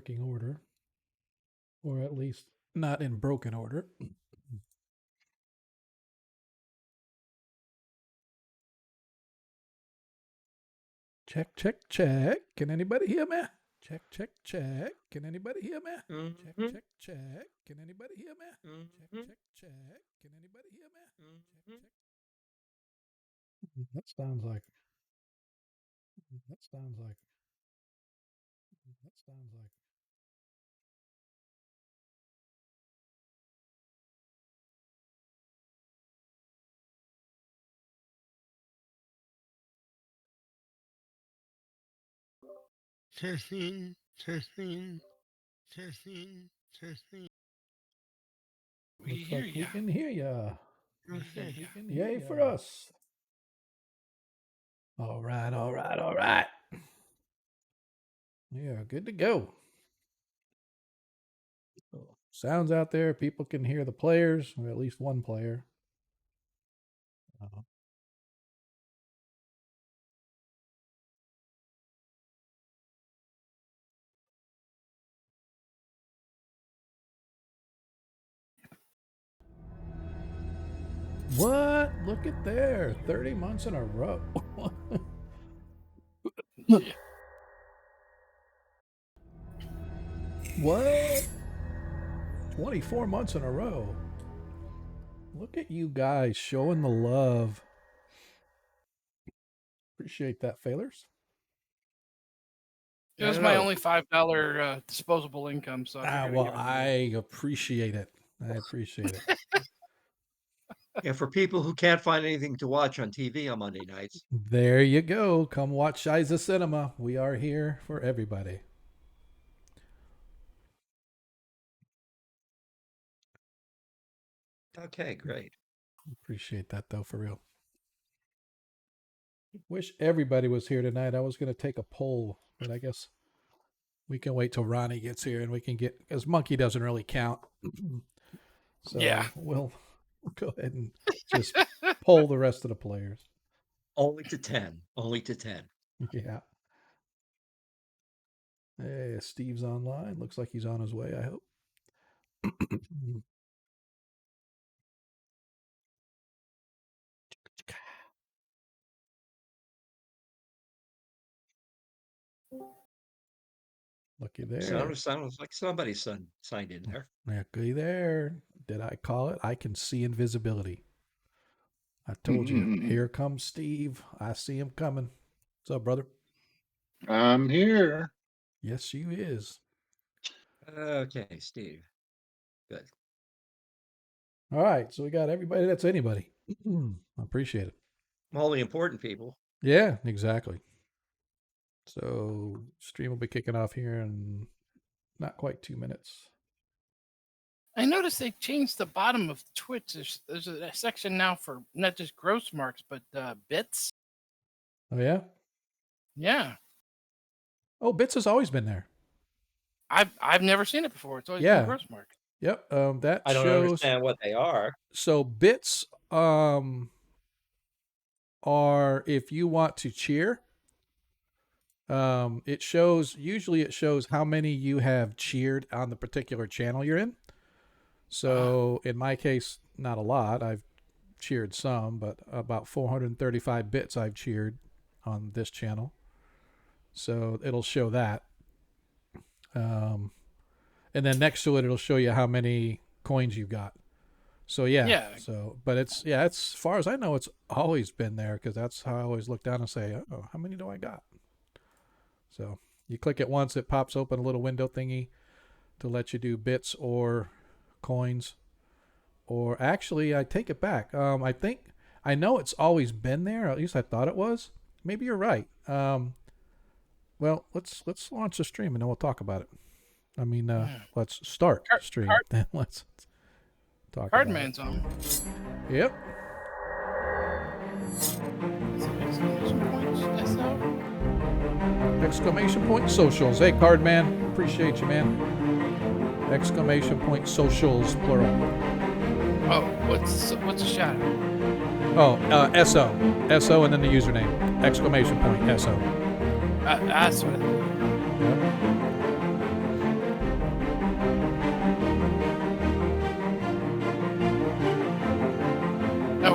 working order, or at least not in broken order. Check, check, check. Can anybody hear me? Check, check, check. Can anybody hear me? Check, check, check. Can anybody hear me? Check, check, check. Can anybody hear me? Check, check. That sounds like. That sounds like. That sounds like. Testing, testing, testing, testing. Looks like we can hear ya. Okay. Yay for us. All right, all right, all right. Yeah, good to go. Sounds out there. People can hear the players, or at least one player. What? Look at there. 30 months in a row. What? 24 months in a row. Look at you guys showing the love. Appreciate that, Failers. It was my only $5 disposable income, so I appreciate it. I appreciate it. Yeah, for people who can't find anything to watch on TV on Monday nights. There you go. Come watch Shiza Cinema. We are here for everybody. Okay, great. Appreciate that, though, for real. Wish everybody was here tonight. I was going to take a poll, but I guess we can wait till Ronnie gets here and we can get, because Monkey doesn't really count. So yeah, we'll go ahead and just poll the rest of the players. Only to 10. Only to 10. Yeah. Hey, Steve's online. Looks like he's on his way, I hope. Looky there. Sounds like somebody's signed in there. Looky there. Did I call it? I can see invisibility. I told you. Here comes Steve. I see him coming. What's up, brother? I'm here. Yes, you is. Okay, Steve. Good. All right, so we got everybody that's anybody. I appreciate it. All the important people. Yeah, exactly. So stream will be kicking off here in not quite 2 minutes. I noticed they changed the bottom of Twitch. There's a section now for not just gross marks, but bits. Oh, yeah? Yeah. Oh, bits has always been there. I've never seen it before. It's always been gross mark. Yep. That I don't understand what they are. So bits are if you want to cheer. It shows how many you have cheered on the particular channel you're in. So in my case, not a lot. I've cheered some, but about 435 bits I've cheered on this channel. So it'll show that. And then next to it, it'll show you how many coins you've got. So yeah. So, but it's as far as I know, it's always been there because that's how I always look down and say, oh, how many do I got? So you click it once, it pops open a little window thingy to let you do bits or coins. Or actually, I take it back. I know it's always been there. At least I thought it was. Maybe you're right. Well, let's launch the stream and then we'll talk about it. I mean, let's start stream. Then let's talk about it. Cardman's on. Yep. Exclamation point socials. Hey, Cardman. Appreciate you, man. Exclamation point socials, plural. Oh, what's a shout out? Oh, SO. SO and then the username. Exclamation point SO. That's what Yep.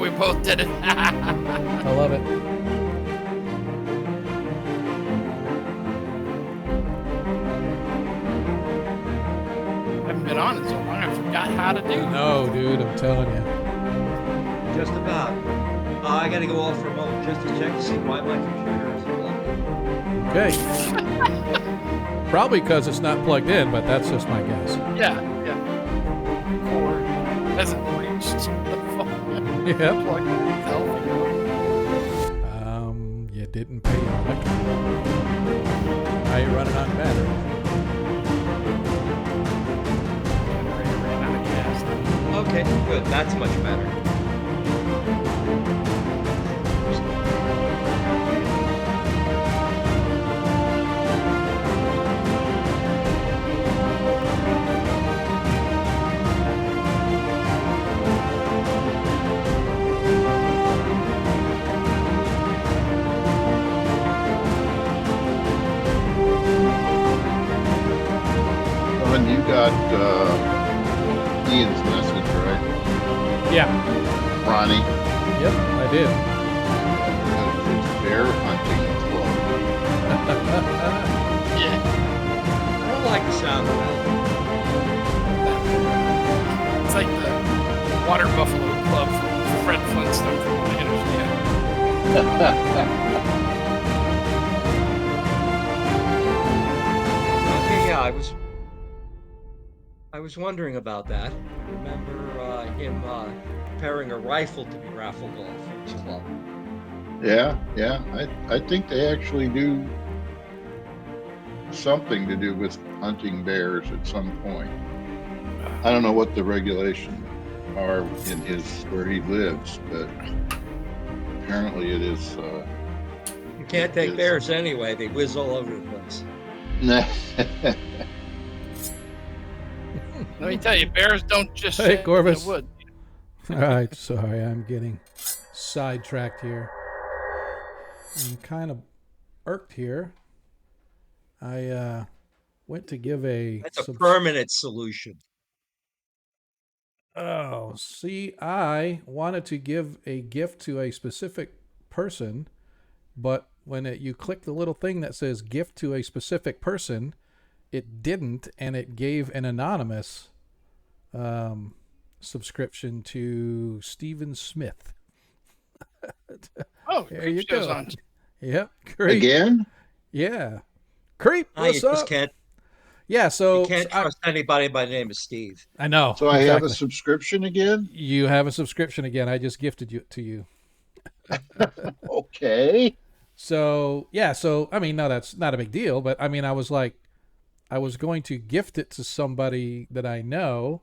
we both did it. I love it. I haven't been on it so long, I forgot how to do it. No, dude, I'm telling you. Just about. I got to go off for a moment just to check to see why my computer is blocking. Okay. Probably because it's not plugged in, but that's just my guess. Yeah. Cord hasn't reached the phone. Yep. Plug itself. You didn't pay your electric bill. Now you're running on battery. Ran out of gas. Okay, good. That's much better. When you got Ian's message, right? Yeah. Ronnie, Yep, I did. it's bear hunting club. Yeah. I don't like the sound of that. It's like the Water Buffalo Club from Fred Flintstone from what I understand. Okay, yeah, I was wondering about that. I remember him preparing a rifle to be raffled off for his club. Yeah. I think they actually do something to do with hunting bears at some point. I don't know what the regulations are in where he lives, but apparently it is. You can't take Yes. bears anyway; they whiz all over the place. Let me tell you, bears don't just Hey, sit in Corvus. the wood. All right, sorry, I'm getting sidetracked here. I'm kind of irked here. I went to give a. That's a permanent solution. Oh, see, I wanted to give a gift to a specific person, but when you click the little thing that says gift to a specific person, it didn't, and it gave an anonymous subscription to Stephen Smith. Oh, There Creep you Show's go. on. Yep, creep. Again? Yeah, creep. You What's just up? can't. Yeah, so You can't trust anybody by the name of Steve. I know. So I have a exactly. subscription again? You have a subscription again. I just gifted it to you. Okay. So yeah, so I mean, no, that's not a big deal. But I mean, I was going to gift it to somebody that I know,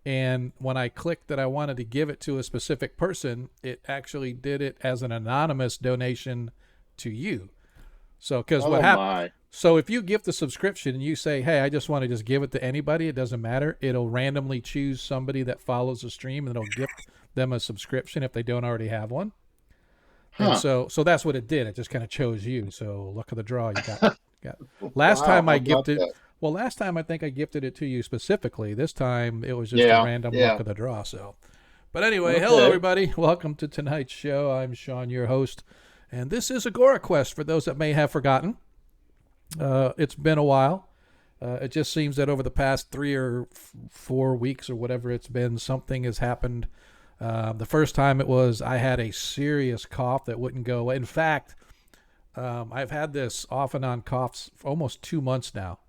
and when I clicked that I wanted to give it to a specific person, it actually did it as an anonymous donation to you. So because what happened? My. So if you gift the subscription and you say, "Hey, I just want to just give it to anybody," it doesn't matter. It'll randomly choose somebody that follows the stream, and it'll gift them a subscription if they don't already have one. And so that's what it did. It just kind of chose you. So luck of the draw, you got. Last Wow, time how I about gifted, that? well, last time I think I gifted it to you specifically. This time it was just Yeah, a random yeah. luck of the draw. So, but anyway, hello Okay. everybody. Welcome to tonight's show. I'm Sean, your host, and this is Agora Quest. For those that may have forgotten, it's been a while. It just seems that over the past 3 or 4 weeks or whatever it's been, something has happened. The first time it was I had a serious cough that wouldn't go away. In fact, I've had this off and on coughs for almost 2 months now.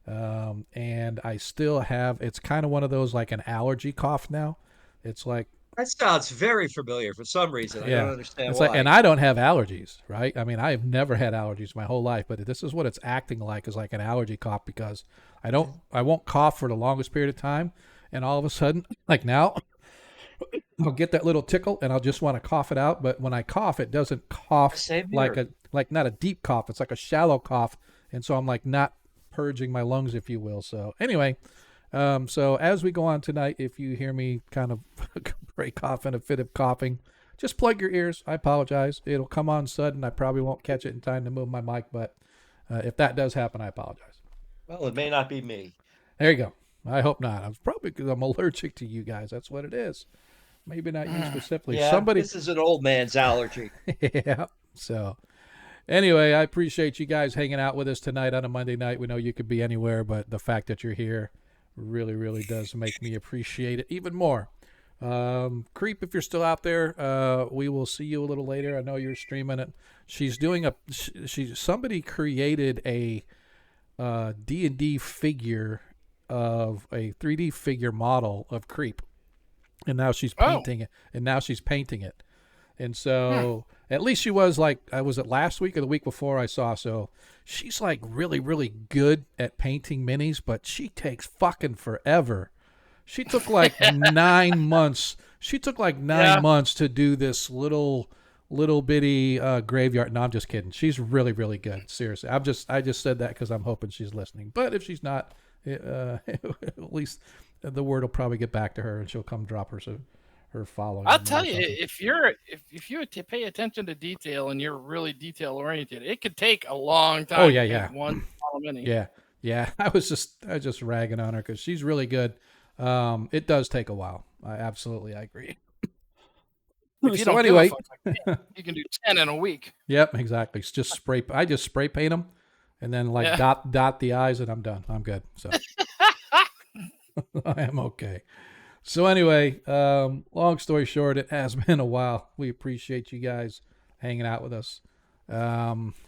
And I still have, it's kind of one of those like an allergy cough now. It's like, That sounds very familiar for some reason. I don't understand it's why. like, and I don't have allergies, right? I mean, I've never had allergies my whole life, but this is what it's acting like, is like an allergy cough, because I won't cough for the longest period of time. And all of a sudden, like now, I'll get that little tickle and I'll just want to cough it out. But when I cough, it doesn't cough Same like here. not a deep cough. It's like a shallow cough. And so I'm like not purging my lungs, if you will. So anyway, so as we go on tonight, if you hear me kind of break off in a fit of coughing, just plug your ears. I apologize. It'll come on sudden. I probably won't catch it in time to move my mic, but if that does happen, I apologize. Well, it may not be me. There you go. I hope not. I was probably because I'm allergic to you guys. That's what it is. Maybe not you specifically. Yeah, Somebody. this is an old man's allergy. Yeah. So anyway, I appreciate you guys hanging out with us tonight on a Monday night. We know you could be anywhere, but the fact that you're here really, really does make me appreciate it even more. Creep, if you're still out there, we will see you a little later. I know you're streaming it. She's doing somebody created a D&D figure of a 3D figure model of Creep, and now she's painting it. And so at least she was like, was it last week or the week before I saw? So she's like really, really good at painting minis, but she takes fucking forever. She took like 9 months. She took like 9 months to do this little bitty graveyard. No, I'm just kidding. She's really, really good. Seriously. I just said that because I'm hoping she's listening. But if she's not, at least the word will probably get back to her and she'll come drop her following. I'll tell you, if you pay attention to detail and you're really detail oriented, it could take a long time. Oh yeah. One mini. Yeah. I was just ragging on her because she's really good. It does take a while. I agree. If you don't give a fuck like that, you can do 10 in a week. Yep, exactly. It's just I just spray paint them, and then dot the eyes, and I'm done. I'm good. So I am okay. So anyway, long story short, it has been a while. We appreciate you guys hanging out with us.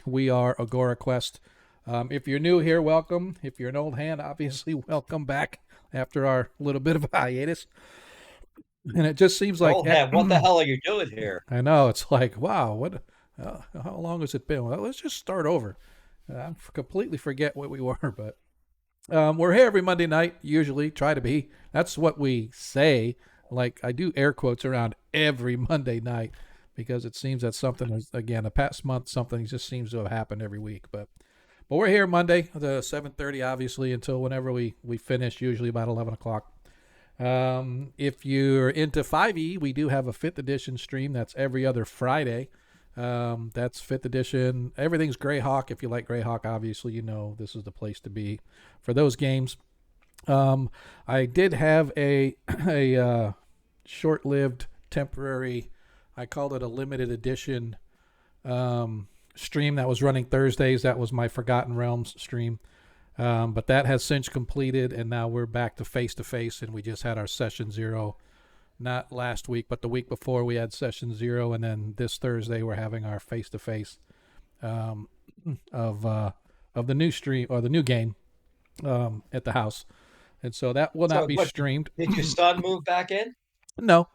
We are Agora Quest. If you're new here, welcome. If you're an old hand, obviously welcome back after our little bit of a hiatus. And it just seems like, what the hell are you doing here? I know, it's like, wow, what? How long has it been? Well, let's just start over. I completely forget what we were, but we're here every Monday night. Usually, try to be. That's what we say. Like, I do air quotes around every Monday night because it seems that something, again, the past month, something just seems to have happened every week. But we're here Monday, the 7:30, obviously, until whenever we finish, usually about 11 o'clock. If you're into 5e, we do have a 5th edition stream. That's every other Friday. That's 5th edition. Everything's Greyhawk. If you like Greyhawk, obviously, you know this is the place to be for those games. I did have a short-lived temporary, I called it a limited edition stream that was running Thursdays. That was my Forgotten Realms stream. But that has since completed, and now we're back to face-to-face, and we just had our Session 0. Not last week, but the week before we had Session 0, and then this Thursday we're having our face-to-face of the new stream, or the new game at the house. And so that will not be streamed. Did your son move back in? No,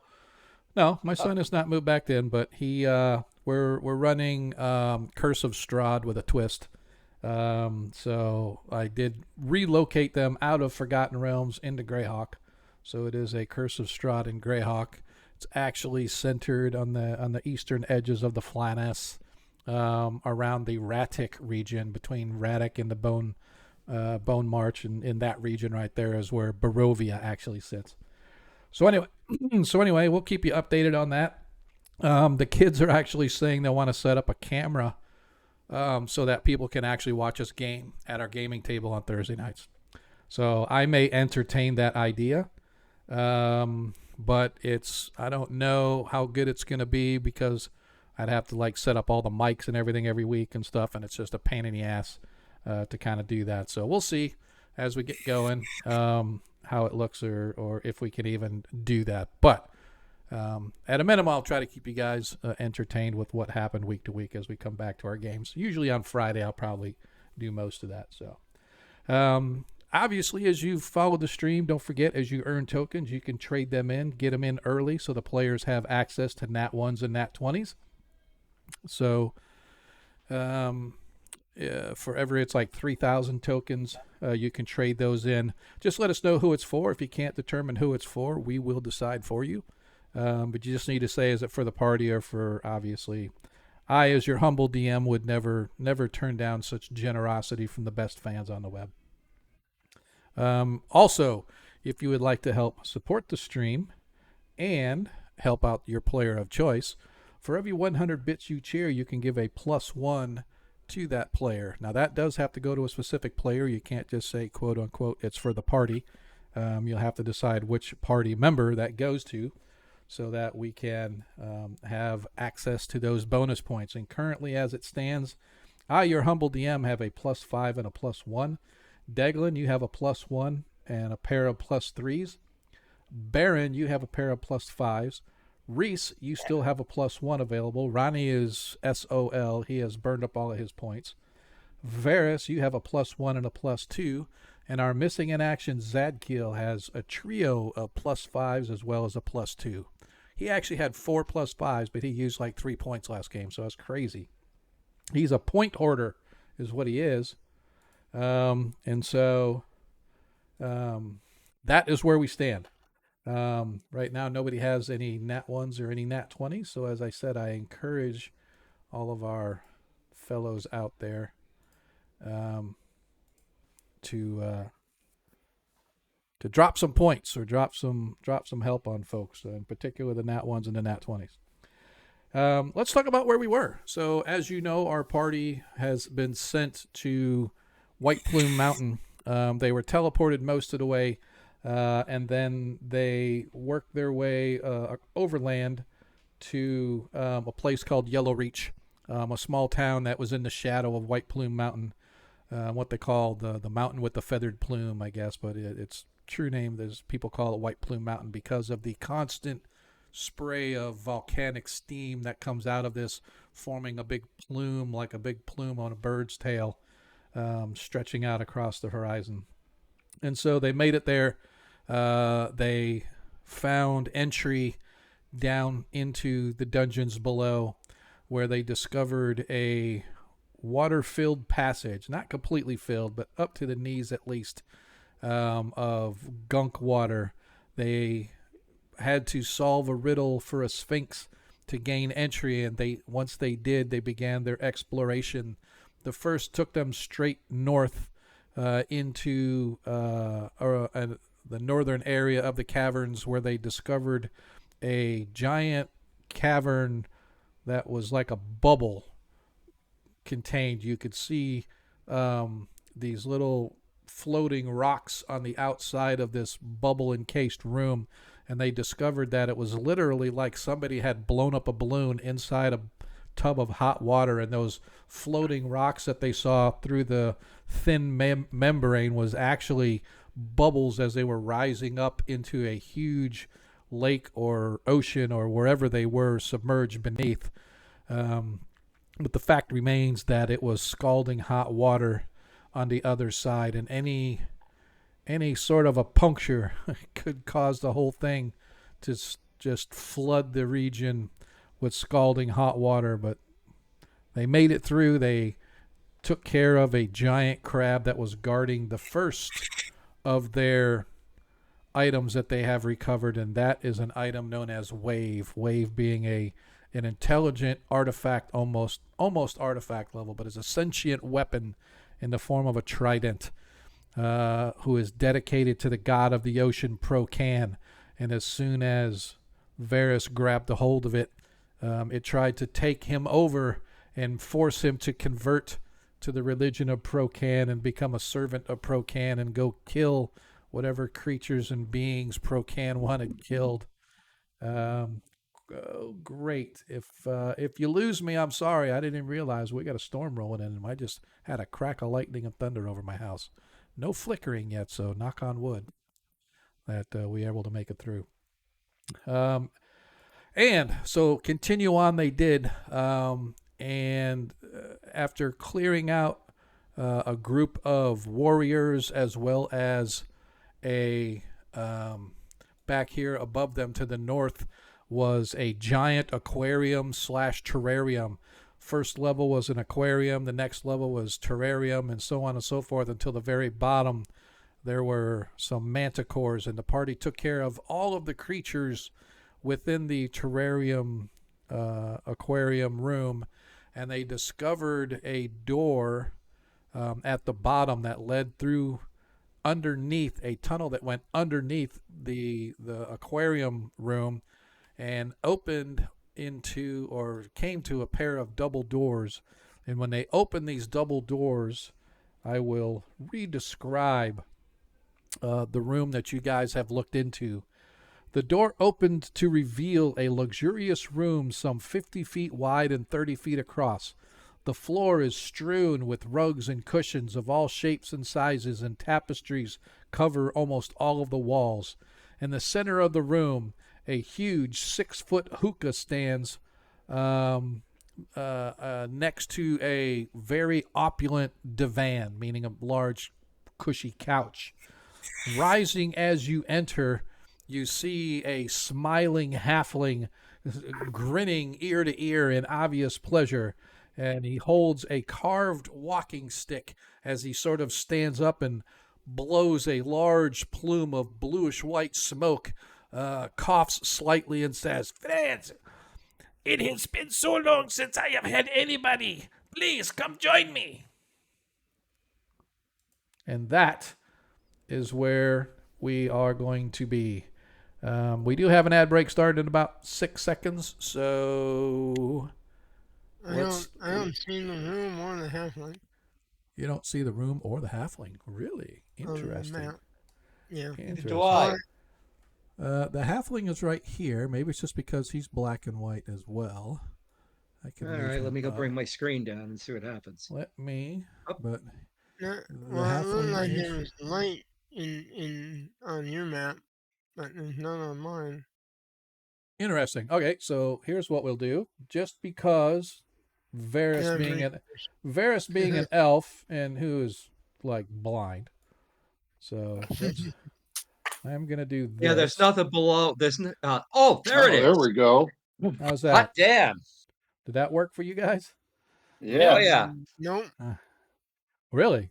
my son has not moved back in, but we're running Curse of Strahd with a twist. So I did relocate them out of Forgotten Realms into Greyhawk. So it is a Curse of Strahd in Greyhawk. It's actually centered on the eastern edges of the Flaness, around the Ratic region, between Ratic and the Bone March, and in that region right there is where Barovia actually sits. So anyway, we'll keep you updated on that. The kids are actually saying they want to set up a camera so that people can actually watch us game at our gaming table on Thursday nights. So I may entertain that idea, but I don't know how good it's going to be because I'd have to set up all the mics and everything every week and stuff, and it's just a pain in the ass to kind of do that. So we'll see as we get going how it looks or if we can even do that. But at a minimum, I'll try to keep you guys entertained with what happened week to week as we come back to our games. Usually on Friday, I'll probably do most of that. So, obviously, as you follow the stream, don't forget, as you earn tokens, you can trade them in, get them in early so the players have access to Nat 1s and Nat 20s. So, forever it's like 3,000 tokens. You can trade those in. Just let us know who it's for. If you can't determine who it's for, we will decide for you. But you just need to say, is it for the party or for, obviously, I, as your humble DM, would never turn down such generosity from the best fans on the web. Also, if you would like to help support the stream and help out your player of choice, for every 100 bits you cheer, you can give a +1 to that player. Now, that does have to go to a specific player. You can't just say, quote unquote, it's for the party. You'll have to decide which party member that goes to. so that we can have access to those bonus points. And currently, as it stands, I, your humble DM, have a +5 and a +1. Deglin, you have a +1 and a pair of +3s. Baron, you have a pair of +5s. Reese, you still have a +1 available. Ronnie is SOL. He has burned up all of his points. Varys, you have a +1 and a +2. And our missing in action Zadkiel has a trio of +5s as well as a +2. He actually had 4 +5s, but he used like 3 points last game, so that's crazy. He's a point hoarder, is what he is. And so that is where we stand. Right now, nobody has any nat 1s or any nat 20s. So as I said, I encourage all of our fellows out there to drop some points or drop some help on folks, in particular the nat 1s and the nat 20s. Let's talk about where we were. So as you know, our party has been sent to White Plume Mountain. They were teleported most of the way, and then they worked their way overland to a place called Yellow Reach, a small town that was in the shadow of White Plume Mountain, what they call the mountain with the feathered plume, I guess, but its true name is people call it White Plume Mountain because of the constant spray of volcanic steam that comes out of this, forming a big plume, like a big plume on a bird's tail, stretching out across the horizon. And so they made it there. They found entry down into the dungeons below, where they discovered a water-filled passage, not completely filled, but up to the knees at least, of gunk water. They had to solve a riddle for a sphinx to gain entry, and once they did, they began their exploration. The first took them straight north into the northern area of the caverns, where they discovered a giant cavern that was like a bubble contained. You could see these little floating rocks on the outside of this bubble encased room, and they discovered that it was literally like somebody had blown up a balloon inside a tub of hot water, and those floating rocks that they saw through the thin membrane was actually bubbles as they were rising up into a huge lake or ocean or wherever they were submerged beneath. But the fact remains that it was scalding hot water on the other side, and any sort of a puncture could cause the whole thing to just flood the region with scalding hot water. But they made it through. They took care of a giant crab that was guarding the first of their items that they have recovered, and that is an item known as Wave. Wave being an intelligent artifact, almost artifact level, but is a sentient weapon in the form of a trident, who is dedicated to the god of the ocean, Procan. And as soon as Varys grabbed a hold of it, it tried to take him over and force him to convert to the religion of Procan and become a servant of Procan and go kill whatever creatures and beings Procan wanted killed. Great. If you lose me, I'm sorry. I didn't realize we got a storm rolling in, and I just had a crack of lightning and thunder over my house. No flickering yet, so knock on wood that we were able to make it through. And so continue on they did. And after clearing out a group of warriors, as well as a back here above them to the north was a giant aquarium / terrarium. First level was an aquarium, the next level was terrarium, and so on and so forth until the very bottom there were some manticores, and the party took care of all of the creatures within the terrarium aquarium room, and they discovered a door at the bottom that led through underneath a tunnel that went underneath the aquarium room and opened into or came to a pair of double doors. And when they opened these double doors, I will re-describe the room that you guys have looked into. The door opened to reveal a luxurious room some 50 feet wide and 30 feet across. The floor is strewn with rugs and cushions of all shapes and sizes, and tapestries cover almost all of the walls. In the center of the room, a huge 6-foot hookah stands next to a very opulent divan, meaning a large, cushy couch. Rising as you enter, you see a smiling halfling grinning ear to ear in obvious pleasure, and he holds a carved walking stick as he sort of stands up and blows a large plume of bluish white smoke, coughs slightly, and says, "Friends, it has been so long since I have had anybody. Please come join me." And that is where we are going to be. We do have an ad break started in about 6 seconds, so I don't see the room or the halfling. You don't see the room or the halfling. Really on the interesting. map. Yeah. Interesting. Do I? The halfling is right here. Maybe it's just because he's black and white as well. I can All move right, let him me go up. bring my screen down and see what happens. Let me. Up. But Yeah, the well, it looked halfling like is- there was light in on your map, but there's none on mine. Interesting. Okay, so here's what we'll do. Just because Varys Yeah, being an elf and who is like blind, so I'm gonna do this. Yeah, there's nothing below. There's there Oh, it is. there we go. How's Hot that? damn. Did that work for you guys? Oh Yeah. yeah. Nope. Really?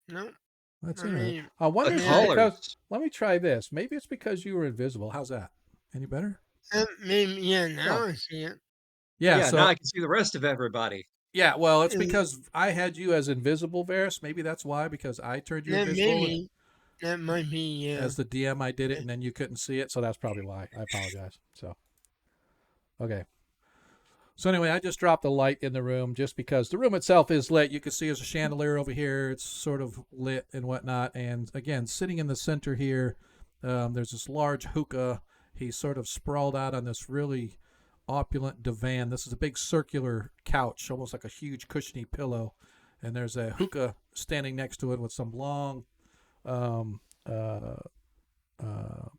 Nope. That's I interesting. mean, I wonder The if it's because. colors. Let me try this. Maybe it's because you were invisible. How's that? Any better? maybe, yeah, now Oh. I see it. Yeah. So now I can see the rest of everybody. yeah. Well, it's Is- because I had you as invisible, Varys. Maybe that's why. Because I turned you That invisible. maybe, that might be, yeah. As the DM, I did it, and then you couldn't see it, so that's probably why. I apologize. So, okay. So anyway, I just dropped a light in the room just because the room itself is lit. You can see there's a chandelier over here. It's sort of lit and whatnot. And again, sitting in the center here, there's this large hookah. He's sort of sprawled out on this really opulent divan. This is a big circular couch, almost like a huge cushiony pillow. And there's a hookah standing next to it with some long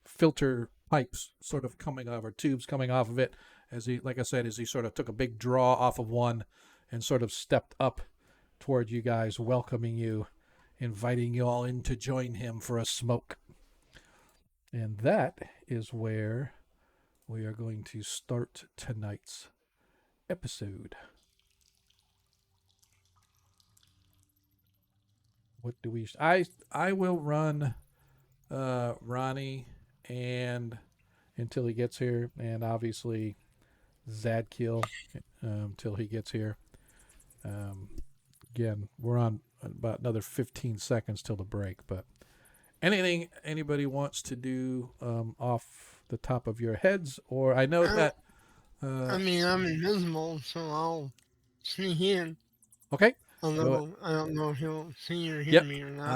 filter pipes sort of coming off, or tubes coming off of it, as he, like I said, as he sort of took a big draw off of one and sort of stepped up toward you guys, welcoming you, inviting you all in to join him for a smoke. And that is where we are going to start tonight's episode. What do we? I will run Ronnie and until he gets here, and obviously Zadkill until he gets here. Again, we're on about another 15 seconds till the break, but anything anybody wants to do off the top of your heads, or I know that. I mean, I'm invisible, so I'll sneak in. Okay. Although I don't know if he'll see or hear Yep. me or not.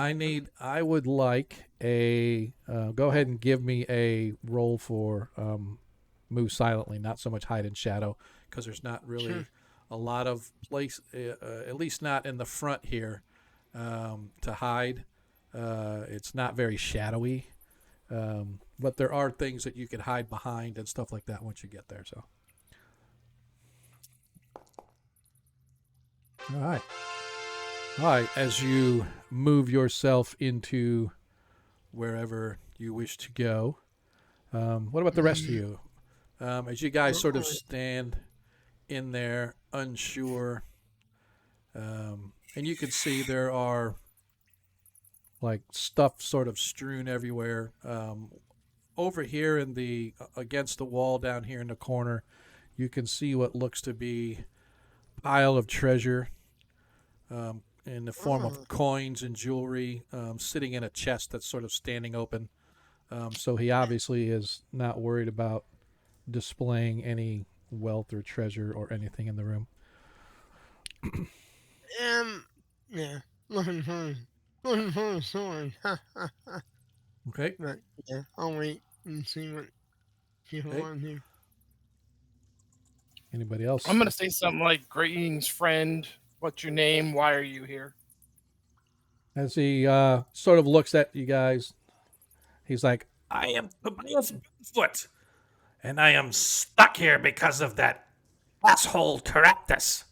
I would like a. Go ahead and give me a roll for move silently, not so much hide and shadow, because there's not really a lot of place, at least not in the front here, to hide. It's not very shadowy, but there are things that you can hide behind and stuff like that once you get there. So, all right. All right, as you move yourself into wherever you wish to go, what about the rest of you? As you guys sort of stand in there, unsure, and you can see there are like stuff sort of strewn everywhere. Over here in the against the wall down here in the corner, you can see what looks to be a pile of treasure. In the form of coins and jewelry, sitting in a chest that's sort of standing open. So he obviously is not worried about displaying any wealth or treasure or anything in the room. Yeah, looking for a sword. Okay. But yeah, I'll wait and see what people Hey. want to do. Anybody else? I'm gonna say something like "Greetings, friend. What's your name? Why are you here?" As he sort of looks at you guys, he's like, I am Tobias Bigfoot, and I am stuck here because of that asshole Teraptus.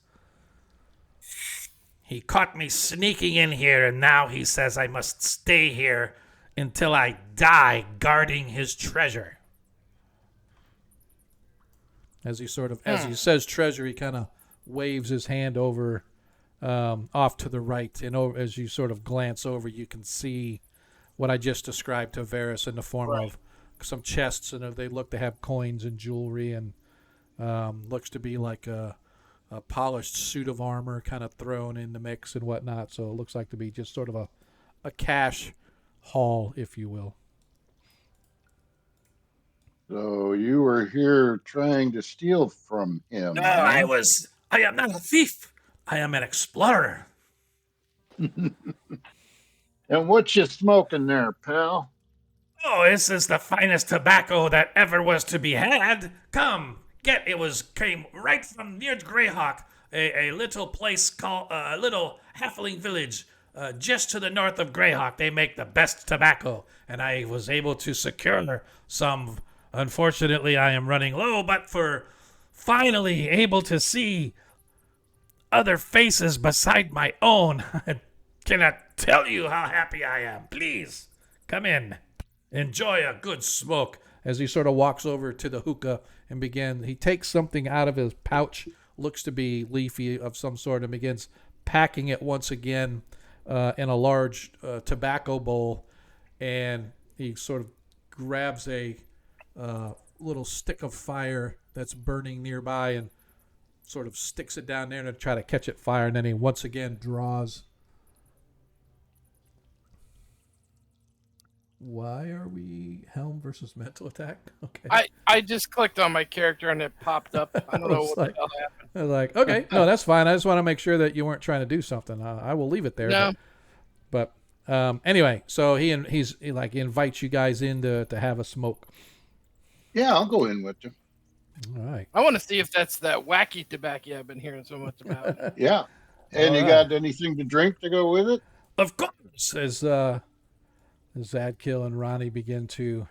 He caught me sneaking in here, and now he says I must stay here until I die guarding his treasure. As he says treasure, he kind of waves his hand over off to the right, and as you sort of glance over, you can see what I just described to Varys in the form of some chests, and they look to have coins and jewelry, and looks to be like a polished suit of armor kind of thrown in the mix and whatnot. So it looks like to be just sort of a cash haul, if you will. So you were here trying to steal from him? No, huh? I am not a thief. I am an explorer. And what you smoking there, pal? Oh, this is the finest tobacco that ever was to be had. Come, came right from near Greyhawk, a little place called, a little halfling village, just to the north of Greyhawk. They make the best tobacco, and I was able to secure some. Unfortunately, I am running low, but for finally able to see other faces beside my own, I cannot tell you how happy I am. Please, come in. Enjoy a good smoke. As he sort of walks over to the hookah and he takes something out of his pouch, looks to be leafy of some sort, and begins packing it once again in a large tobacco bowl. And he sort of grabs a little stick of fire that's burning nearby and sort of sticks it down there to try to catch it fire. And then he once again draws. Why are we helm versus mental attack? Okay. I just clicked on my character and it popped up. I don't know what the hell happened. I was like, okay, no, that's fine. I just want to make sure that you weren't trying to do something. I will leave it there. No. But anyway, so he invites you guys in to have a smoke. Yeah, I'll go in with you. All right. I want to see if that's that wacky tobacco I've been hearing so much about. Yeah. And All you right. got anything to drink to go with it? Of course, as Zadkill and Ronnie begin to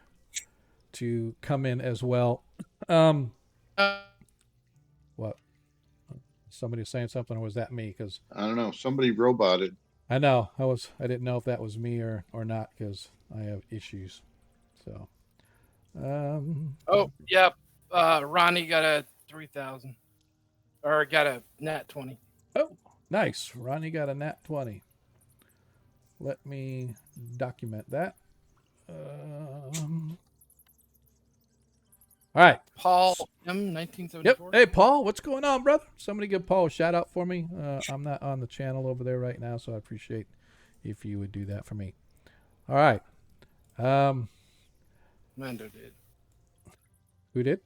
come in as well. What? Somebody saying something, or was that me? Because I don't know. Somebody roboted. I know I didn't know if that was me or not, because I have issues. So, Oh, yep. Ronnie got a 3,000. Or got a nat 20. Oh, nice. Ronnie got a nat 20. Let me document that. All right. Paul M. 1974. Yep. Hey, Paul, what's going on, brother? Somebody give Paul a shout out for me. I'm not on the channel over there right now, so I appreciate if you would do that for me. All right. Lando did. Who did?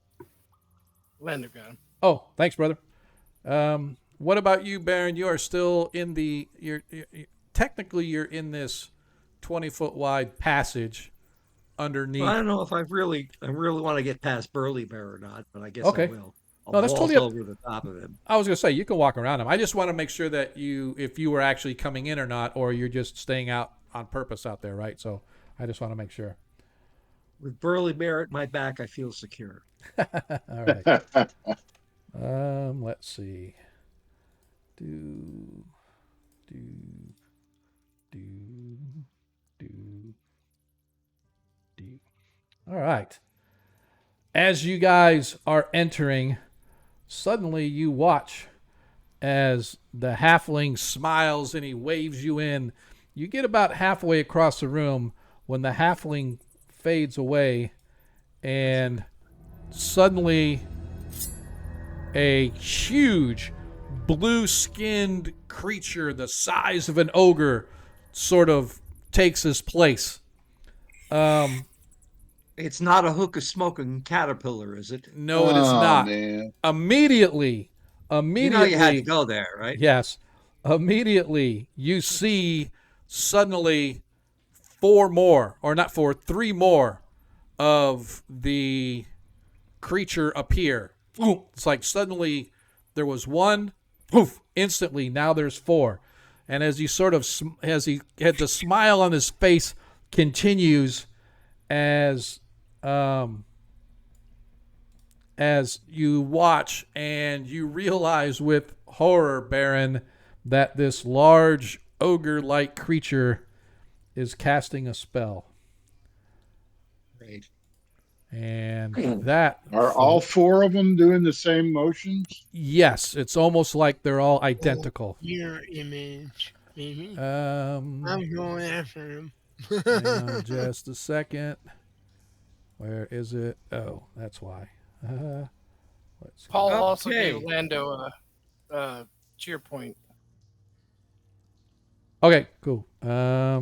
Lando got him. Oh, thanks, brother. What about you, Baron? You are still in technically you're in this 20-foot wide passage underneath. Well, I don't know if I really want to get past Burly Bear or not, but I guess Okay. I will. I'll No, that's waltz totally up- over the top of him. I was going to say, you can walk around him. I just want to make sure that if you were actually coming in or not, or you're just staying out on purpose out there, right? So I just want to make sure. With Burly Bear at my back, I feel secure. All right. Let's see. Do. All right. As you guys are entering, suddenly you watch as the halfling smiles and he waves you in. You get about halfway across the room when the halfling fades away, and suddenly a huge blue-skinned creature the size of an ogre sort of takes his place. It's not a hookah smoking caterpillar, is it? No, it is not. Man. Immediately, You know you had to go there, right? yes, immediately you see suddenly three more of the creature appear. It's like suddenly there was one, instantly now there's four. And as he as he had the smile on his face continues as you watch and you realize with horror, Baron, that this large ogre-like creature is casting a spell. Great. And that... Are all four of them doing the same motions? Yes, it's almost like they're all identical. Mirror image, maybe. Um, I'm going after him. hang on just a second. Where is it? Oh, that's why. Let's Paul go. also Okay. gave Lando a cheer point. Okay, cool. Let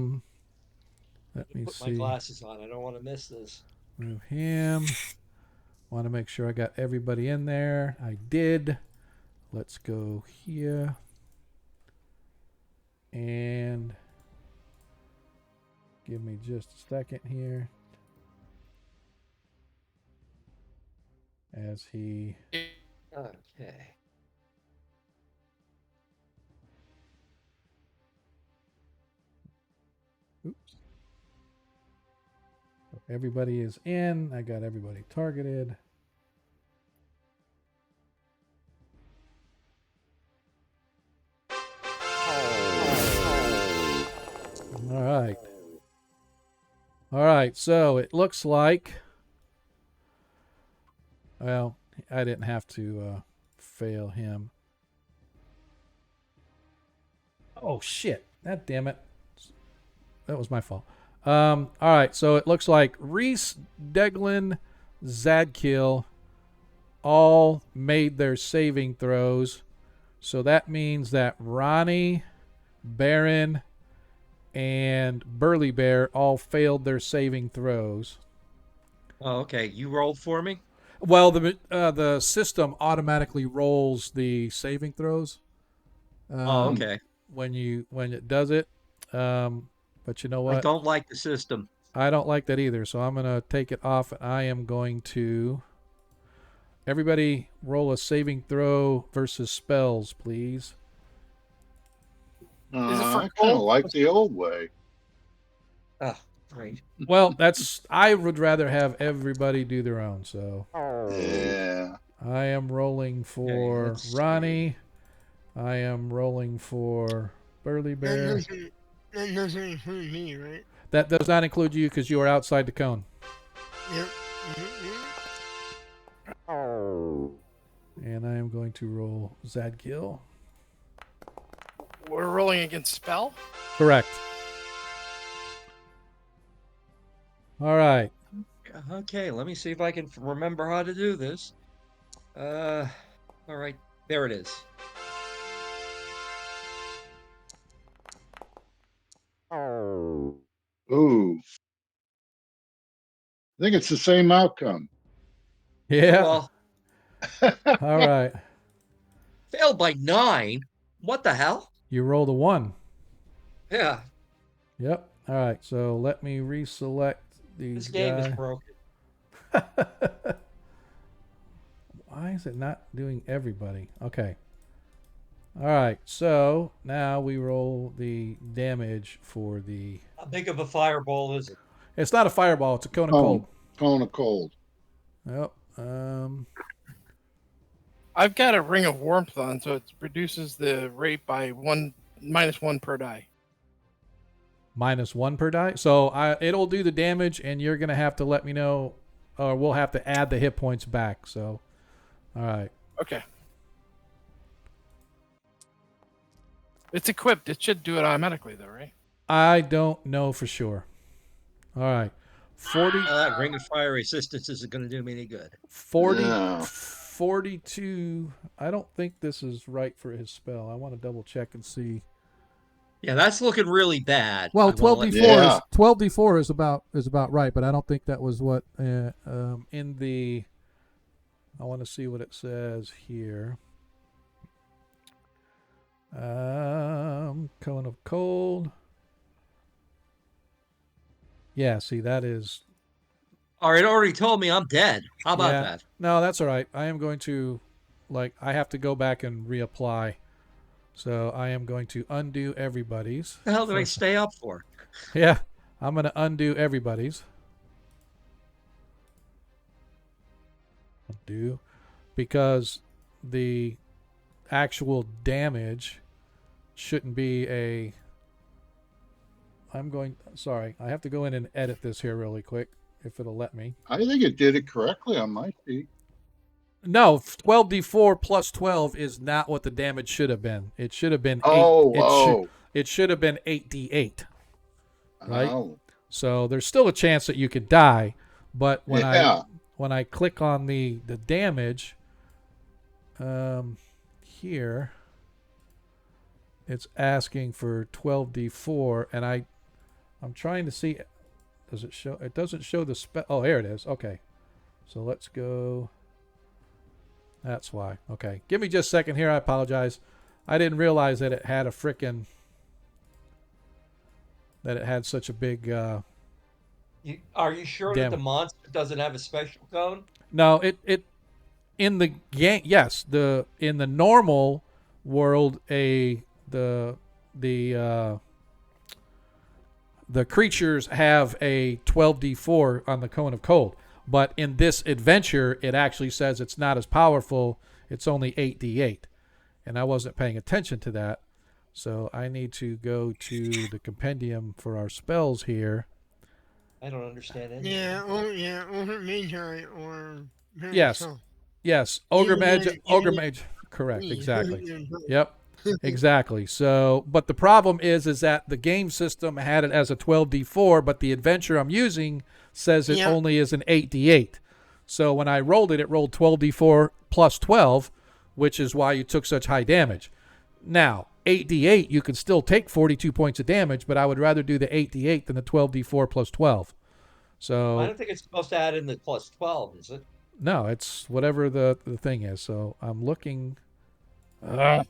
me Put my see. glasses on. I don't want to miss this. Move him. Want to make sure I got everybody in there. I did. Let's go here. And give me just a second here. As he... Okay. Oops. Everybody is in. I got everybody targeted. All right. All right. So it looks like... Well, I didn't have to fail him. Oh, shit. God damn it. That was my fault. All right, so it looks like Reese, Deglin, Zadkill all made their saving throws. So that means that Ronnie, Baron, and Burly Bear all failed their saving throws. Oh, okay. You rolled for me? Well, the system automatically rolls the saving throws. Oh, okay. When it does it. But you know what? I don't like the system. I don't like that either, so I'm going to take it off. And I am going to... Everybody roll a saving throw versus spells, please. Is it for I kind of gold? like the old way. Oh, great. Well, I would rather have everybody do their own, so... Yeah. I am rolling for let's see. Ronnie. I am rolling for Burly Bear. That doesn't include me, right? That does not include you because you are outside the cone. Yep. And I am going to roll Zadkill. We're rolling against spell. Correct. All right. Okay, let me see if I can remember how to do this. All right, there it is. Ooh. I think it's the same outcome. Yeah. Well, All right. failed by 9. What the hell? You rolled a 1. Yeah, Yep. All right. So let me reselect these this game is guys. broken. Why is it not doing everybody? Okay. All right. So now we roll the damage for the... How big of a fireball is it? It's not a fireball. It's a cone of cold. Cone of cold. Yep. I've got a ring of warmth on, so it reduces the rate by -1 per die. -1 per die. So it'll do the damage, and you're gonna have to let me know, or we'll have to add the hit points back. So, all right. Okay. It's equipped. It should do it automatically, though, right? I don't know for sure. All right. 40, That ring of fire resistance isn't going to do me any good. 40, No. 42. I don't think this is right for his spell. I want to double check and see. Yeah, that's looking really bad. Well, I wanna let 12d4 you- Yeah. 12d4 is about right, but I don't think that was what in the... I want to see what it says here. Cone of cold. Yeah, see, that is All right, already told me I'm dead. How about Yeah. that? No, that's all right. I am going to, I have to go back and reapply. So I am going to undo everybody's. What the hell did I stay up for? Yeah, I'm going to undo everybody's. Undo. Because the actual damage shouldn't be a... Sorry, I have to go in and edit this here really quick, if it'll let me. I think it did it correctly on my sheet. No, 12d4 plus 12 is not what the damage should have been. It should have been 8. Oh, It should have been 8d8. Right? Oh. So there's still a chance that you could die, but when Yeah. I click on the damage here, it's asking for 12d4, and I'm trying to see, does it show? It doesn't show the spell. Oh, here it is. Okay, so let's go. That's why. Okay, give me just a second here. I apologize. I didn't realize that it had that it had such a big. Are you sure that the monster doesn't have a special code? No, it in the game. Yes, in the normal world, the creatures have a 12d4 on the cone of cold. But in this adventure, it actually says it's not as powerful. It's only 8d8. And I wasn't paying attention to that. So I need to go to the compendium for our spells here. I don't understand anything. Yeah, Ogre Mage or Yes. Yes. Ogre Mage. Correct. Exactly. Yep. Exactly. So, but the problem is that the game system had it as a 12d4, but the adventure I'm using says it only is an 8d8. So when I rolled it, it rolled 12d4 plus 12, which is why you took such high damage. Now, 8d8, you can still take 42 points of damage, but I would rather do the 8d8 than the 12d4 plus 12. So I don't think it's supposed to add in the plus 12, is it? No, it's whatever the thing is. So I'm looking. I'm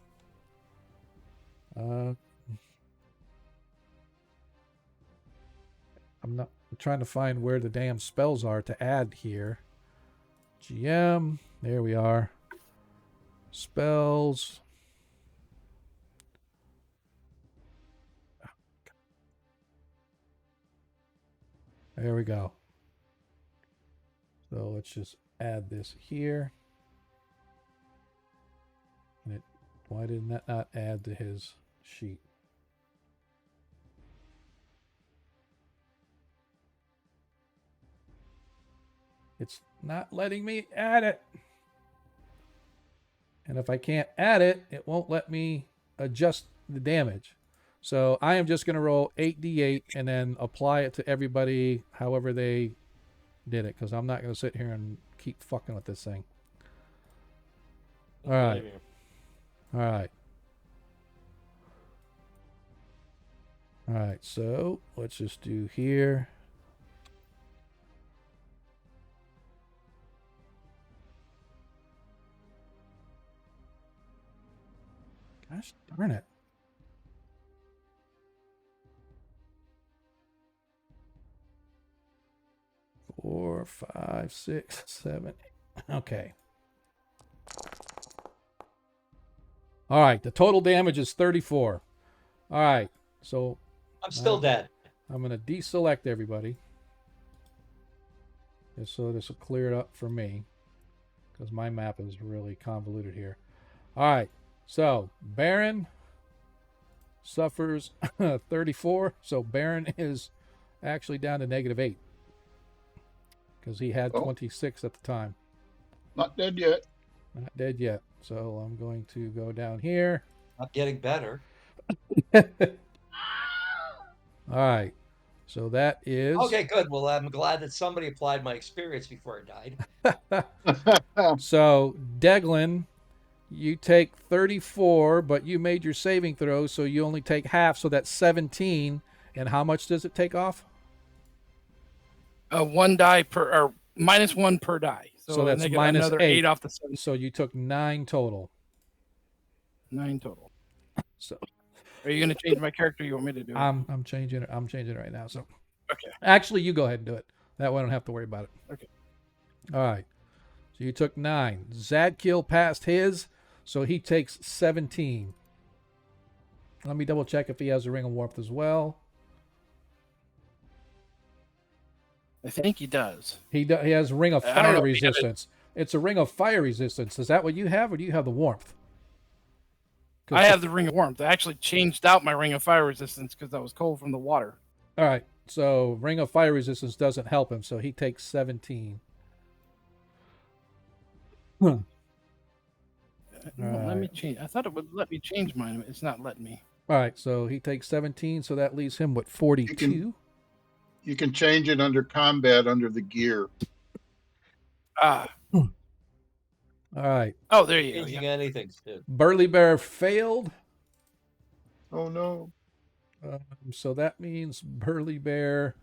trying to find where the damn spells are to add here. GM, there we are. Spells. There we go. So let's just add this here. And why didn't that not add to his sheet? It's not letting me add it. And if I can't add it, it won't let me adjust the damage. So I am just going to roll 8d8 and then apply it to everybody however they did it, because I'm not going to sit here and keep fucking with this thing. All right. All right. All right, so let's just do here. Gosh darn it. Four, 5, 6, 7. Okay. All right, the total damage is 34. All right, so I'm still dead. I'm going to deselect everybody. Just so this will clear it up for me, because my map is really convoluted here. All right, so Baron suffers 34. So Baron is actually down to -8 because he had 26 at the time. Not dead yet. Not dead yet. So I'm going to go down here. Not getting better. All right. So that is... Okay, good. Well, I'm glad that somebody applied my experience before I died. So, Deglin, you take 34, but you made your saving throw, so you only take half, so that's 17. And how much does it take off? 1 die per, or -1 per die. So that's minus another 8 off the 7. So you took 9 total. 9 total. So... Are you going to change my character? You want me to do it? I'm changing it. I'm changing it right now. So, okay. Actually, you go ahead and do it. That way I don't have to worry about it. Okay. All right. So you took 9. Zadkiel passed his, so he takes 17. Let me double check if he has a Ring of Warmth as well. I think he does. He has Ring of I don't Fire know if he has it. resistance. It's a Ring of Fire resistance. Is that what you have, or do you have the Warmth? I have the Ring of Warmth. I actually changed out my Ring of Fire resistance because I was cold from the water. All right. So Ring of Fire resistance doesn't help him, so he takes 17. Let Right. me change. I thought it would let me change mine. It's not letting me. All right, so he takes 17, so that leaves him with 42. You can change it under combat under the gear. Ah. All right. Oh, there you go. Changing Yeah. anything, Stu. Burly Bear failed. Oh no. So that means Burly Bear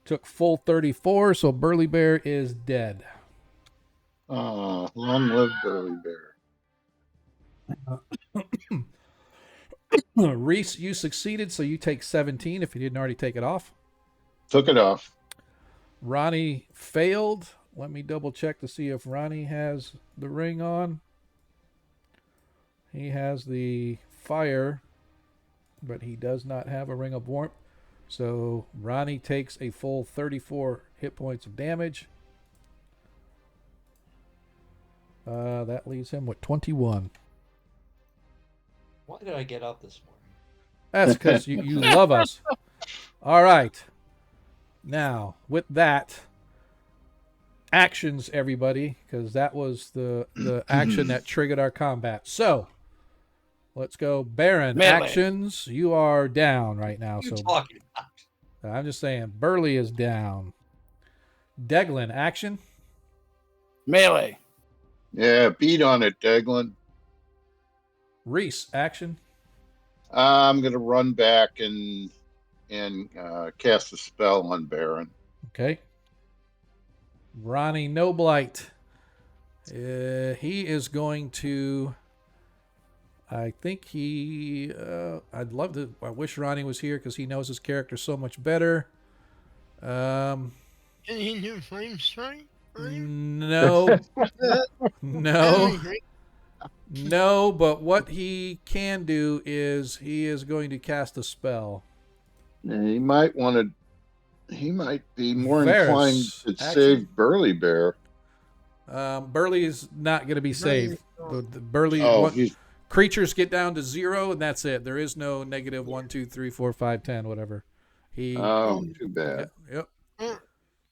took full 34, so Burly Bear is dead. Long live Burly Bear. Reese, you succeeded, so you take 17 if you didn't already take it off. Took it off. Ronnie failed. Let me double check to see if Ronnie has the ring on. He has the fire, but he does not have a Ring of Warmth. So Ronnie takes a full 34 hit points of damage. That leaves him with 21. Why did I get up this morning? That's because you love us. All right. Now, with that, actions, everybody, because that was the action that triggered our combat. So, let's go. Baron, Melee. actions. You are down right now. What are you So, talking about? I'm just saying, Burley is down. Deglin, action. Melee. Yeah, beat on it, Deglin. Reese, action. I'm gonna run back and cast a spell on Baron. Okay. Ronnie Noblight. He is going to. I think he. I'd love to. I wish Ronnie was here because he knows his character so much better. Can he do flame strike? No. No. No, but what he can do is he is going to cast a spell. He might want to. He might be more Varys, inclined to action. save Burly Bear. Burley is not going to be saved. The Burley He's creatures get down to 0, and that's it. There is no negative 1, 2, 3, 4, 5, 10, whatever. He. too bad. Yep.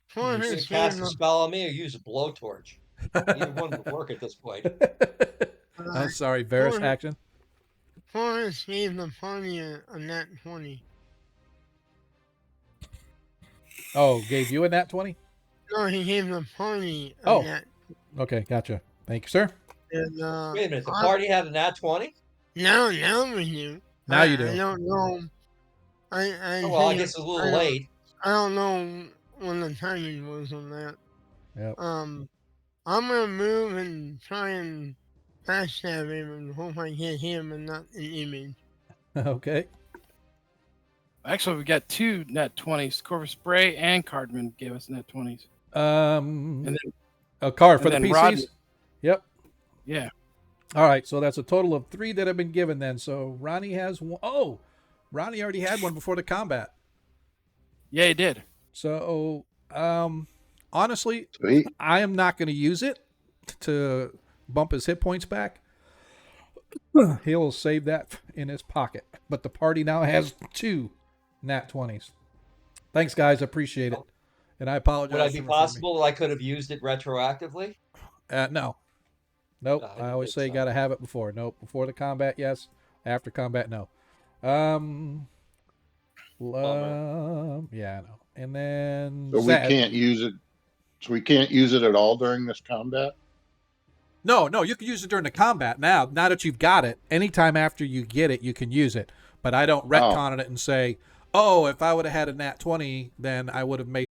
For You his should cast game a of, spell on me or use a blowtorch. Either one would work at this point. I'm sorry, Varys, action. Forrest gave the party a nat 20. Oh, gave you a nat 20? No, he gave the party a Oh. nat. Okay, gotcha. Thank you, sir. And, Wait a minute, the party had a nat 20? Now we do. Now you do. I don't know. I Oh, well, I think guess it's a little late. I don't know when the timing was on that. Yep. I'm gonna move and try and backstab him and hope I get him and not an image. Okay. Actually, we got 2 net 20s. Corvus Spray and Cardman gave us net 20s. And then- a card for and the then PCs? Rodney. Yep. Yeah. All right, so that's a total of 3 that have been given then. So Ronnie has one. Oh, Ronnie already had one before the combat. Yeah, he did. So, honestly, Sweet. I am not going to use it to bump his hit points back. He'll save that in his pocket. But the party now has 2 nat 20s. Thanks, guys. I appreciate it. And I apologize. Would it be for- for me. possible that I could have used it retroactively? No. Nope. No, I I didn't always think say so. got to have it before. Nope. Before the combat, yes. After combat, no. Yeah, I know. And then So we Zed. can't use it. So we can't use it at all during this combat. No, you can use it during the combat now. Now that you've got it, anytime after you get it, you can use it. But I don't retcon it and say, oh, if I would have had a nat 20, then I would have made.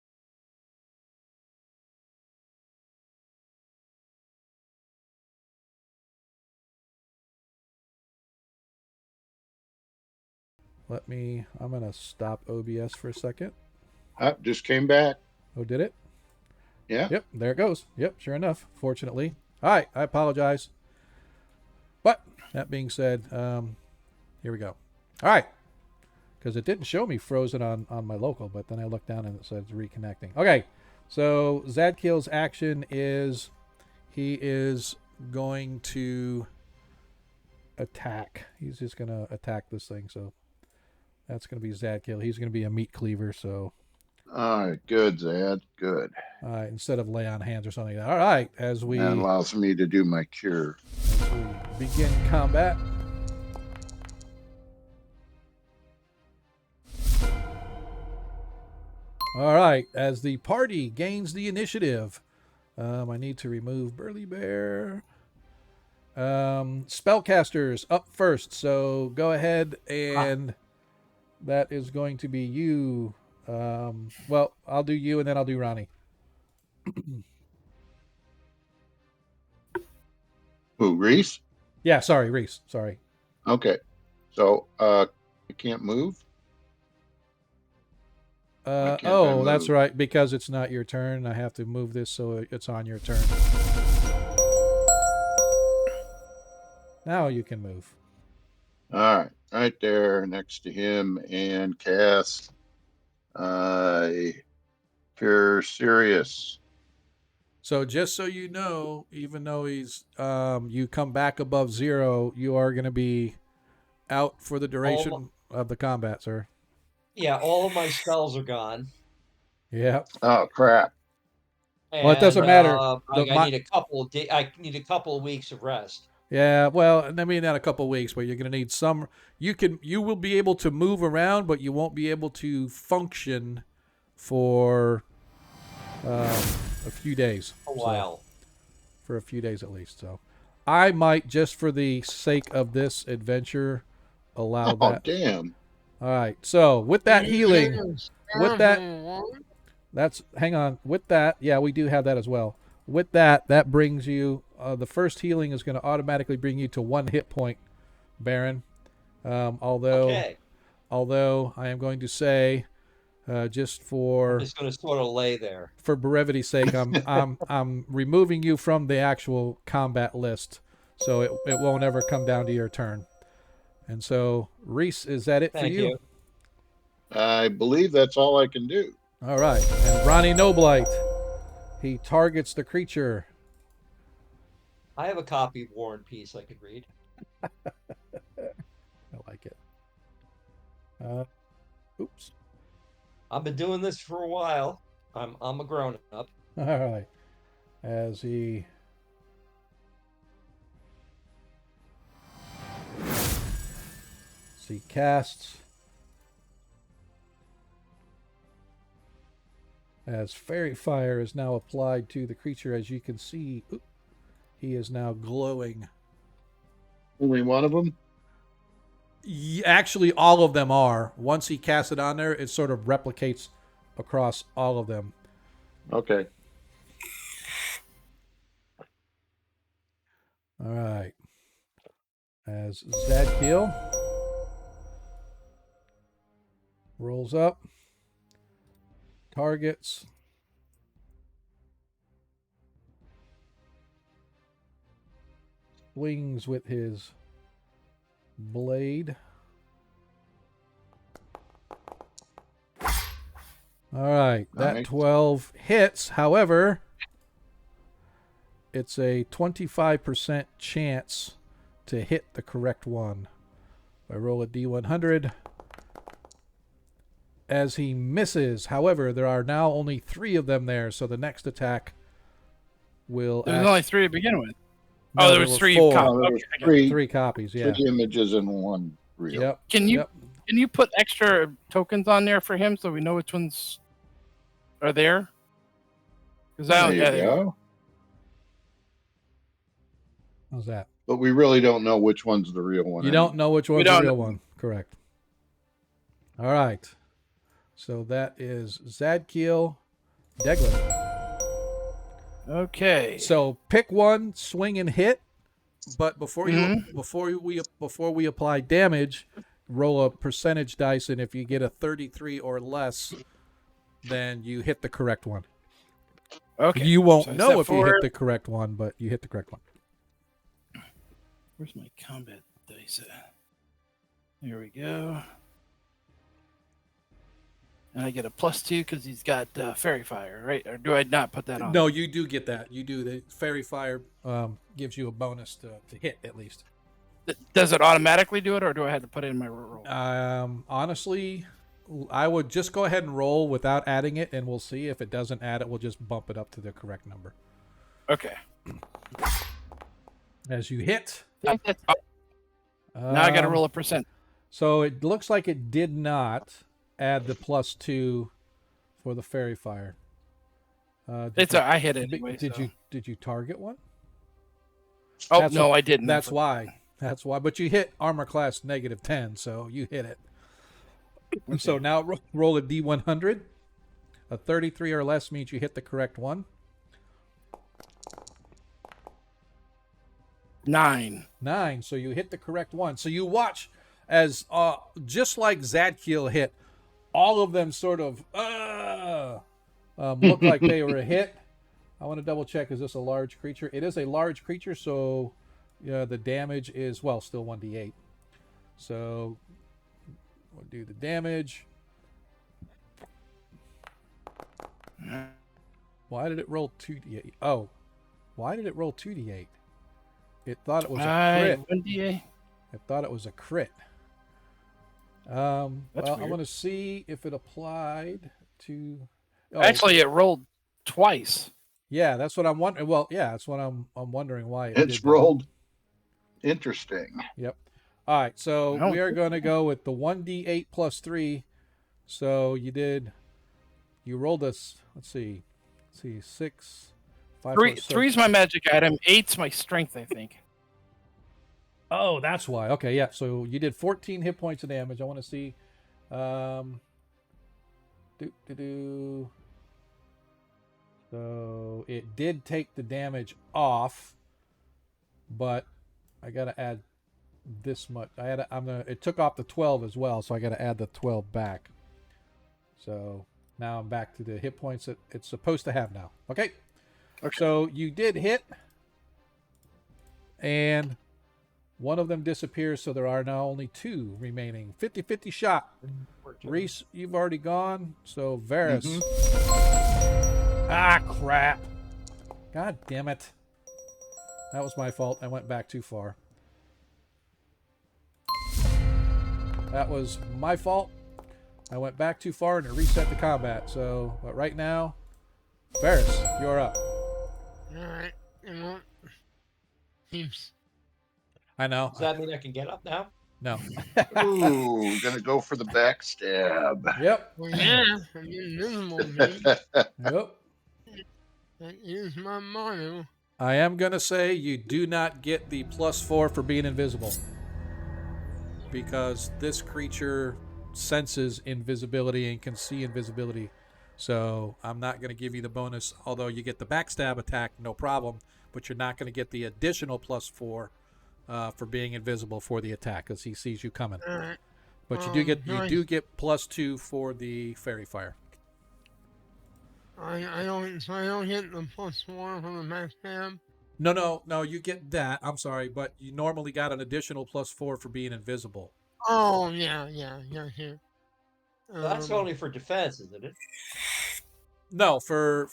I'm going to stop OBS for a second. Just came back. Oh, did it? Yeah. Yep, there it goes. Yep, sure enough. Fortunately. All right, I apologize. But that being said, here we go. All right, because it didn't show me frozen on my local, but then I looked down and it says reconnecting. Okay, so Zadkiel's action is he is going to attack. He's just going to attack this thing, so that's going to be Zadkiel. He's going to be a meat cleaver, so... All right, good, Zad. Good. Instead of lay on hands or something like that. All right, as we That allows me to do my cure. begin combat. All right, as the party gains the initiative, I need to remove Burly Bear. Spellcasters up first, so go ahead and that is going to be you. Well, I'll do you and then I'll do Ronnie. Who, Reese? Yeah, sorry, Reese. Sorry. Okay. So, I can't move? Why can't I That's move? right. Because it's not your turn, I have to move this so it's on your turn. Now you can move. All right. Right there next to him and cast Cure Serious. So just so you know, even though he's you come back above 0, you are going to be out for the duration of the combat, sir. Yeah, all of my spells are gone. Yeah. Oh, crap. Well, it doesn't matter. I need a couple of I need a couple of weeks of rest. Yeah, well, I mean, not a couple of weeks, but you're going to need some. You will be able to move around, but you won't be able to function for a few days. A while. For a few days at least. So I might, just for the sake of this adventure, allow Oh, that. damn. All right. So with that healing, with that, hang on. With that, yeah, we do have that as well. With that, that brings you, the first healing is going to automatically bring you to 1 hit point, Baron. Although I am going to say, just for... I'm just going to sort of lay there. For brevity's sake, I'm removing you from the actual combat list, so it won't ever come down to your turn. And so, Reese, is that it for you? I believe that's all I can do. All right. And Ronnie Noblight, he targets the creature. I have a copy of War and Peace I could read. I like it. Oops. I've been doing this for a while. I'm a grown up. All right. As he casts, as fairy fire is now applied to the creature, as you can see, he is now glowing. Only one of them? Actually, all of them are. Once he casts it on there, it sort of replicates across all of them. Okay. All right. As Zadkiel rolls up, targets, swings with his blade. All right, that Nice. 12 hits. However, it's a 25% chance to hit the correct one. I roll a D100. As he misses, however, there are now only 3 of them there, so the next attack will... There's only 3 to begin with. No, there was 3 4. copies. There was Okay, I got it. 3 copies, yeah. 3 images in one reel. Yep. Can Yep. you put extra tokens on there for him so we know which ones are there? Because There you go. How's that? But we really don't know which one's the real one. You don't know which one's the don't real know. one. Correct. All right. So that is Zadkiel Deglin. Okay. So pick one, swing and hit, but before we apply damage, roll a percentage dice, and if you get a 33 or less, then you hit the correct one. Okay. You won't So I know step if you forward. hit the correct one, but you hit the correct one. Where's my combat dice at? There we go. And I get a +2 because he's got fairy fire, right? Or do I not put that on? No, you do get that. You do. The fairy fire gives you a bonus to hit at least. Does it automatically do it, or do I have to put it in my roll? Honestly, I would just go ahead and roll without adding it, and we'll see. If it doesn't add it, we'll just bump it up to the correct number. Okay. As you hit. Now I got to roll a percent. So it looks like it did not add the +2 for the fairy fire. I hit it anyway. Did you target one? Oh That's no, what- I didn't. That's why. That's why. But you hit armor class -10, so you hit it. Okay. So now roll a D100. A 33 or less means you hit the correct one. 9. 9. So you hit the correct one. So you watch as just like Zadkiel hit, all of them sort of look like they were a hit. I want to double check. Is this a large creature? It is a large creature, so the damage is, well, still 1d8. So we'll do the damage. Why did it roll 2d8? Oh, why did it roll 2d8? It thought it was a crit. 1d8. I thought it was a crit. Well, I weird. want to see if it applied to. Oh, Actually, it rolled twice. yeah, that's what I'm wondering. Well, yeah, that's what I'm wondering why it It's did that. rolled. Interesting. Yep. All right, so Oh. we are going to go with the 1d8 plus 3. So you rolled us. Let's see, 6, 5. 3's my magic item. 8's my strength, I think. Oh, that's why. Okay, yeah. So you did 14 hit points of damage. I want to see. So it did take the damage off, but I got to add this much. It took off the 12 as well, so I got to add the 12 back. So now I'm back to the hit points that it's supposed to have now. Okay. So you did hit, and one of them disappears, so there are now only 2 remaining. 50-50 shot. Reese, you've already gone, so Varys. Ah, crap. God damn it. That was my fault. I went back too far. That was my fault. I went back too far and it reset the combat. So, but right now, Varys, you're up. Alright, you know, seems I know. Does that mean I can get up now? No. Ooh, gonna go for the backstab. Yep. well, yeah, I'm invisible, dude. Yep. That is my motto. I am going to say you do not get the +4 for being invisible. Because this creature senses invisibility and can see invisibility. So I'm not going to give you the bonus, although you get the backstab attack, no problem. But you're not going to get the additional +4 for being invisible for the attack because he sees you coming. Alright. But you do Nice. get +2 for the fairy fire. I don't get the +4 for the backstab. No, you get that. I'm sorry, but you normally got an additional +4 for being invisible. Oh, yeah. Well, that's only for defense, isn't it? No, for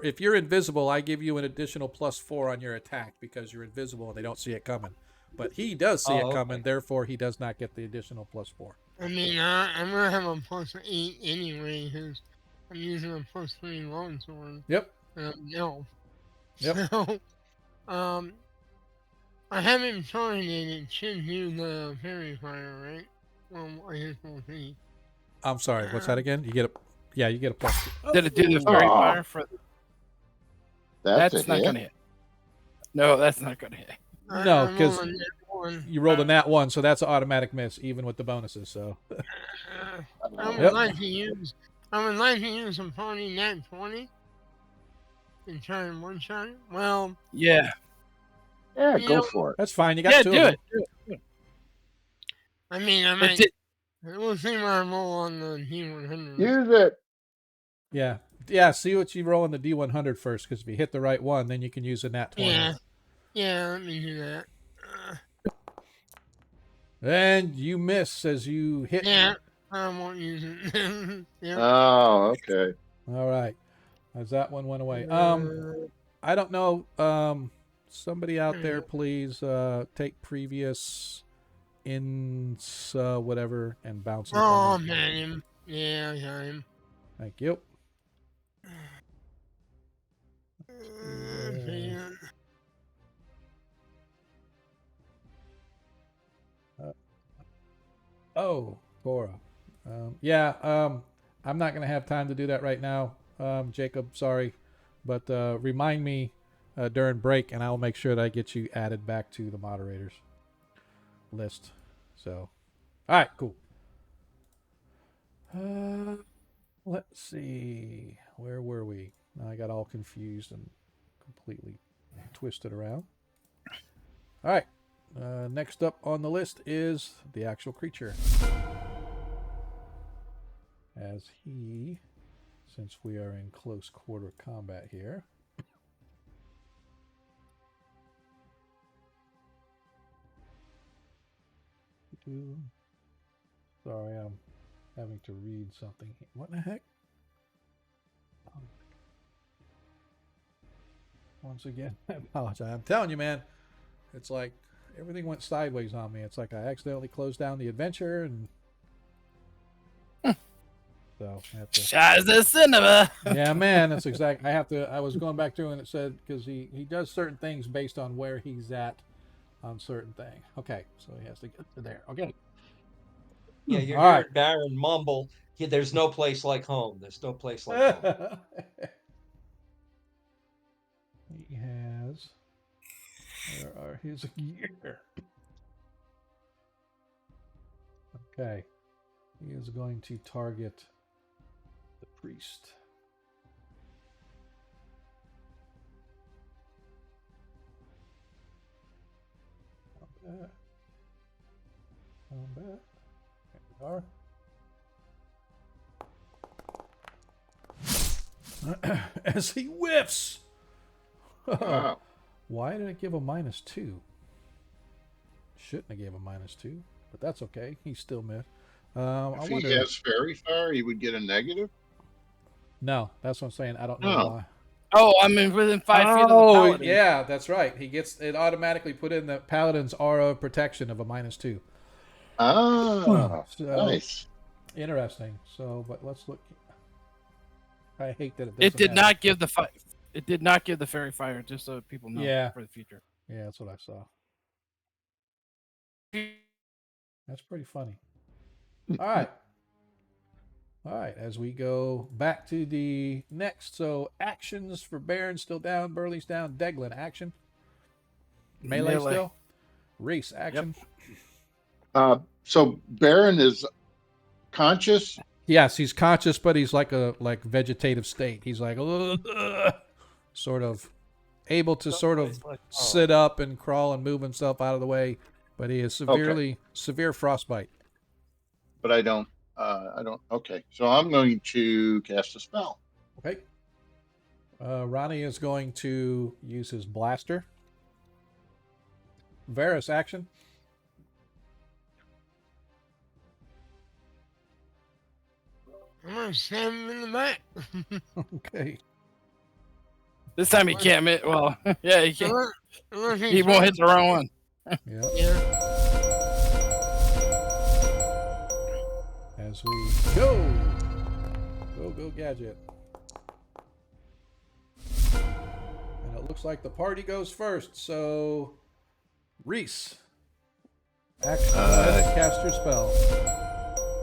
if you're invisible, I give you an additional +4 on your attack because you're invisible and they don't see it coming. But he does see it coming, therefore he does not get the additional +4. I mean, I'm gonna have a +8 anyway, because I'm using a +3 longsword. Yep. No. Yep. So, I haven't tried it. It should do the fairy fire, right? Well, I guess we'll see. I'm sorry. What's that again? You get a +2. Did it do the fairy fire for? That's a not hit. gonna hit. No, that's not gonna hit. No, I'm 'cause rolling that one. You rolled a nat 1, so that's an automatic miss, even with the bonuses. So I would Yep. like to use a party nat 20 and try and one shot it. Well, Yeah. Yeah, You go know- for it. that's fine. You got Yeah, 2 do of them. it. I mean, I But might. We'll see what I roll on the D100. Use it. Yeah. Yeah, see what you roll on the D100 first, because if you hit the right one, then you can use a nat 20. Yeah. Yeah, let me do that. And you miss as you hit. Yeah, I won't use it. Yep. Oh, okay. All right. As that one went away. I don't know. Somebody out there, please take previous ins whatever and bounce it. Oh, man. Yeah, I got him. Thank you. Man. Oh, Cora. I'm not going to have time to do that right now. Jacob, sorry. But remind me during break, and I'll make sure that I get you added back to the moderators list. So, all right, cool. Let's see. Where were we? I got all confused and completely twisted around. All right. Next up on the list is the actual creature. As he, since we are in close quarter combat here, sorry, I'm having to read something. What the heck? Once again, I apologize. I'm telling you, man, it's like everything went sideways on me. It's like I accidentally closed down the adventure, and so I have to. Shaz the cinema. Yeah, man, that's exactly. I was going back through, and it said because he does certain things based on where he's at on certain thing. Okay, so he has to get to there. Okay. Yeah, you're All hearing Baron mumble. There's no place like home. There's no place like home. He has. Where are his gear? Okay. He is going to target the priest. Combat. Combat. There we are. As he whiffs. Wow. Why did it give a -2? Shouldn't have gave a -2, but that's okay. He still missed. If he has fairy fire, he would get a negative. No, that's what I'm saying. I don't know No. why. Oh, I'm in within 5 feet of the Oh, paladin. yeah, that's right. He gets it automatically put in the paladin's aura of protection of a -2. Ah, So, nice. interesting. So, but let's look. I hate that It did doesn't not give the It did not give the fairy fire, just so people know Yeah. for the future. Yeah, that's what I saw. That's pretty funny. All right. All right, as we go back to the next. So, actions for Baron still down, Burley's down, Deglin action. Melee still. Reese action. So Baron is conscious. Yes, he's conscious, but he's like a vegetative state. He's like sort of able to sort of sit up and crawl and move himself out of the way, but he is severe frostbite. But I don't. Okay, so I'm going to cast a spell. Okay. Ronnie is going to use his blaster. Varus action. I'm gonna stab him in the back. Okay. This time he can't hit. Well, yeah, he can't. Unless He won't hit the wrong one. Yeah. Yeah. As we go. Go, Gadget. And it looks like the party goes first, so Reese. Action. Cast your spell.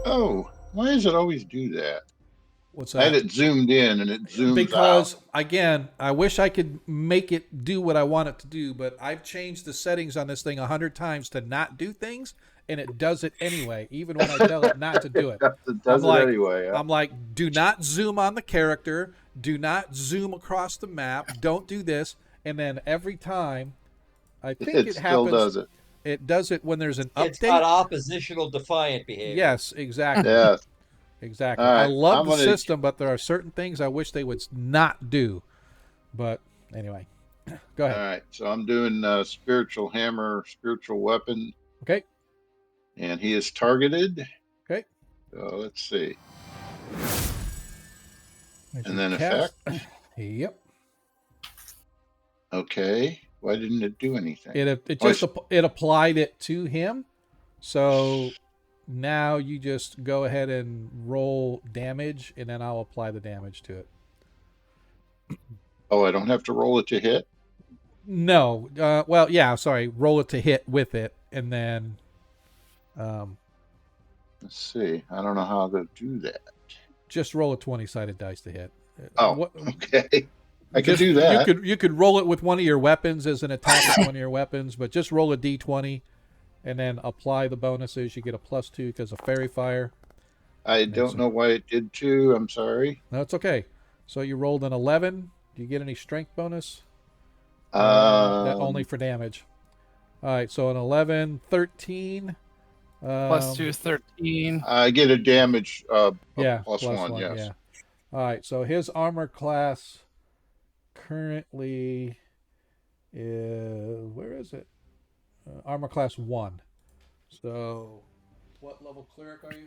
Oh, why does it always do that? What's I that? had it zoomed in and it zooms Because out. again, I wish I could make it do what I want it to do, but I've changed the settings on this thing 100 times to not do things, and it does it anyway, even when I tell it not to do it. It does it anyway. I'm like, do not zoom on the character, do not zoom across the map, don't do this, and then every time, I think It it still happens. does it. It does it when there's an update. It's got oppositional defiant behavior. Yes, exactly. Yeah. exactly. All I right, love I'm the gonna. system, but there are certain things I wish they would not do. But anyway, go All ahead. right, so I'm doing spiritual hammer, spiritual weapon, Okay. and he is targeted. Okay. So let's see, As and you then cast. effect. Yep. Okay, why didn't it do anything? It Oh, just it applied it to him. So now you just go ahead and roll damage, and then I'll apply the damage to it. oh, I don't have to roll it to hit. No. Well, yeah. Sorry. Roll it to hit with it, and then. Let's see. I don't know how to do that. Just roll a 20-sided dice to hit. Oh, What? okay. I could Just do that. you could roll it with one of your weapons as an attack with one of your weapons, but just roll a d20 and then apply the bonuses. You get a +2 because of fairy fire. I don't know why it did two. I'm sorry. No, it's okay. So you rolled an 11. Do you get any strength bonus? That only Um, for damage. All right, so an 11, 13. +2 is 13. I get a damage Yeah, plus one. Yes. Yeah. All right, so his armor class currently is, where is it? Armor class 1. So what level cleric are you?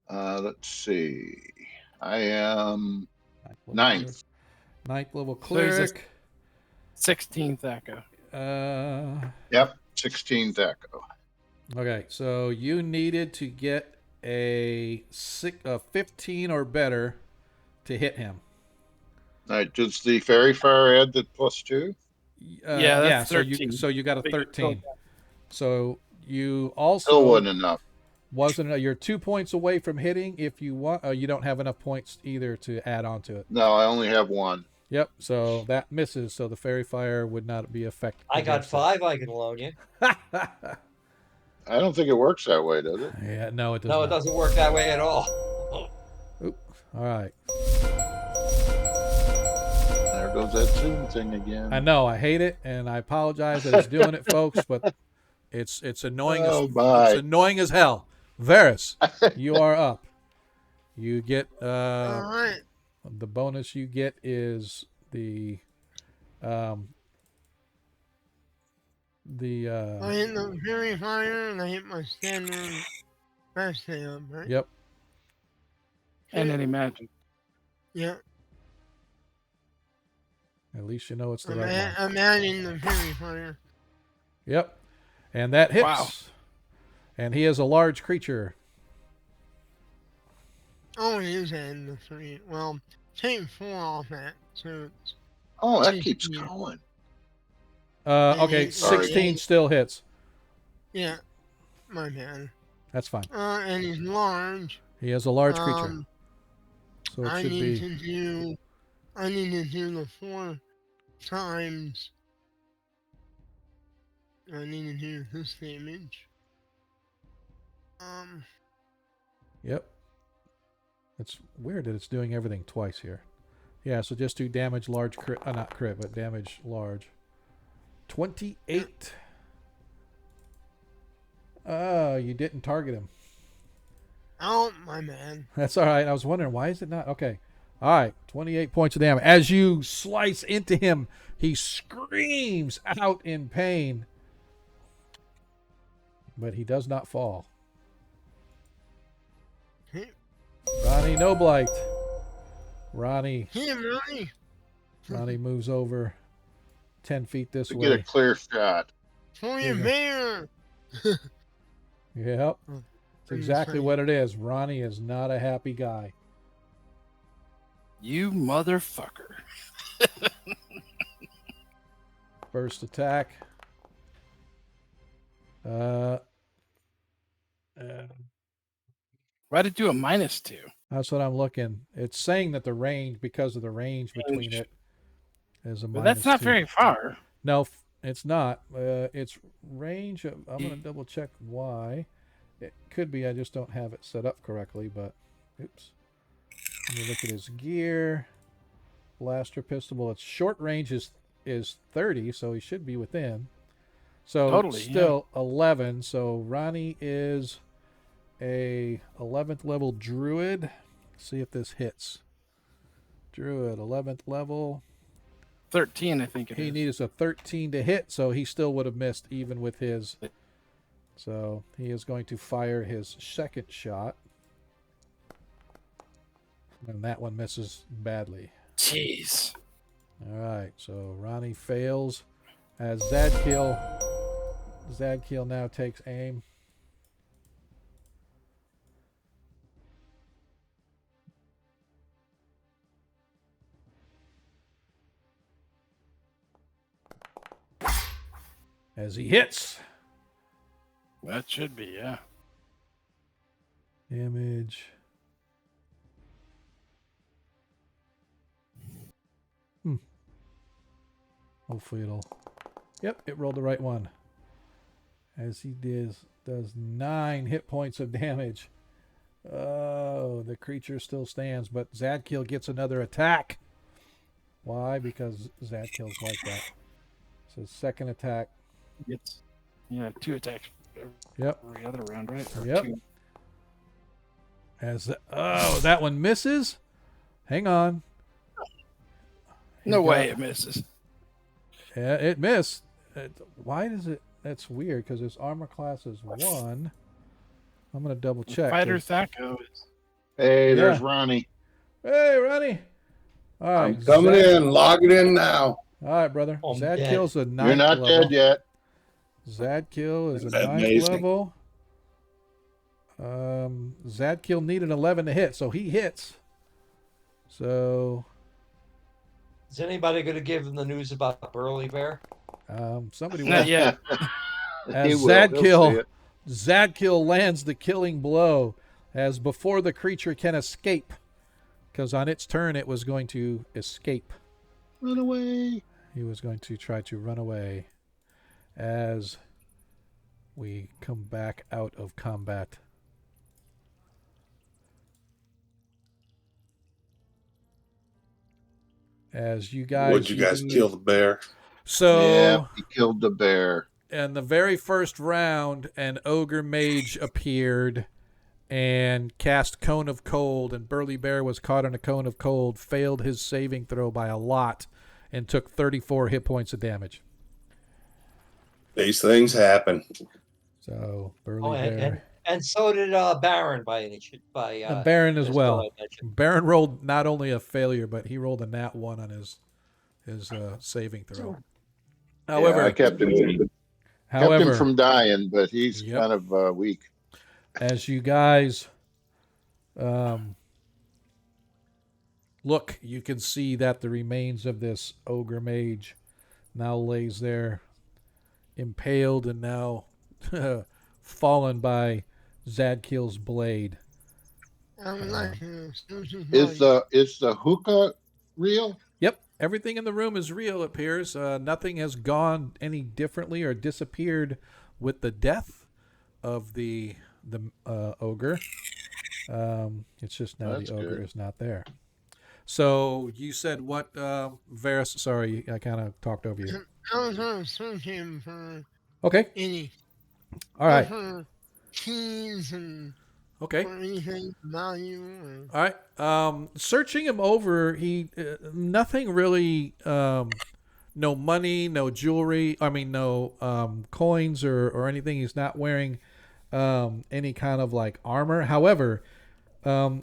Let's see. I am Ninth ninth. level cleric. Ninth level So he's a cleric. 16th echo. Yep. 16th echo. Okay, so you needed to get a 15 or better to hit him. All right. Does the fairy fire add the +2? Yeah, that's So 13. you got a But you 13. still So you Still also wasn't enough. you're 2 points away from hitting if you want. You don't have enough points either to add on to it. No, I only have one. Yep. So that misses. So the fairy fire would not be effective. I got 5. I can loan you. I don't think it works that way, does it? Yeah. No, it does No, not. it doesn't work that way at all. Oop. All right. There goes that Zoom thing again. I know. I hate it, and I apologize that it's doing it, folks. But it's annoying. Oh, bye. It's annoying as hell. Varys, you are up. You get All right. the bonus you get is the I hit the fury fire and I hit my standard fast save, right? yep. and any magic. Yeah. At least you know it's the I'm, right one. I'm adding the fury fire. Yep. And that hits. Wow. And he is a large creature. Oh, it is adding the 3. Well, take 4 off that, so it's Oh, that 16. keeps going. Okay, Sorry. 16 still hits. Yeah, my bad. That's fine. And he's large. He is a large creature. So it I should need be. to do. I need to do the 4 times. I need to do this damage. Yep. It's weird that it's doing everything twice here. Yeah, so just do damage large crit. Not crit, but damage large. 28. You didn't target him. Oh, my man. That's all right. I was wondering, why is it not? Okay. All right. 28 points of damage. As you slice into him, he screams out in pain. But he does not fall. Ronnie Noblight. Ronnie Hey, Ronnie. Ronnie moves over 10 feet this To way. get a clear shot. For There your you go. bear. Yep. Oh, It's exactly what it is. Ronnie is not a happy guy. You motherfucker. First attack. Why'd it do a -2? That's what I'm looking. It's saying that the range, because of the range between it, is a But that's not -2. very far. No, it's not. It's range of, I'm going to double check why. It could be I just don't have it set up correctly, but oops. Let me look at his gear. Blaster pistol. Well, its short range is 30, so he should be within. So Totally, still 11. So Ronnie is a 11th level druid. See if this hits. Druid, 11th level. 13, I think it He is. needs a 13 to hit, so he still would have missed even with his. So he is going to fire his second shot. And that one misses badly. Jeez. All right, so Ronnie fails as Zadkiel now takes aim. As he hits. That should be, yeah. Damage. Hopefully it'll... Yep, it rolled the right one. As he does 9 hit points of damage. Oh, the creature still stands, but Zadkiel gets another attack. Why? Because Zadkiel's like that. So second attack. It's 2 attacks Yep. every other round, right? Or Yep. 2. That one misses. Hang on. No way it misses. Yeah, it missed. Why does it? That's weird because his armor class is 1. I'm gonna double check. Fighter Thaco is. Hey, there's Yeah. Ronnie. Hey, Ronnie. All right, I'm coming in, logging in now. All right, brother. I'm Zadkill's a 9th You're not level. dead yet. Zadkill is a Is that 9th amazing? level. Zadkill needed 11 to hit, so he hits. So Is anybody going to give them the news about Burly Bear? somebody will. Not yet. As He will. He'll see it. Zadkill lands the killing blow as before the creature can escape, because on its turn it was going to escape. Run away. He was going to try to run away as we come back out of combat. As you guys... Would you guys kill the bear? So... Yeah, he killed the bear. in the very first round, an ogre mage appeared and cast Cone of Cold, and Burly Bear was caught in a Cone of Cold, failed his saving throw by a lot, and took 34 hit points of damage. These things happen. So Burly Oh, Bear. and so did Baron by any by And Baron as as well. I mentioned. Baron rolled not only a failure, but he rolled a nat 1 on his saving throw. However, Yeah, I kept him from dying, but he's Yep. kind of weak. as you guys look, you can see that the remains of this ogre mage now lays there impaled and now fallen by Zadkill's blade. I would like to Is the hookah real? Yep, everything in the room is real, it appears. Nothing has gone any differently or disappeared with the death of the ogre. It's just now That's the ogre good. is not there. So you said what, Varys? Sorry, I kind of talked over you. I was going to search him for Okay, any. all right, For keys and okay. or anything value. Or, All right. Searching him over, he nothing really. No money, no jewelry. I mean, no coins or anything. He's not wearing any kind of like armor. However,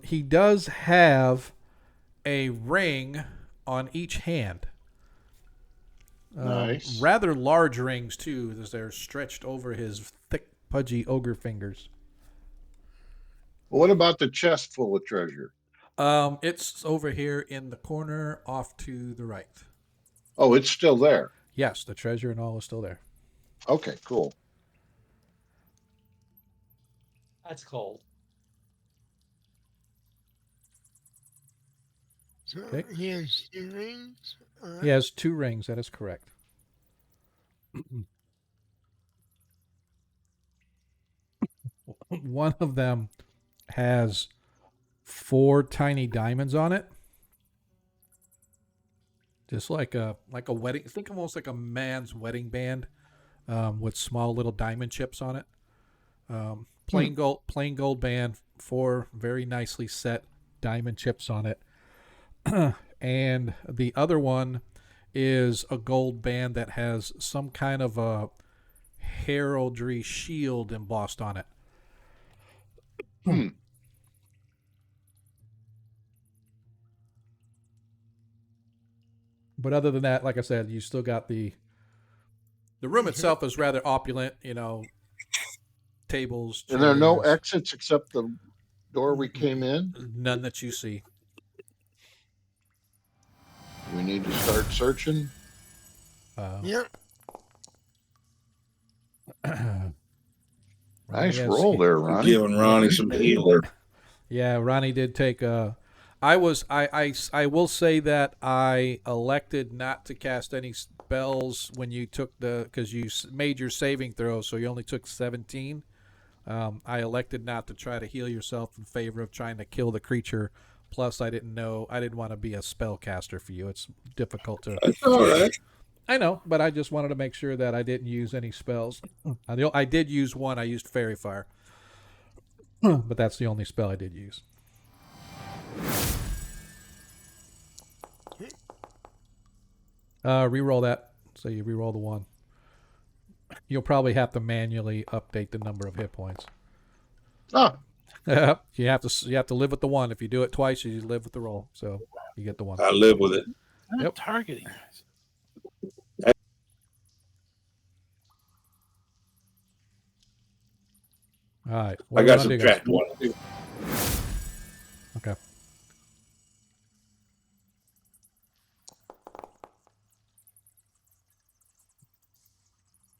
he does have a ring on each hand. Nice. Rather large rings too, as they're stretched over his thick, pudgy ogre fingers. What about the chest full of treasure? It's over here in the corner off to the right. Oh, it's still there. Yes, the treasure and all is still there. Okay, cool. That's cold. so Okay. he has 2 rings. He has 2 rings, that is correct. One of them has 4 tiny diamonds on it. Just like a wedding, think almost like a man's wedding band with small little diamond chips on it. Plain gold band, 4 very nicely set diamond chips on it. And the other one is a gold band that has some kind of a heraldry shield embossed on it. Hmm. But other than that, like I said, you still got the room itself is rather opulent, tables, chairs. And there are no exits except the door we came in. None that you see. We need to start searching. Yep. Nice roll there, I'm Ronnie. giving Ronnie some healer. Yeah, Ronnie did take I will say that I elected not to cast any spells when you took because you made your saving throw, so you only took 17. I elected not to try to heal yourself in favor of trying to kill the creature. Plus, I didn't want to be a spellcaster for you. It's difficult to. That's all right. I know, but I just wanted to make sure that I didn't use any spells. I did use one. I used Fairy Fire, but that's the only spell I did use. Reroll that. So you reroll the 1. You'll probably have to manually update the number of hit points. Oh, you have to live with the 1. If you do it twice, you live with the roll. So you get the 1. I live with it. I'm Yep. targeting. All right. I got some track one. Okay.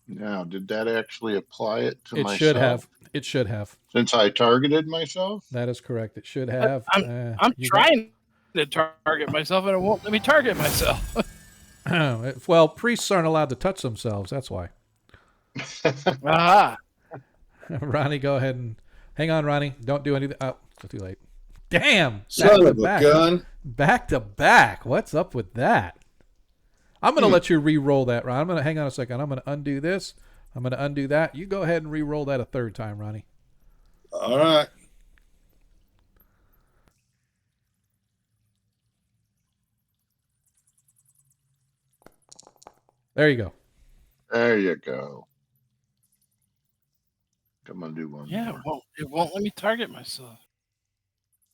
now did that actually apply it to It myself? should have. It should have. Since I targeted myself? That is correct. It should have. I'm trying to target myself, and it won't let me target myself. Well, priests aren't allowed to touch themselves. That's why. Aha. Ronnie, go ahead and hang on, Ronnie. Don't do anything. Oh, it's too late. Damn. Son of a gun. Back to back. What's up with that? I'm going to let you re-roll that, Ron. I'm going to hang on a second. I'm going to undo this. I'm going to undo that. You go ahead and re-roll that a third time, Ronnie. All right. There you go. There you go. Come on, do one Yeah, more. it won't let me target myself.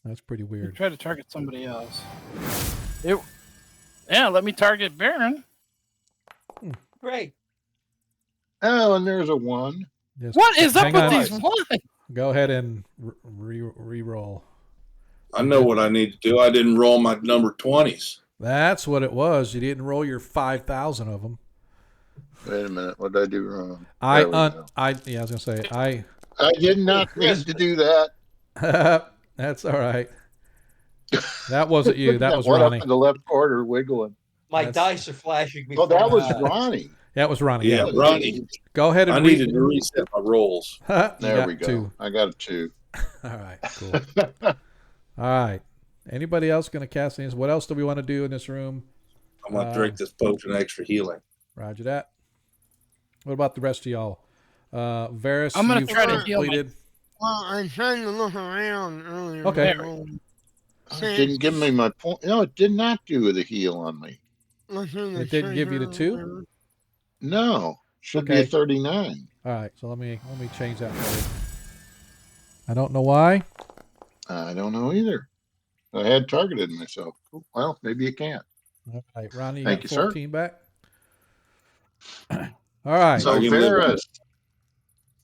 That's pretty I weird. try to target somebody else. Let me target Baron. Great. Oh, and there's a 1. Just What is up hang with on. these ones? Go ahead and re-roll. I know what I need to do. I didn't roll my number 20s. That's what it was. You didn't roll your 5,000 of them. Wait a minute. What did I do wrong? I There we was go. gonna say I did not mean to do that. That's all right. That wasn't you. That was one Ronnie. up in the left corner wiggling. My That's- dice are flashing Oh, before that my was eyes. Ronnie. That was Ronnie. Yeah, Yeah. Ronnie. Go ahead and I needed to reset my rolls. There we go. 2. I got a 2. All right. Cool. All right. Anybody else going to cast these? What else do we want to do in this room? I'm going to drink this potion extra healing. Roger that. What about the rest of y'all? Varys, I'm gonna you've try to heal completed. Well, I tried to look around earlier. Okay. It didn't give me my point. No, it did not do the heal on me. It didn't give you the 2? No. Should be Okay. a 39. All right. So let me change that for you. I don't know why. I don't know either. I had targeted myself. Well, maybe you can't. All right, Ronnie, you Thank got you, sir. 14 back. All right. So, I can live with Varys,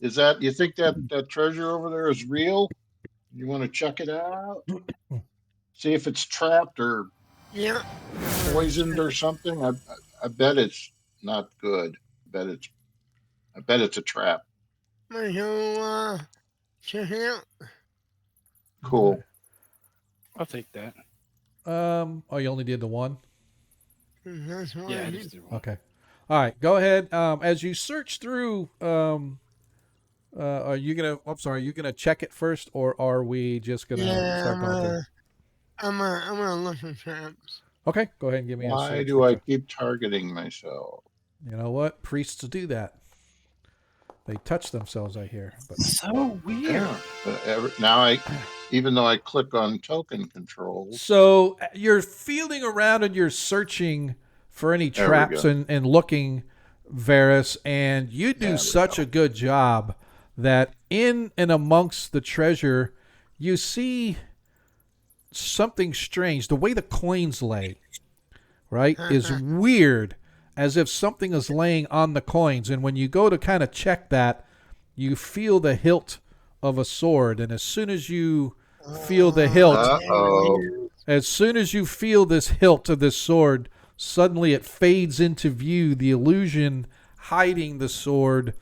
is that, you think that treasure over there is real? You want to check it out? See if it's trapped or Yeah. poisoned or something? I bet it's not good. I bet it's a trap. Might go check it out. Cool. I'll take that. Oh, you only did the 1? That's what Yeah, I I did. just did one. Okay. All right. Go ahead. As you search through, are you gonna check it first, or are we just gonna Yeah, start going through? I'm gonna look for traps. Okay. Go ahead and give me a Why search. do I keep targeting myself? You know what? Priests do that. They touch themselves, I hear. But So weird. Yeah. Now even though I click on token controls, so you're feeling around and you're searching for any there we traps go. and looking, Varys, and you do There we such go. a good job that in and amongst the treasure, you see something strange. The way the coins lay, right, is weird, as if something is laying on the coins. And when you go to kind of check that, you feel the hilt of a sword. And as soon as you feel the hilt, Uh-oh. as soon as you feel this hilt of this sword, suddenly it fades into view. The illusion hiding the sword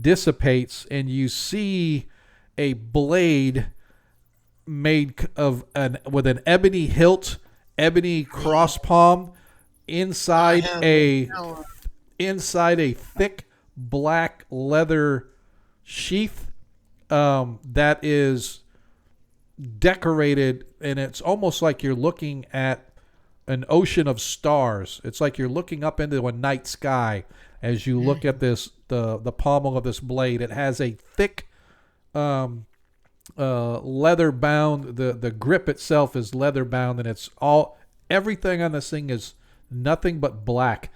dissipates, and you see a blade made of with an ebony hilt, ebony cross palm, inside a thick black leather sheath that is decorated, and it's almost like you're looking at an ocean of stars. It's like you're looking up into a night sky as you look at this the pommel of this blade. It has a thick leather bound. The grip itself is leather bound, and it's everything on this thing is nothing but black,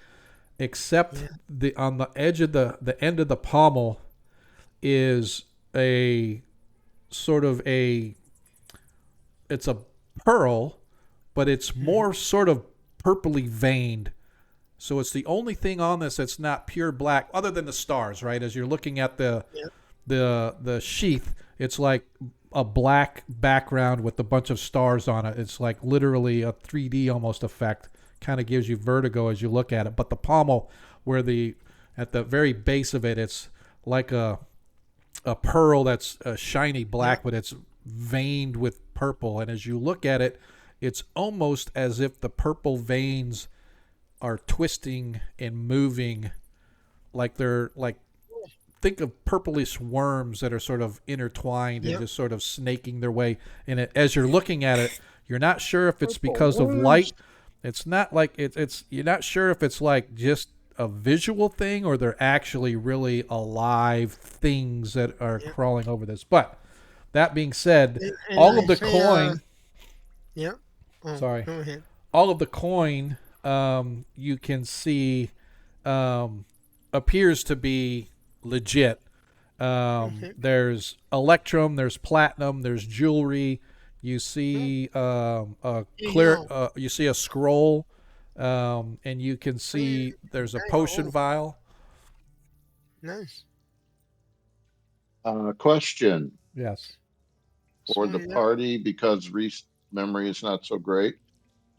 except on the edge of the end of the pommel is a sort of it's a pearl, but it's more sort of purpley veined. So it's the only thing on this that's not pure black, other than the stars, right? As you're looking at the sheath, it's like a black background with a bunch of stars on it. It's like literally a 3D almost effect. Kind of gives you vertigo as you look at it. But the pommel, at the very base of it, it's like a pearl that's shiny black, but it's veined with purple. And as you look at it, it's almost as if the purple veins are twisting and moving, like they're like, think of purplish worms that are sort of intertwined and just sort of snaking their way in it. As you're looking at it, you're not sure if it's because of light. It's not like it's you're not sure if it's like just a visual thing or they're actually really alive things that are crawling over this. But that being said, all of the coin. Sorry. Go ahead. All of the coin you can see appears to be legit. There's electrum, there's platinum, there's jewelry. You see you see a scroll, and you can see there's a potion vial. Nice. Question Yes. for the party, because Reese's memory is not so great.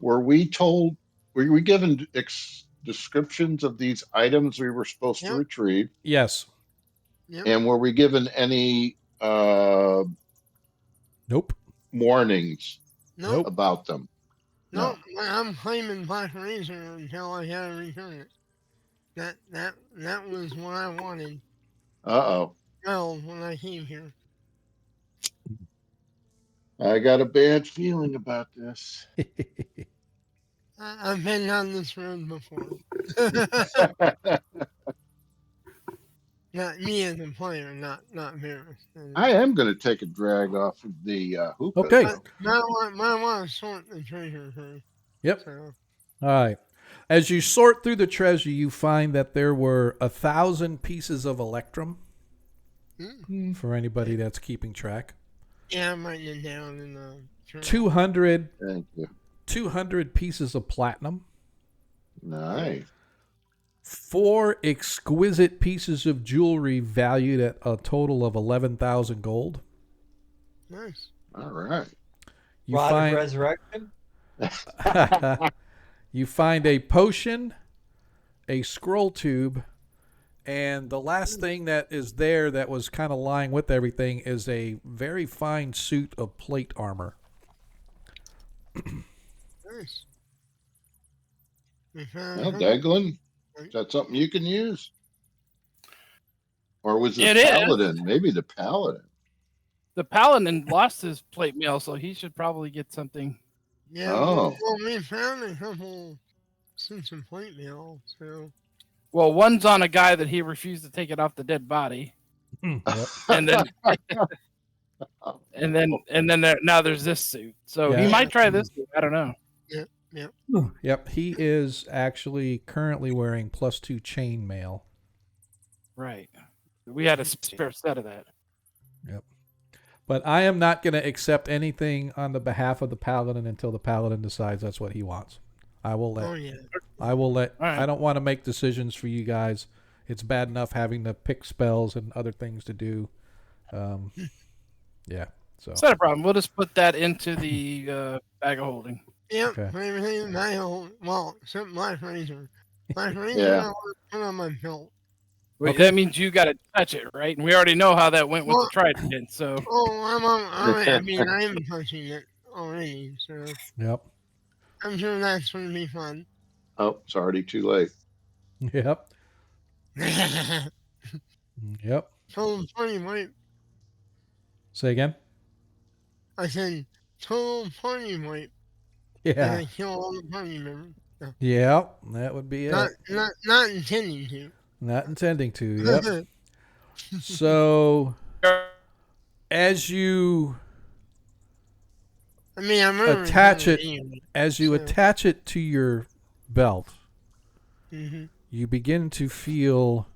Were we given descriptions of these items we were supposed to retrieve? Yes. And were we given any Nope. warnings Nope. about them? No. I'm claiming Black Razor until I gotta return it. That was what I wanted. Uh-oh. Well, when I came here. I got a bad feeling about this. I've been down this road before. Not me as a player, not Varys. I am going to take a drag off of the hookah. Okay. But I want to sort the treasure first. Yep. So. All right. As you sort through the treasure, you find that there were 1,000 pieces of electrum. For anybody that's keeping track. Yeah, I'm writing it down in the 200. Thank you. 200 pieces of platinum. Nice. 4 exquisite pieces of jewelry valued at a total of 11,000 gold. Nice. All right. Rod of Resurrection. You find a potion, a scroll tube, and the last thing that is there that was kind of lying with everything is a very fine suit of plate armor. Nice. Well, Deglin, is that something you can use? Or was this It Paladin? Maybe the Paladin. The Paladin lost his plate mail, so he should probably get something. Yeah. Oh. Well, we found a couple suits of plate mail, so. Well, one's on a guy that he refused to take it off the dead body. Yep. and then now there's this suit. So he Yeah. might try this suit. I don't know. Yep. He is actually currently wearing +2 chainmail. Right. We had a spare set of that. Yep. But I am not going to accept anything on the behalf of the paladin until the paladin decides that's what he wants. I will let. Oh yeah. All right. I don't want to make decisions for you guys. It's bad enough having to pick spells and other things to do. Yeah. So. It's not a problem. We'll just put that into the bag of holding. Yep. Okay. For everything in my home. Well, except Black Razor. Black Razor, Yeah. I want to put on my belt. Wait, Okay. that means you got to touch it, right? And we already know how that went with Well- the trident. So Oh, I'm already. I mean, I'm touching it already, so Yep. I'm sure that's going to be fun. Oh, it's already too late. Yep. Yep. Total 20 wipe. Say again. I said total party wipe. Yeah. And I kill all the party members. Yeah. That would be it. Not intending to. Not intending to. Yep. So as you I mean, I'm really attach it anyway. as you So- attach it to your belt, Mm-hmm. you begin to feel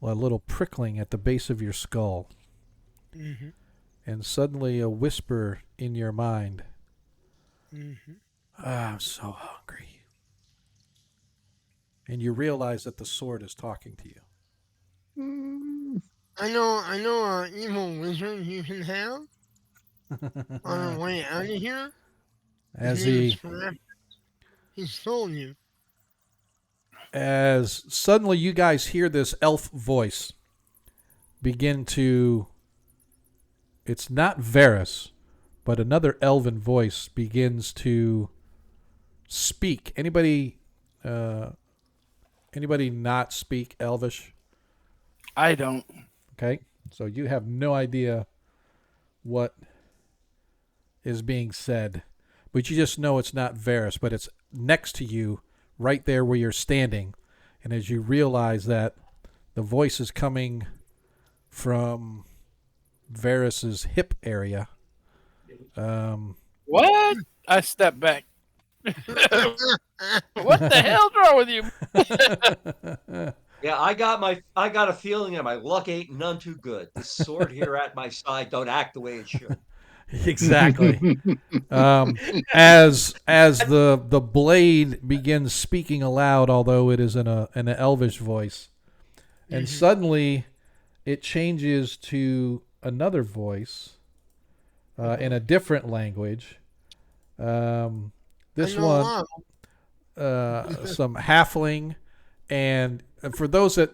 a little prickling at the base of your skull, Mm-hmm. and suddenly a whisper in your mind. Mm-hmm. I'm so hungry. And you realize that the sword is talking to you. I know an evil wizard you can have on the way out of here. As His name he is Philip. He stole you. as suddenly you guys hear this elf voice begin to, it's not Varys, but another elven voice begins to speak. Anybody not speak Elvish? I don't. Okay, so you have no idea what is being said, but you just know it's not Varys, but it's next to you, right there where you're standing. And as you realize that the voice is coming from Varys's hip area, What? I step back. What the hell's wrong with you? Yeah, I got a feeling that my luck ain't none too good. This sword here at my side don't act the way it should. exactly. As the blade begins speaking aloud, although it is in an elvish voice, and suddenly it changes to another voice in a different language. This I know a one, lot. some halfling, and for those that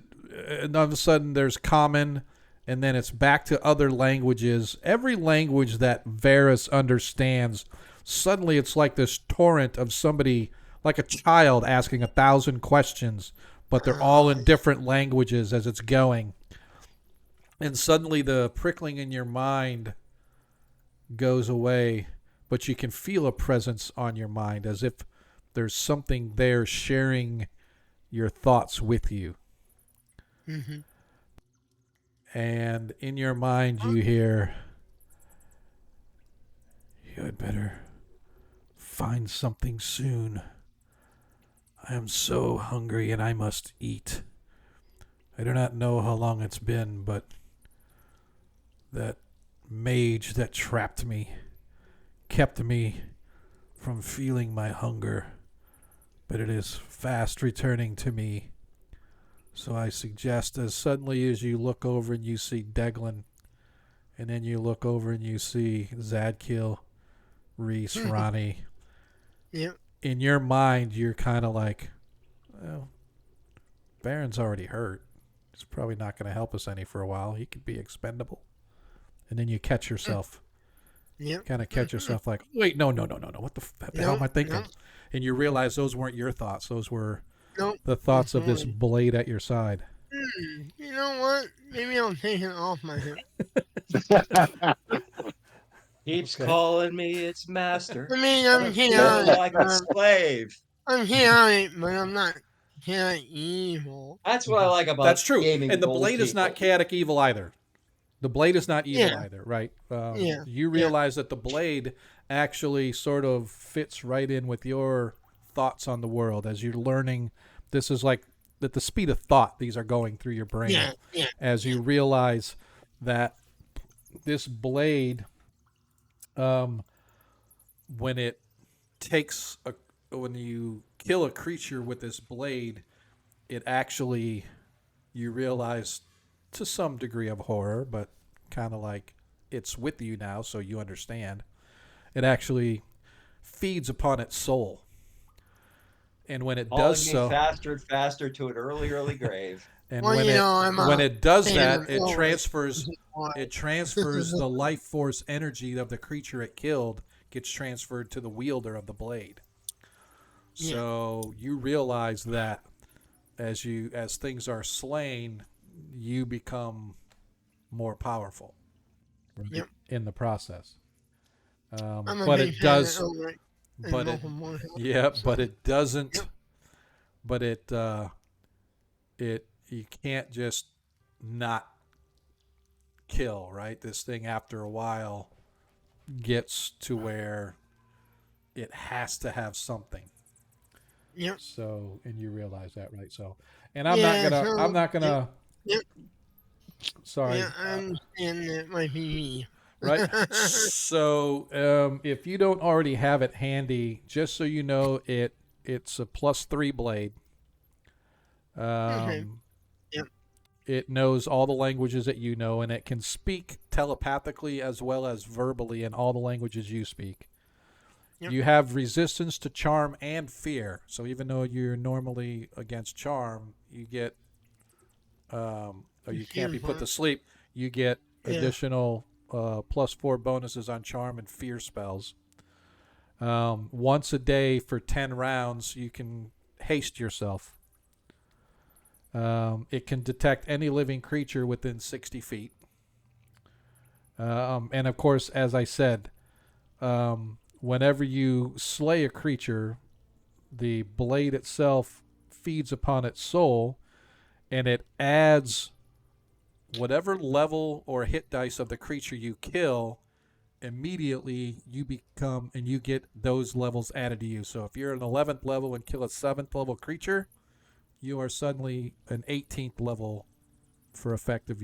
all of a sudden there's common, and then it's back to other languages. Every language that Varys understands, suddenly it's like this torrent of somebody, like a child asking 1,000 questions, but they're all in different languages as it's going. And suddenly the prickling in your mind goes away, but you can feel a presence on your mind as if there's something there sharing your thoughts with you. Mm-hmm. And in your mind you hear, "You had better find something soon. I am so hungry and I must eat. I do not know how long it's been, but that mage that trapped me kept me from feeling my hunger, but it is fast returning to me. So I suggest, as suddenly as you look over and you see Deglin, and then you look over and you see Zadkiel, Reese, Ronnie, Yep. in your mind you're kind of like, well, Baron's already hurt. He's probably not going to help us any for a while. He could be expendable. And then you catch yourself. Yep. Kind of catch yourself like, wait, no. What the hell am I thinking? No. And you realize those weren't your thoughts. Those were Nope. the thoughts of this Absolutely. blade at your side. You know what? Maybe I'll take it off my hip. Keeps Okay. calling me its master. I mean, I'm Feel chaotic. like a slave. I'm chaotic, but I'm not chaotic evil. That's what I like about That's true. gaming And the old blade is not people. chaotic evil either. The blade is not evil Yeah. either, right? Yeah. You realize that the blade actually sort of fits right in with your thoughts on the world as you're learning. This is like at the speed of thought, these are going through your brain Yeah. Yeah. as you realize that this blade, when it takes when you kill a creature with this blade, it actually, you realize to some degree of horror, but kind of like it's with you now, so you understand. It actually feeds upon its soul. And when it Hauling does me so, faster and faster to an early grave. and Well, when you it know, I'm when a it does fan that, of it Lois. transfers Why? it transfers the life force energy of the creature it killed gets transferred to the wielder of the blade. So you realize that as things are slain, you become more powerful Yep. in the process. I'm a But big it fan does. of Ulrich and But it, Malcolm Moore. yeah, So, but it doesn't. Yep. But it you can't just not kill, right? This thing after a while gets to where it has to have something. Yep. So, and you realize that, right? So, and I'm Yeah, not gonna. Yep. Sorry. Yeah, I understand that might be me. Right. So, if you don't already have it handy, just so you know, it's a +3 blade. Okay. Yep. It knows all the languages that you know, and it can speak telepathically as well as verbally in all the languages you speak. Yep. You have resistance to charm and fear. So even though you're normally against charm, you get, or you can't be put to sleep, you get additional +4 bonuses on charm and fear spells. Once a day for 10 rounds, you can haste yourself. It can detect any living creature within 60 feet. And of course, as I said, whenever you slay a creature, the blade itself feeds upon its soul, and it adds whatever level or hit dice of the creature you kill. Immediately you become, and you get those levels added to you. So if you're an 11th level and kill a 7th level creature, you are suddenly an 18th level for effect of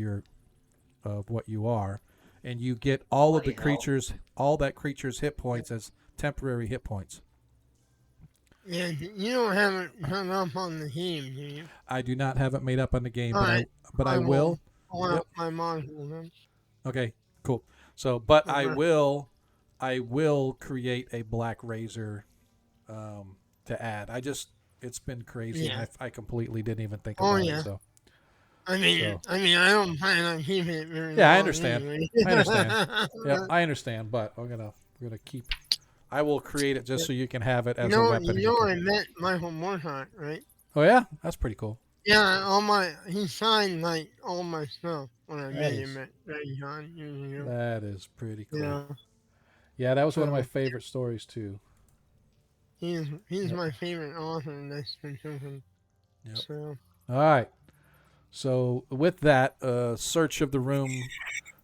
what you are, and you get all of the creatures, all that creature's hit points as temporary hit points. Yeah, you don't have it hung up on the game, do you? I do not have it made up on the game, All but I will. Pull out my module then. Okay, cool. So, but I will create a black razor to add. It's been crazy. Yeah. I completely didn't even think about it. So. I mean, I don't plan on keeping it very long. I understand. Anyway. I understand. Yeah, I understand. But we're gonna keep. I will create it just so you can have it as a weapon. You know, I met Michael Morcott, right? Oh yeah, that's pretty cool. Yeah, he signed like all my stuff when I met him at Dragon years ago. That is pretty cool. Yeah. Yeah, that was one of my favorite stories too. He's my favorite author, and that's been something. Yep. So. All right. So with that, search of the room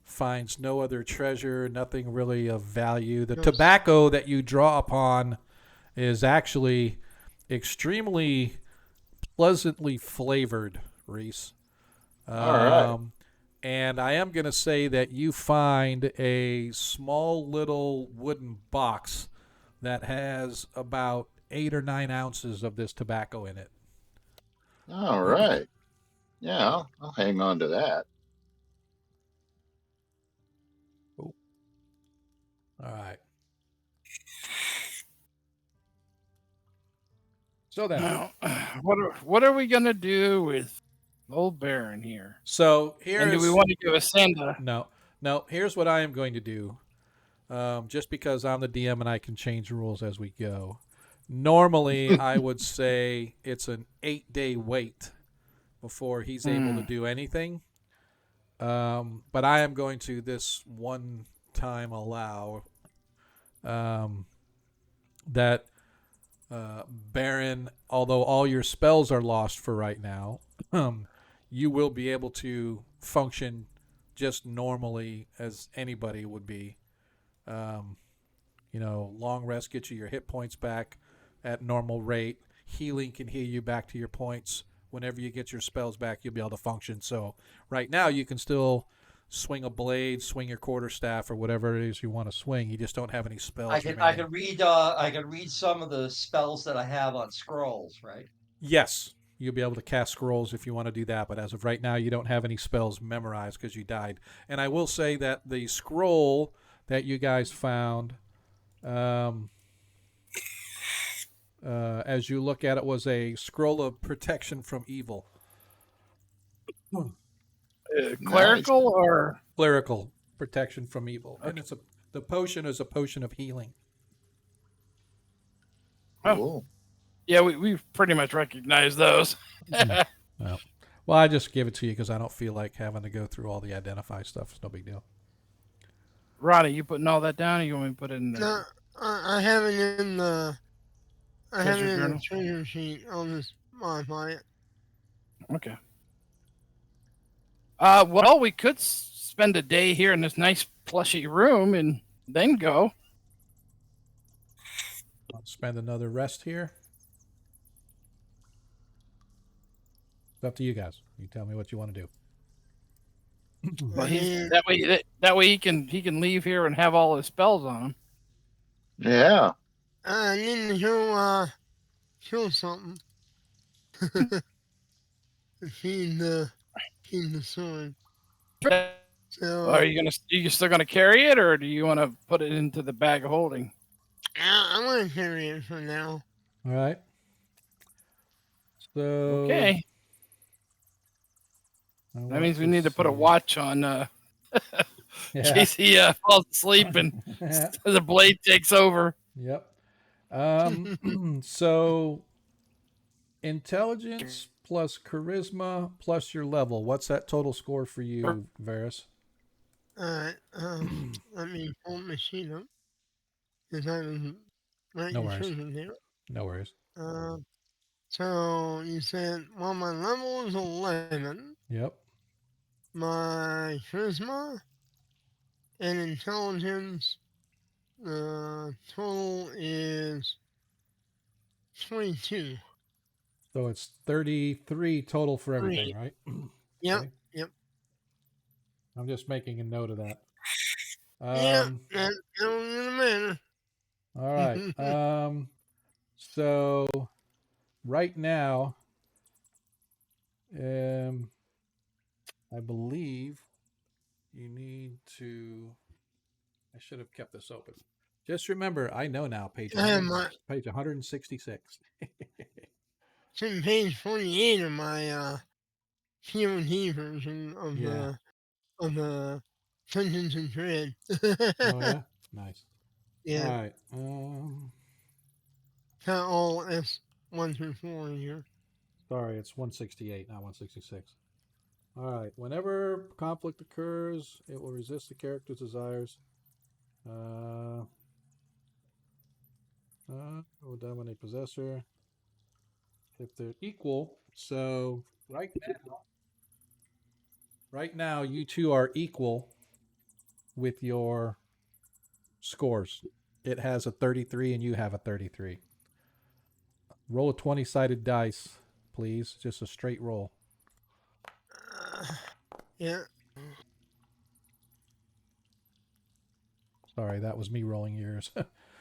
finds no other treasure, nothing really of value. The tobacco that you draw upon is actually extremely pleasantly flavored, Reese. All right. And I am going to say that you find a small little wooden box that has about 8 or 9 ounces of this tobacco in it. All right. Yeah, I'll hang on to that. All right. So then, Now, what are we gonna do with old Baron here? So and do we want to give a Sanda? No. Here's what I am going to do. Just because I'm the DM and I can change rules as we go. Normally, I would say it's an 8-day wait before he's able to do anything. But I am going to this one time allow that Baron, although all your spells are lost for right now, you will be able to function just normally as anybody would be. Long rest gets you your hit points back at normal rate. Healing can heal you back to your points. Whenever you get your spells back, you'll be able to function. So right now you can still swing a blade, swing your quarterstaff, or whatever it is you want to swing. You just don't have any spells. I can read some of the spells that I have on scrolls, right? Yes, you'll be able to cast scrolls if you want to do that, but as of right now, you don't have any spells memorized because you died. And I will say that the scroll that you guys found, as you look at it, was a scroll of protection from evil. Clerical or Clerical protection from evil, and the potion is a potion of healing. Cool. yeah, we've pretty much recognized those. Well, I just give it to you because I don't feel like having to go through all the identify stuff. It's no big deal. Ronnie, you putting all that down, or you want me to put it in there? No, I have it in the. I have it Treasure in the journal? treasure sheet. I'll just modify it. Okay. Well, we could spend a day here in this nice plushy room and then go. I'll spend another rest here. It's up to you guys. You tell me what you want to do. Well, And that way he can leave here and have all his spells on him. Yeah. I need to kill something. Feed the sword. So Are you still gonna carry it, or do you want to put it into the bag of holding? I'm gonna carry it for now. All right. So Okay. That means we need to put a watch on in case he falls asleep and the blade takes over. Yep. So intelligence plus charisma plus your level. What's that total score for you, Varus? Alright, let me pull my sheet up. Because I was writing No worries. treasure there. No worries. So you said, well, my level is 11. Yep. My charisma and intelligence, the total is 22. So it's 33 total for everything, right? Yep, Okay. yep. I'm just making a note of that. Yeah, that don't really matter. All right. So right now, I believe you need to. I should have kept this open. Just remember, I know now. Page I have my 166. it's in page 48 of my POD version of Yeah. the Dungeons and Dread. Oh yeah, nice. Yeah, All right. got all S1 through 4 in here. Sorry, it's 168, not 166. All right. Whenever conflict occurs, it will resist the character's desires. Will dominate possessor if they're equal. So right now, you two are equal with your scores. It has a 33 and you have a 33. Roll a 20-sided dice, please. Just a straight roll. Yeah. Sorry, that was me rolling yours.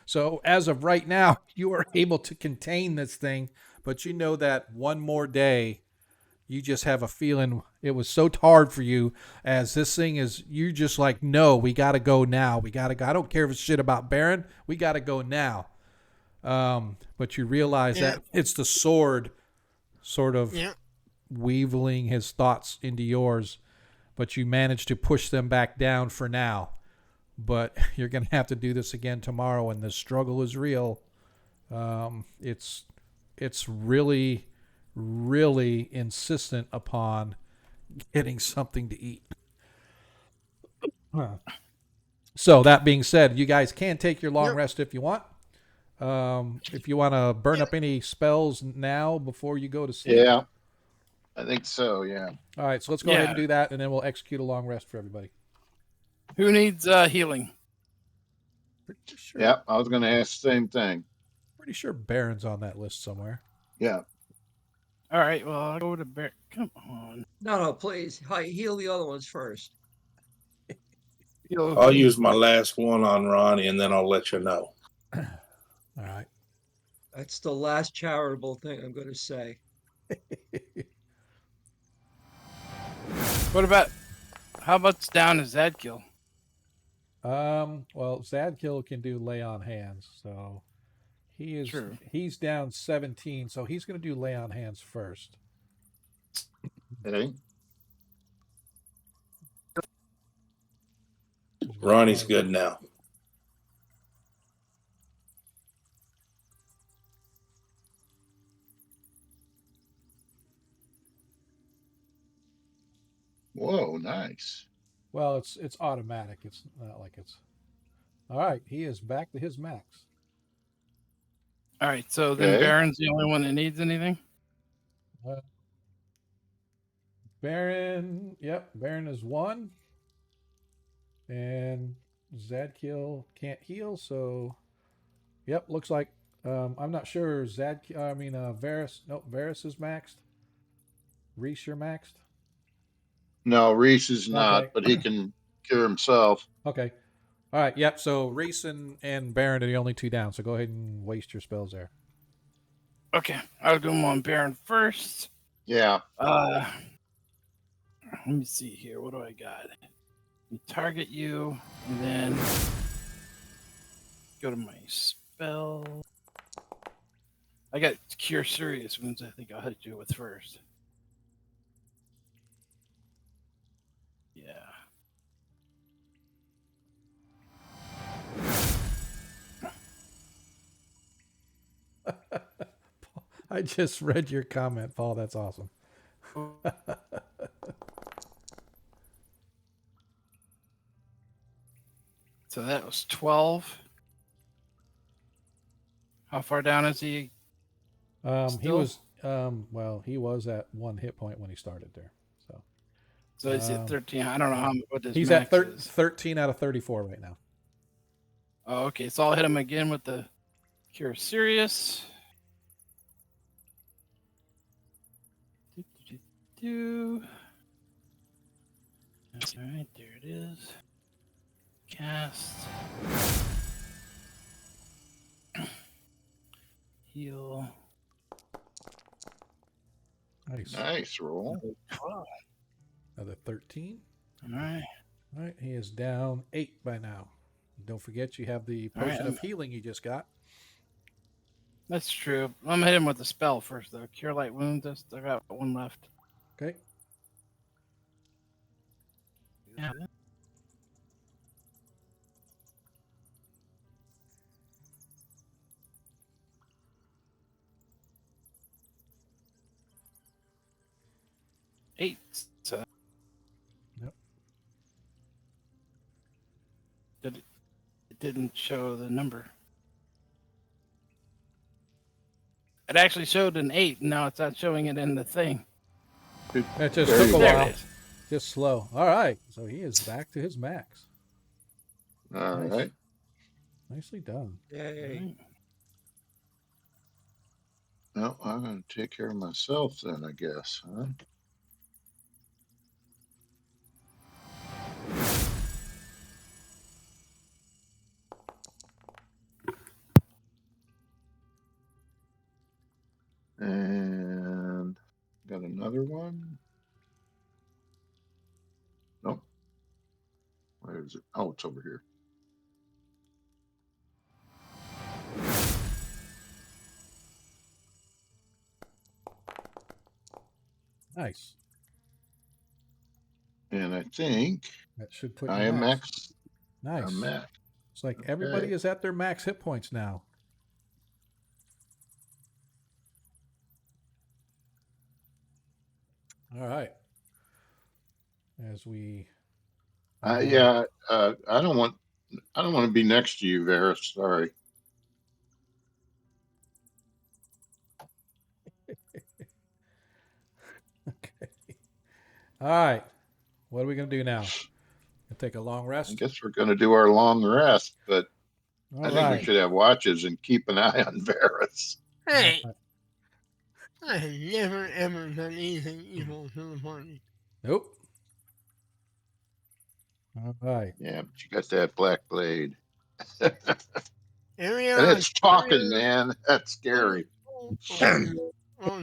So as of right now, you are able to contain this thing, but you know that one more day, you just have a feeling it was so hard for you as this thing is, you just like, no, we got to go now. We got to go. I don't care if it's shit about Baron. We got to go now. But you realize that it's the sword sort of weaving his thoughts into yours, but you manage to push them back down for now. But you're going to have to do this again tomorrow, and the struggle is real. It's really, really insistent upon getting something to eat. So that being said, you guys can take your long rest if you want. If you want to burn up any spells now before you go to sleep. Yeah, I think so. Yeah. All right, so let's go ahead Yeah. and do that, and then we'll execute a long rest for everybody. Who needs healing? Pretty sure, Yeah, I was going to ask the same thing. pretty sure Baron's on that list somewhere. Yeah. All right, well, I'll go to Bear. Come on. No, please. Heal the other ones first. Heal I'll who? use my last one on Ronnie, and then I'll let you know. All right. That's the last charitable thing I'm going to say. What about, how much down is that kill? Well, Zadkill can do lay on hands, so True. he's down 17, so he's going to do lay on hands first. Okay. Ronnie's good now. Whoa, nice. Well, it's automatic. It's not like it's. All right, he is back to his max. All right, so then Okay. Baron's the only one that needs anything? Baron, yep, Baron is 1. And Zadkill can't heal, so yep, looks like I'm not sure Varys. Nope, Varys is maxed. Reese, you're maxed. No, Reese is not, Okay. but he can cure himself. Okay. All right, yep. So Reese and Baron are the only 2 down, so go ahead and waste your spells there. Okay, I'll go on Baron first. Yeah. Let me see here. What do I got? We target you, and then go to my spell. I got Cure Serious Wounds. I think I'll hit you with first. Yeah. I just read your comment, Paul. That's awesome. So that was 12. How far down is he? He Still? was he was at 1 hit point when he started there. So he's at 13. I don't know what his He's max at is. 13 out of 34 right now. Oh, okay. So I'll hit him again with the Cure Serious. All right, there it is. Cast. Heal. Nice. Nice roll. Another 13. All right. All right, he is down 8 by now. Don't forget you have the All right, potion of healing you just got. That's true. I'm gonna hit him with the spell first, though. Cure Light Wounds. I got 1 left. Okay. Yeah. Eight. So Yep. It didn't show the number. It actually showed an 8. Now it's not showing it in the thing. That just There took you a go. There while. it is. Just slow. All right. So he is back to his max. All Nice. right. Nicely done. Yay. Well, I'm going to take care of myself then, I guess. Huh? And got another one. Nope. Where is it? Oh, it's over here. Nice. And I think That should put I you am max. max. Nice. I'm max. It's like everybody Okay. is at their max hit points now. All right. As we Yeah. I don't want to be next to you, Varys. Sorry. All right. What are we going to do now? Gonna take a long I rest? guess we're going to do our long rest, but All I think we right. should have watches and keep an eye on Varys. Hey, I have never ever done anything evil to the party. Nope. All right. Yeah, but you got that black blade. Area, And it's talking, man. That's scary.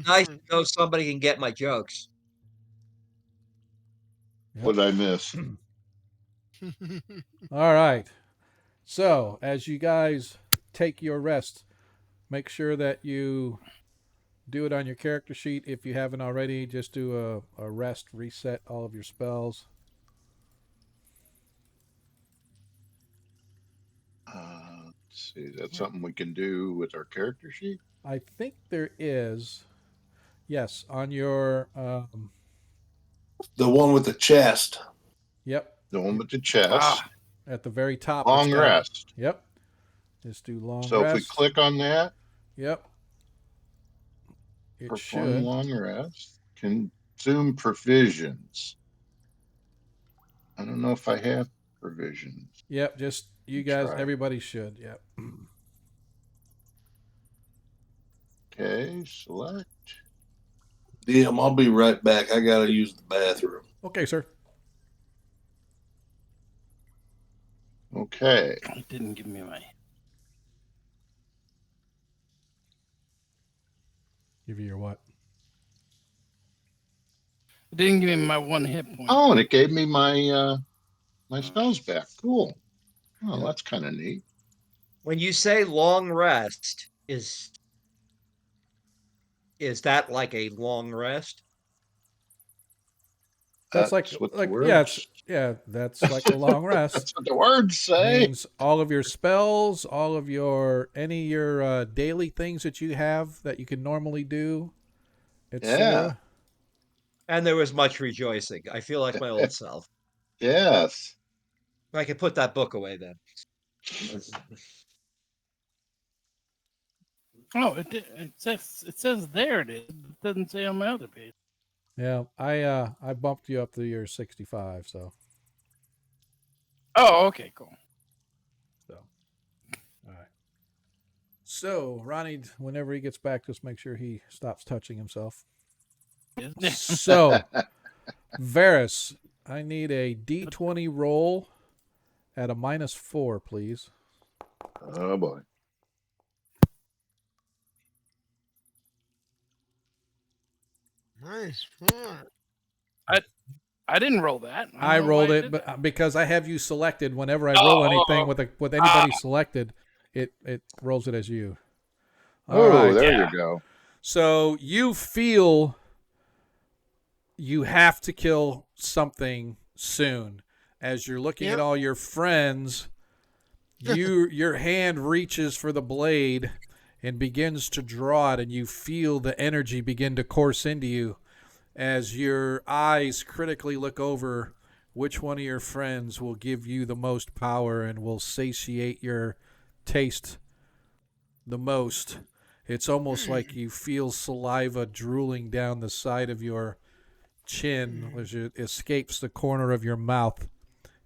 Nice to know somebody can get my jokes. Yep. What did I miss? All right. So, as you guys take your rest, make sure that you do it on your character sheet. If you haven't already, just do a rest, reset all of your spells. Let's see. That's something we can do with our character sheet. I think there is, yes, on your, The one with the chest. yep, The one with the chest. Ah, at the very top. Long it's got- rest. Yep. Just do long So rest. if we click on that, Yep. It perform should. long rest, consume provisions. I don't know if I have provisions. Yep. Just you guys, Try. everybody should. Yep. Okay, select. DM, I'll be right back. I gotta use the bathroom. Okay, sir. Okay. it didn't give me my. Give you your what? It didn't give me my 1 hit point. Oh, and it gave me my my spells back. Cool. Oh, Yep. that's kind of neat. When you say long rest, is that like a long rest? That's like what the like words. that's like a long rest. That's what the words say. Means all of your spells, all of your any of your daily things that you have that you can normally do, etc. And there was much rejoicing. I feel like my old self. Yes. I could put that book away then. Oh, it says there it is. It doesn't say on my other page. Yeah, I bumped you up to your 65, so Oh, okay, cool. all right. So Ronnie, whenever he gets back, just make sure he stops touching himself. So, Varys, I need a D20 roll at a -4, please. Oh boy. Nice. I didn't roll that. I don't know rolled why I it, did but that. because I have you selected, whenever I roll anything with anybody selected, it rolls it as you. All Oh, right. there Yeah. you go. So you feel you have to kill something soon. As you're looking at Yep. all your friends, your hand reaches for the blade and begins to draw it, and you feel the energy begin to course into you as your eyes critically look over which one of your friends will give you the most power and will satiate your taste the most. It's almost like you feel saliva drooling down the side of your chin as it escapes the corner of your mouth,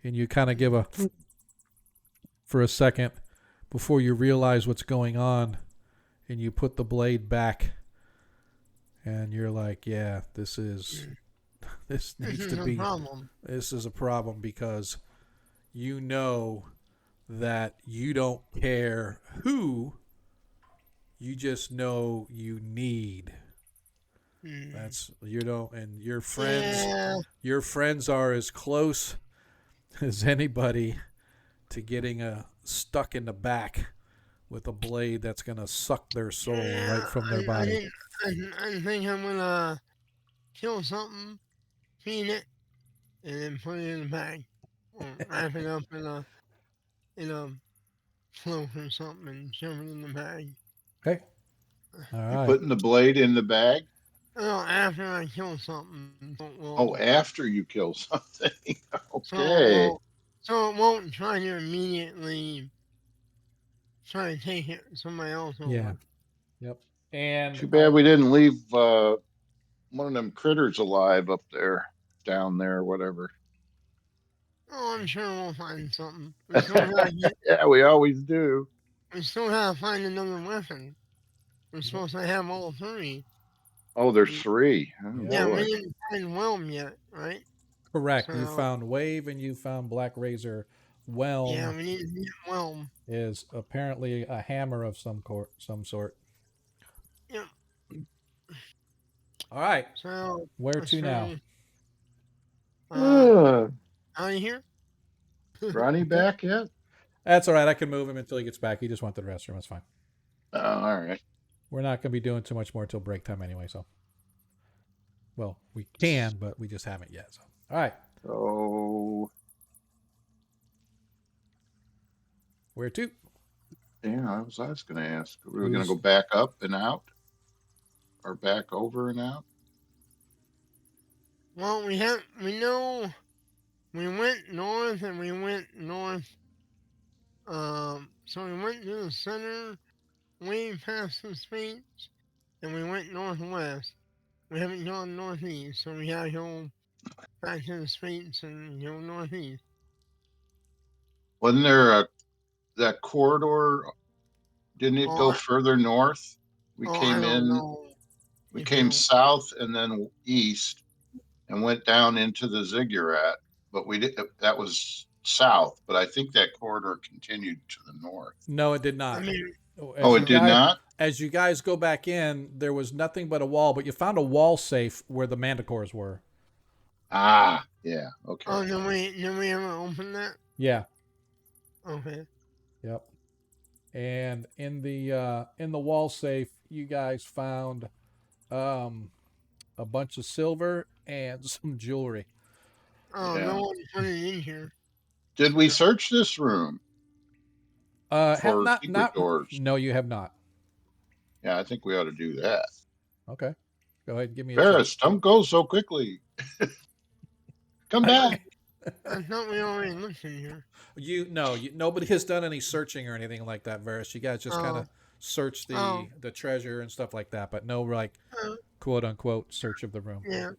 and you kind of give a for a second before you realize what's going on, and you put the blade back, and you're like, yeah, this needs This to is a be problem. this is a problem, because you know that you don't care who, you just know you need. That's you don't, and your friends Yeah. your friends are as close as anybody to getting stuck in the back with a blade that's gonna suck their soul right from their body. I think I'm gonna kill something, clean it, and then put it in the bag. Or wrap it up in a cloak or something and shove it in the bag. Okay. All You right. putting the blade in the bag? Oh, after I kill something. Oh, after you kill something. So Okay. it won't try to immediately try to take it somebody else over. Yeah. Yep. And Too bad we didn't leave one of them critters alive up there. down there or whatever. Oh, I'm sure we'll find something. We still gotta Yeah, we always do. we still gotta find another weapon. We're supposed to have all 3. Oh, there's 3. Oh Yeah. Yeah, we boy. didn't find Whelm yet, right? Correct. You So found Wave and you found Black Razor. yeah, Whelm we need to get Whelm. is apparently a hammer of some sort. Yep. All right. So Where let's to now? try, Uh, out of here. Ronnie back yet? That's all right. I can move him until he gets back. He just went to the restroom. That's fine. Oh, all right. We're not going to be doing too much more till break time anyway. So, well, we can, but we just haven't yet. So, all right. So, Where to? yeah, I was going to ask. We were going Who's- to go back up and out, or back over and out. Well, we know we went north and we went north. So we went to the center, way past the streets, and we went northwest. We haven't gone northeast, so we gotta go back to the streets and go northeast. Wasn't there that corridor? Didn't it go Oh, further north? We I came don't in. know. We if came you- south and then east, and went down into the ziggurat. But we did that was south. But I think that corridor continued to the north. No, it did I not. mean, Oh, it did not. As you guys go back in, there was nothing but a wall, but you found a wall safe where the Mandicores were. Ah, yeah. Okay. oh, did we ever open that? Yeah. Okay. Yep. And in the wall safe, you guys found a bunch of silver and some jewelry. Oh, Yeah. no one put it in here. Did we search this room for secret doors? No, you have not. Yeah, I think we ought to do that. Okay. Go ahead and give me a Ferris, check. don't go so quickly. Come back. I thought we already looked in here. Nobody has done any searching or anything like that, Varys. You guys just kind Oh. of search the treasure and stuff like that, but no like Uh, quote unquote search of the room. yeah.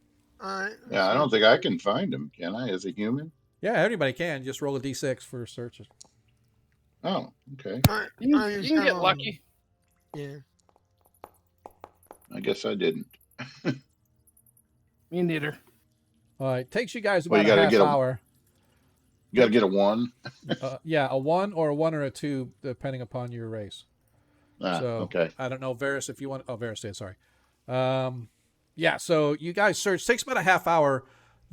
Alright. Yeah, I don't think I can find him. Can I? As a human? Yeah, everybody can just roll a d6 for searches. Oh, okay. You I can, just you can have get lucky. Yeah. I guess I didn't. Me neither. All right, takes you guys Well, about you a gotta half get a- hour. You got to get a 1. Yeah, a 1 or a 2, depending upon your race. Ah, So okay. I don't know, Varys, if you want. Oh, Varys did. Sorry. Yeah. So you guys search. Takes about a half hour.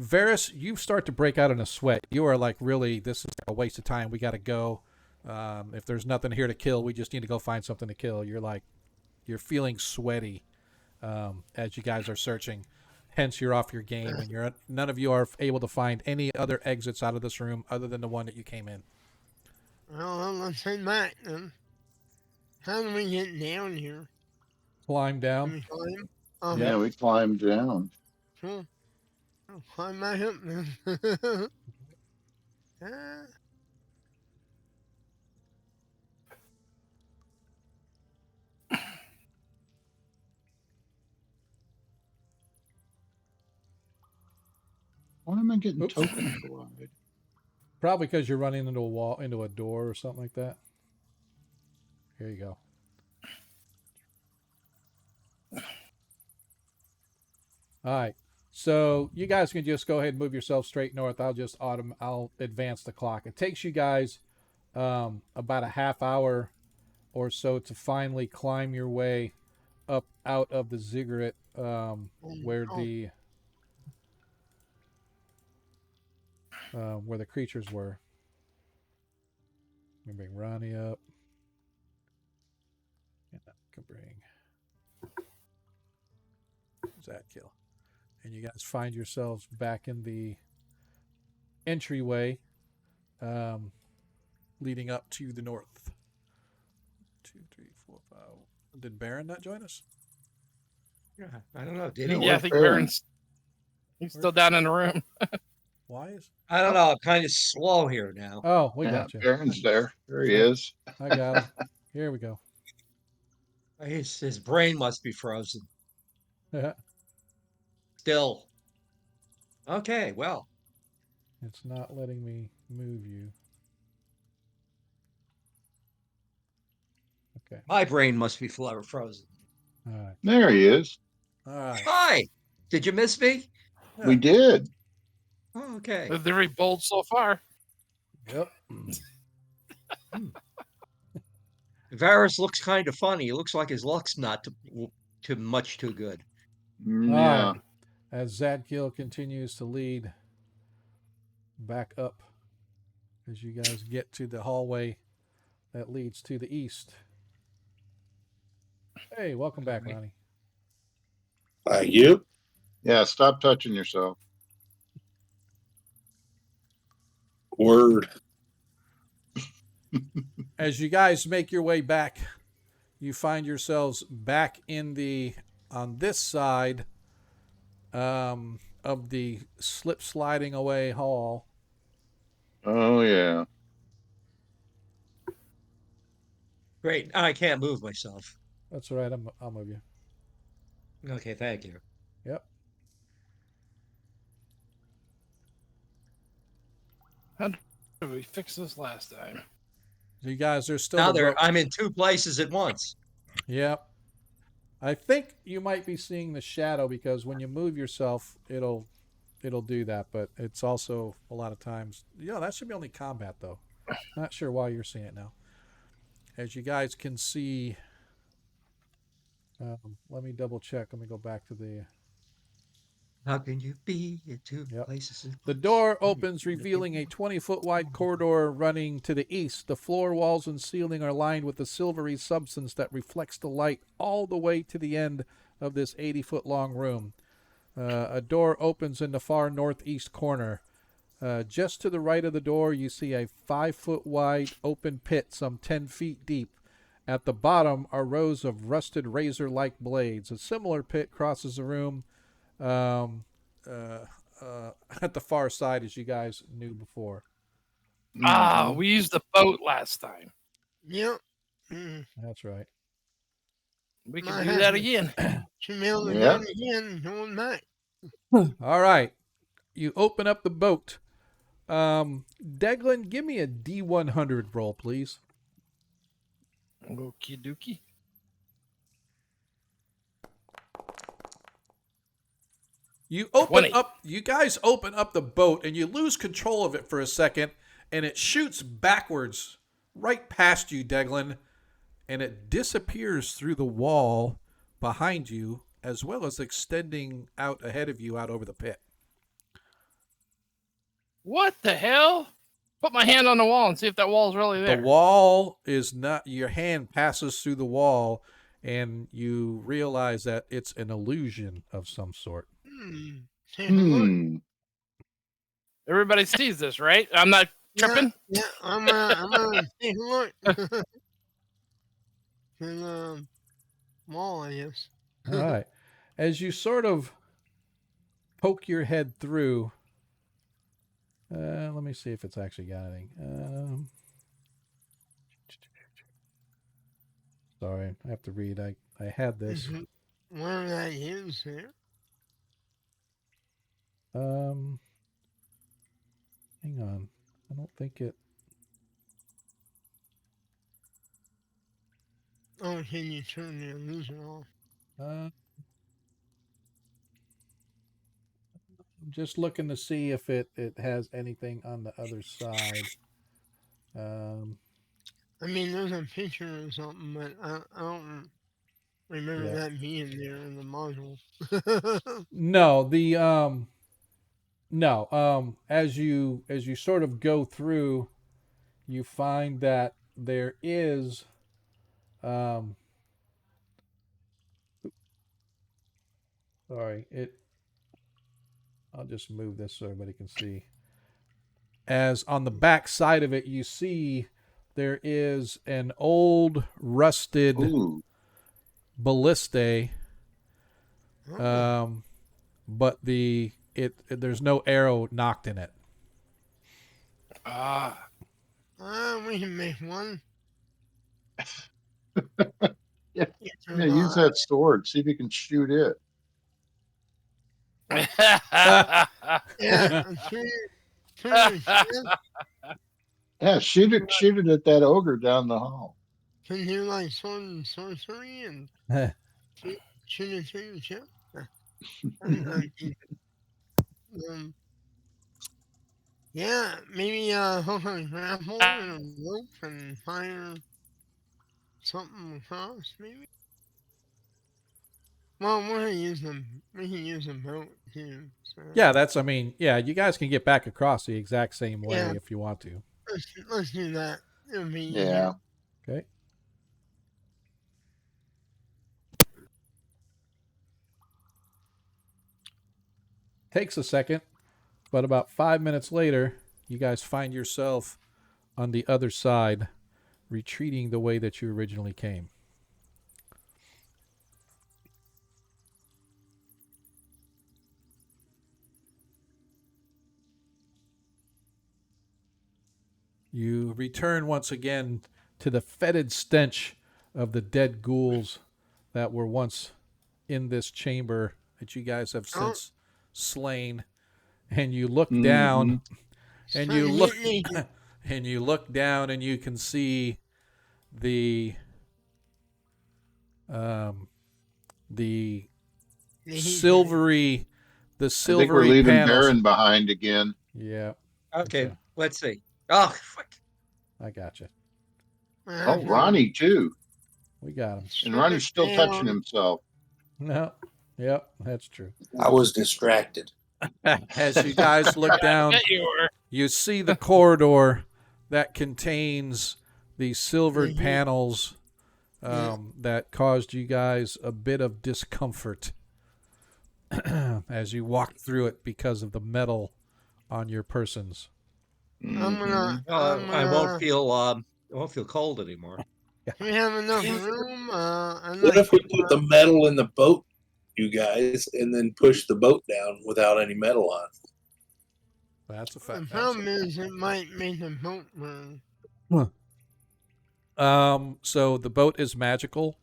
Varys, you start to break out in a sweat. You are like, really, this is a waste of time. We got to go. If there's nothing here to kill, we just need to go find something to kill. You're feeling sweaty as you guys are searching. Hence, you're off your game, and none of you are able to find any other exits out of this room other than the one that you came in. Well, let's head back then. How do we get down here? Climb Can down. we climb? Okay. Yeah, we climbed down. Cool. I'll climb back up then. Ah, Why am I getting Oops. tokens collide? Probably because you're running into a door or something like that. Here you go. All right. So you guys can just go ahead and move yourself straight north. I'll advance the clock. It takes you guys about a half hour or so to finally climb your way up out of the ziggurat where the creatures were. Let me bring Ronnie up. And I can bring Zadkill. And you guys find yourselves back in the entryway leading up to the north. 2, 3, 4, 5. Did Baron not join us? Yeah, I don't know. Did Yeah, he? Yeah, I where's think Baron? Baron's he's still down in the room. Why is? I don't know. I'm kind of slow here now. Oh, we Yeah, got you. Baron's there. There he is. I got him. Here we go. His brain must be frozen. Yeah. Still. Okay, well, It's not letting me move you. Okay. my brain must be frozen. All right. There he is. All right. Hi, did you miss me? We did. Oh, okay. They're very bold so far. Yep. Varys looks kind of funny. It looks like his luck's not too much too good. All Yeah. right. As Zadkiel continues to lead back up, as you guys get to the hallway that leads to the east. Hey, welcome back, Ronnie. Thank you. Yeah. Stop touching yourself. Word. As you guys make your way back, you find yourselves back on this side of the slip sliding away hall. Oh yeah. Great. I can't move myself. That's all right. I'll move you. Okay, thank you. Yep. How did we fix this last time? So you guys are still Now the I'm in two places at once. Yep. I think you might be seeing the shadow because when you move yourself, it'll do that. But it's also a lot of times, that should be only combat though. Not sure why you're seeing it now. As you guys can see, let me double check. Let me go back to the. How can you be in two Yep. places at once? The door opens, revealing a 20-foot wide corridor running to the east. The floor, walls, and ceiling are lined with a silvery substance that reflects the light all the way to the end of this 80-foot long room. A door opens in the far northeast corner. Just to the right of the door, you see a 5-foot wide open pit some 10 feet deep. At the bottom are rows of rusted razor-like blades. A similar pit crosses the room at the far side, as you guys knew before. We used the boat last time. Yep. Mm. That's right. We can My do that husband. again. Should be able to Yeah. do it again. Going back. All right. You open up the boat. Deglin, give me a D100 roll, please. Okie dokie. You open 20. up. You guys open up the boat, and you lose control of it for a second, and it shoots backwards right past you, Deglin, and it disappears through the wall behind you, as well as extending out ahead of you out over the pit. What the hell? Put my hand on the wall and see if that wall's really there. The wall is not. Your hand passes through the wall, and you realize that it's an illusion of some sort. Take a look. Everybody sees this, right? I'm not tripping? Yeah, I'm gonna take a look. And wall, I guess. All right. As you sort of poke your head through, let me see if it's actually got anything. Sorry, I have to read. I had this. Where that is here. Hang on. I don't think it. Oh, can you turn the illusion off? I'm just looking to see if it has anything on the other side. I mean, there's a picture or something, but I don't remember that being there in the module. No, as you sort of go through, you find that there is I'll just move this so everybody can see. As on the back side of it, you see there is an old rusted ballista, but there's no arrow knocked in it. We can make one. Yeah, use that sword. See if you can shoot it. Yeah, I'm pretty sure. Yeah, shoot it at that ogre down the hall. Can you like sword and sorcery and shoot, shoot it through the ship? I mean, um, yeah, maybe hook a grapple and a rope and fire something across, maybe. Well, we're gonna use them. We can use a boat too. So Yeah, I mean, yeah, you guys can get back across the exact same way yeah, if you want to. let's do that. It'll be Yeah. easier. Okay. Takes a second, but about 5 minutes later, you guys find yourself on the other side, retreating the way that you originally came. You return once again to the fetid stench of the dead ghouls that were once in this chamber that you guys have Oh, since slain. And you look Mm-hmm. down, and trying you to look, get naked. and you look down, and you can see the um, the The heat ray. silvery, the I think we're silvery leaving panels. Baron behind again. Yeah, Okay, So- let's see. Oh, fuck. I got you. Oh, Ronnie too. We got him. And Ronnie's still touching himself. No, yep, that's true. I was distracted. As you guys look down, Bet you were. you see the corridor that contains these silvered Mhm. panels Yeah. that caused you guys a bit of discomfort as you walked through it because of the metal on your persons. I'm gonna. I won't feel cold anymore. Do we have enough room? I'd What like if we to, put the metal in the boat, you guys, and then push the boat down without any metal on? That's a the fact. problem is it might make the boat burn. So the boat is magical,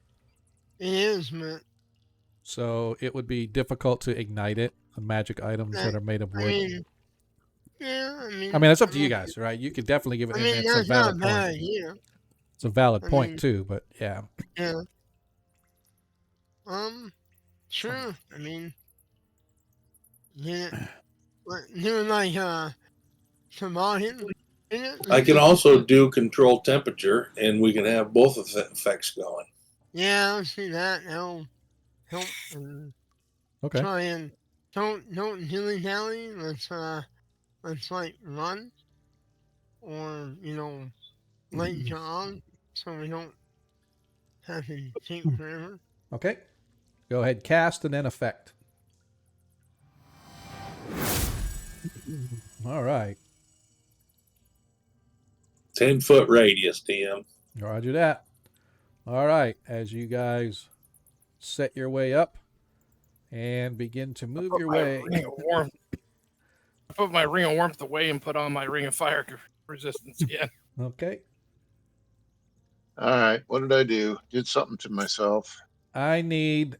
It is, man. so it would be difficult to ignite it. The magic items that are made of I wood. mean, yeah. I mean, it's up to you guys, right? You could definitely give it. I And mean, it's a that's not a valid bad point. idea. It's a valid I point mean- too, but yeah. Yeah. Sure. I mean, yeah. But doing like toboggan in it. I can also do control temperature, and we can have both of the effects going. Yeah, let's do that. That'll help. And Okay. try and don't dilly dally. Let's like run or light jog so we don't have to take forever. Okay. Go ahead, cast and then effect. All right. 10-foot radius, DM. Roger that. All right. As you guys set your way up and begin to move your way. Ring of warmth. I put my ring of warmth away and put on my ring of fire resistance again. Okay. All right. What did I do? Did something to myself. I need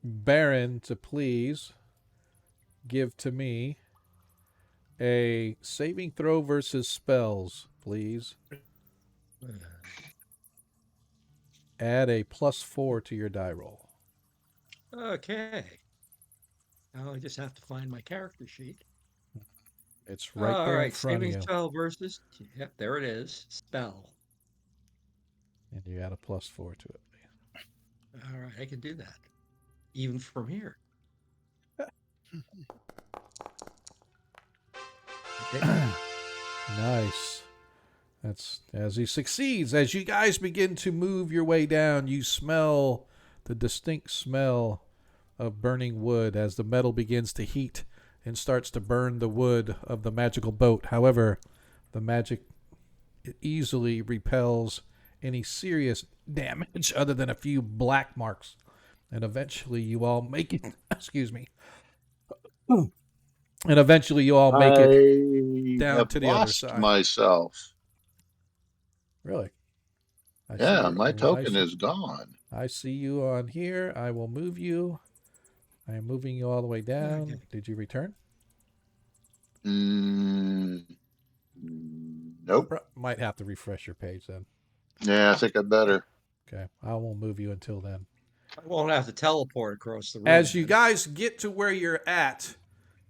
Baron to please give to me a saving throw versus spells, please. Add a +4 to your die roll. Okay. Now I just have to find my character sheet. It's right All there in right, front of saving you. spell versus. Yep, there it is. Spell. And you add a +4 to it. All right, I can do that. Even from here. Okay. Nice. That's as he succeeds. As you guys begin to move your way down, you smell the distinct smell of burning wood as the metal begins to heat and starts to burn the wood of the magical boat. However, the magic easily repels any serious damage other than a few black marks. And eventually you all make it. Excuse me. And eventually you all make it. I down have to the other lost side. myself. Really? Yeah, my I token see- is gone. I see you on here. I will move you. I am moving you all the way down. Okay. Did you return? Nope. Might have to refresh your page then. Yeah, I think I better. Okay, I won't move you until then. I won't have to teleport across the room. As you then. guys get to where you're at,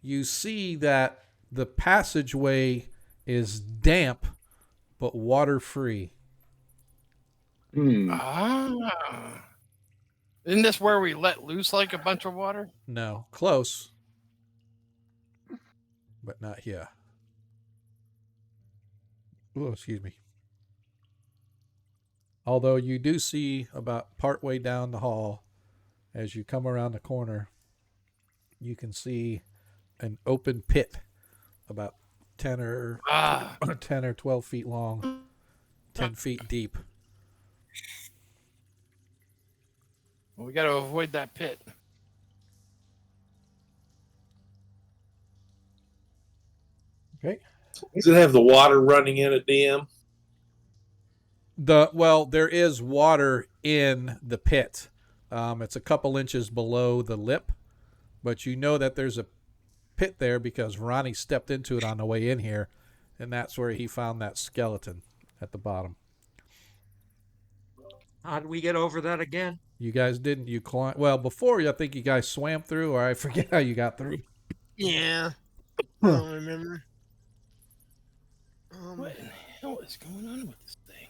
you see that the passageway is damp but water free. Ah. Isn't this where we let loose like a bunch of water? No, close, but not here. Oh, excuse me. Although you do see about partway down the hall, as you come around the corner, you can see an open pit about 10 or 10 or 12 feet long, 10 feet deep. Well, we got to avoid that pit. Okay. Does it have the water running in it, DM? Well, there is water in the pit. It's a couple inches below the lip, but you know that there's a pit there because Ronnie stepped into it on the way in here, and that's where he found that skeleton at the bottom. How did we get over that again? You guys didn't. You climb. Well, before I think you guys swam through, or I forget how you got through. Yeah. I don't remember. What in the hell is going on with this thing?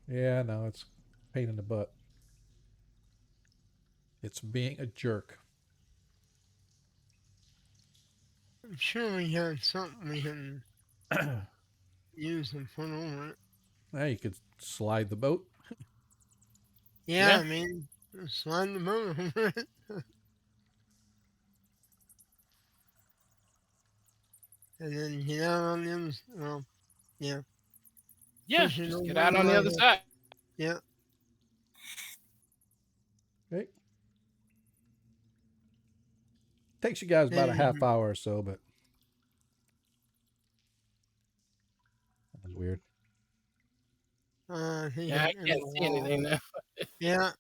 Yeah, no, it's a pain in the butt. It's being a jerk. I'm sure we had something we can use and put over it. Well, you could slide the boat. Yeah, Yeah. I mean, just slide the boat over it. And then get out on the other well, yeah. Yeah, Push it just over get out on the like other that. side. Yeah. Okay. Takes you guys about a half Mhm. hour or so, but that was weird. I think Yeah, I I'm in can't the see wall. anything now. Yeah,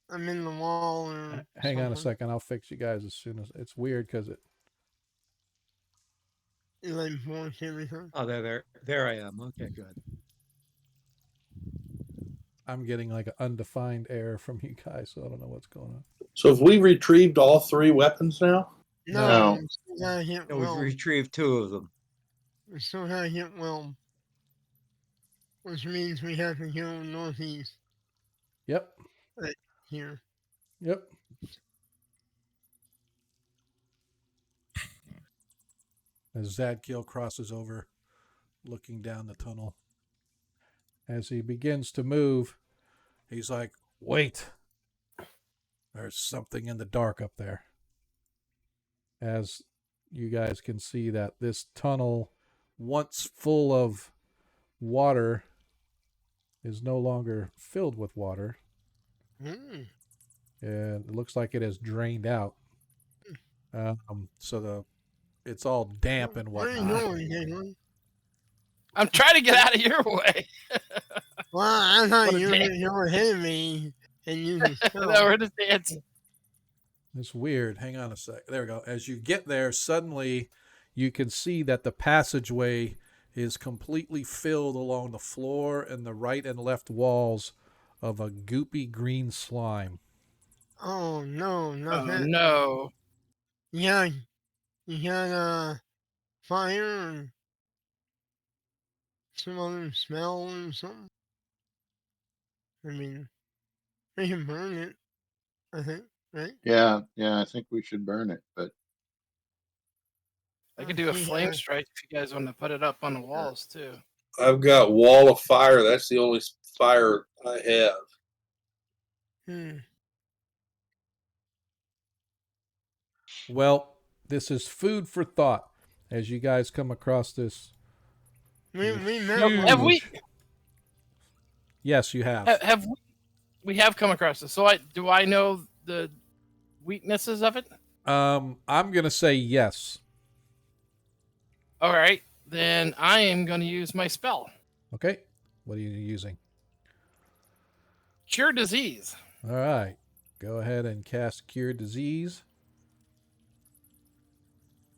I'm in the wall or Hang on a something. second. I'll fix you guys as soon as it's weird because It like voice everything. Oh, there I am. Okay, good. I'm getting like an undefined error from you guys, so I don't know what's going on. So have we retrieved all 3 weapons now? No, No. we still gotta hit No, we've Will. retrieved 2 of them. We still gotta hit Will. Which means we have to go northeast Yep. here. Yep. As Zadkiel crosses over, looking down the tunnel. As he begins to move, he's like, wait. There's something in the dark up there. As you guys can see that this tunnel, once full of water, is no longer filled with water. Mm. And it looks like it has drained out. So it's all damp and Where are you whatnot. going, Caitlin? I'm trying to get out of your way. Well, I thought What a you day. were ahead of me and you can No, spell. we're just dancing. It's weird. Hang on a sec. There we go. As you get there, suddenly you can see that the passageway is completely filled along the floor and the right and left walls of a goopy green slime. Oh no, not Oh that. no. Yeah, you got fire and some other smell or something. I mean, we can burn it. I think, right? Yeah, I think we should burn it, but I could do a We flame have- strike if you guys want to put it up on the walls too. I've got wall of fire. That's the only fire I have. Hmm. Well, this is food for thought as you guys come across this. We met huge- Have we Yes, you have. have we have come across this? So do I know the weaknesses of it? I'm gonna say yes. All right, then I am going to use my spell, Okay. What are you using? Cure Disease. All right. Go ahead and cast Cure Disease.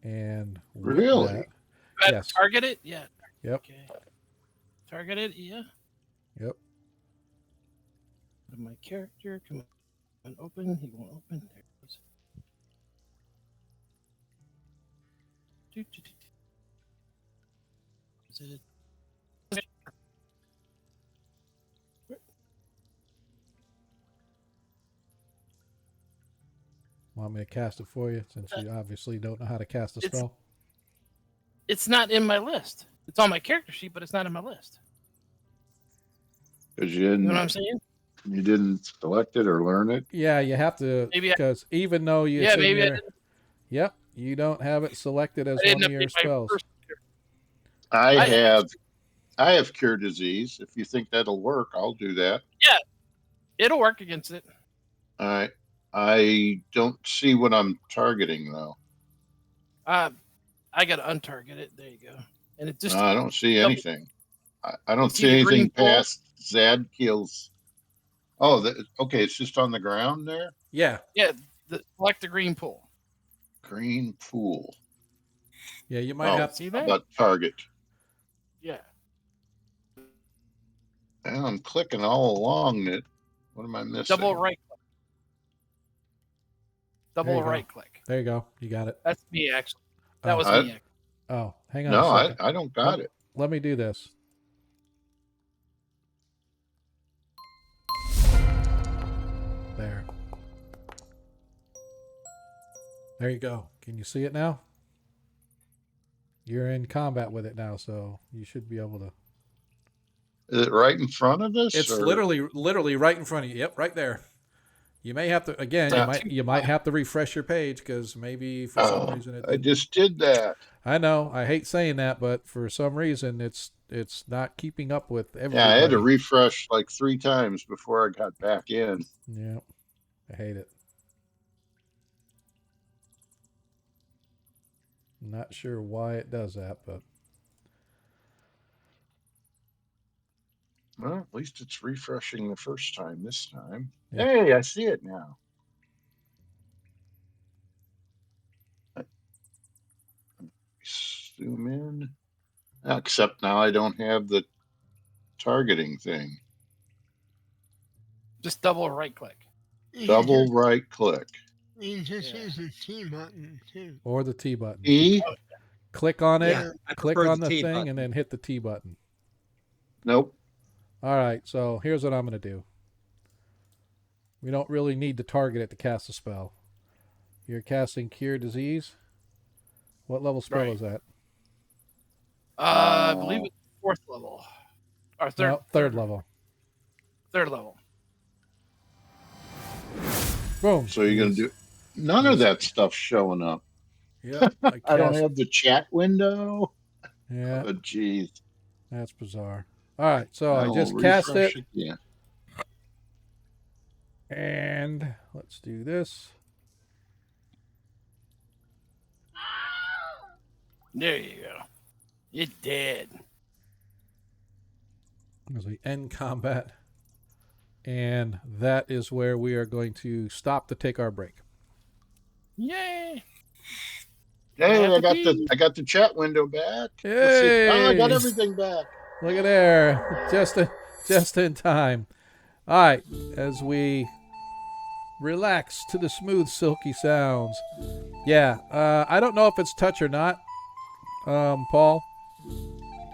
And with Really? that, Got to yes. target it? Yeah. Yep. Okay. Target it? Yeah. Yep. My character, come on, open. He won't open. There it goes. Is it? Want me to cast it for you since you obviously don't know how to cast a spell? It's not in my list. It's on my character sheet, but it's not in my list. Because You know what I'm saying? you didn't select it or learn it. Yeah, you have to, Maybe because even though you Yeah, maybe I didn't. Yep, you don't have it selected as I didn't one of your update my spells. first. I have cure disease. If you think that'll work, I'll do that. It'll work against it. I don't see what I'm targeting though. I got to untarget it. There you go. And it just I don't see double- anything. I don't see see the green anything pool? past Zadkiel's. Oh, okay. It's just on the ground there. Yeah. select the green pool. Green pool. Yeah, you might have. See that? About target. Yeah. And I'm clicking all along it. What am I missing? Double right click. There you Double go. right click. There you go. You got it. That's me, actually. That Oh. was I- me. Oh, hang on No, a second. I don't got it. Let me do this. There. There you go. Can you see it now? You're in combat with it now, so you should be able to. Is it right in front of us? It's or- literally right in front of you. Yep, right there. You may have to again. Yeah. You might have to refresh your page because maybe for some Oh, reason it. I Didn't. just did that. I know. I hate saying that, but for some reason it's not keeping up with everybody. Yeah, I had to refresh like 3 times before I got back in. Yeah, I hate it. Not sure why it does that, but Well, at least it's refreshing the first time this time. Yeah. Hey, I see it now. Zoom in. Except now I don't have the targeting thing. Just double right click. You can Double just- right click. You can just Yeah. use the T button too. or the T button. E? Click on it. Yeah, I Click prefer on the T thing button. and then hit the T button. Nope. All right, so here's what I'm going to do. We don't really need to target it to cast a spell. You're casting Cure Disease. What level spell Right. is that? I believe it's 4th level. Or third. No, third level. 3rd level. Boom. So you're going to do none of that stuff showing up. Yep. I don't have the chat window. Yeah, Oh, geez. that's bizarre. All right, so I I'll just cast it, refresh again. and let's do this. There you go. It did. As we end combat, and that is where we are going to stop to take our break. Yay. Hey, Have to I got the chat window back. Let's see. Hey! Oh, I got everything back. Look at there, just in time. All right, as we relax to the smooth, silky sounds. Yeah, I don't know if it's touch or not, Paul.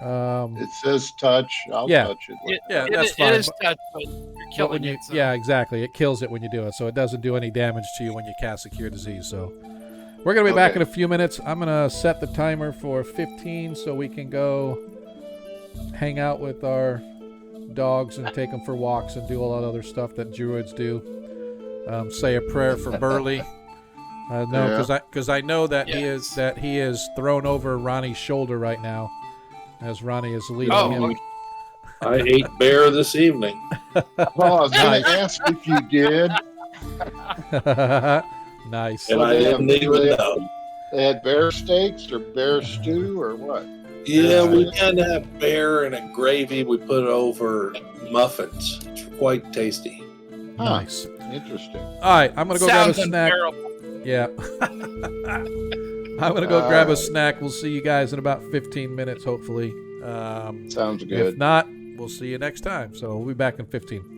It says touch. I'll Yeah. touch it. Yeah, It that's is- fine, It is but- touch, but you're But killing when you, it. So. yeah, exactly. It kills it when you do it, so it doesn't do any damage to you when you cast a Cure Disease. So we're gonna be back Okay. in a few minutes. I'm gonna set the timer for 15 so we can go hang out with our dogs and take them for walks and do all that other stuff that druids do. Say a prayer for Burley. No, because I know that Yes. he is thrown over Ronnie's shoulder right now, as Ronnie is leading Oh, him. okay. I ate bear this evening. Oh, I was going to ask if you did. Nice. And So I they have- didn't even they have- know. They had bear steaks or bear stew or what? Yeah, we kind of have bear and a gravy. We put it over muffins. It's quite tasty. Nice. Interesting. All right, I'm gonna go grab a Sounds snack. unbearable. Yeah. I'm going to go grab a snack. We'll see you guys in about 15 minutes, hopefully. Sounds If good. not, we'll see you next time. So we'll be back in 15.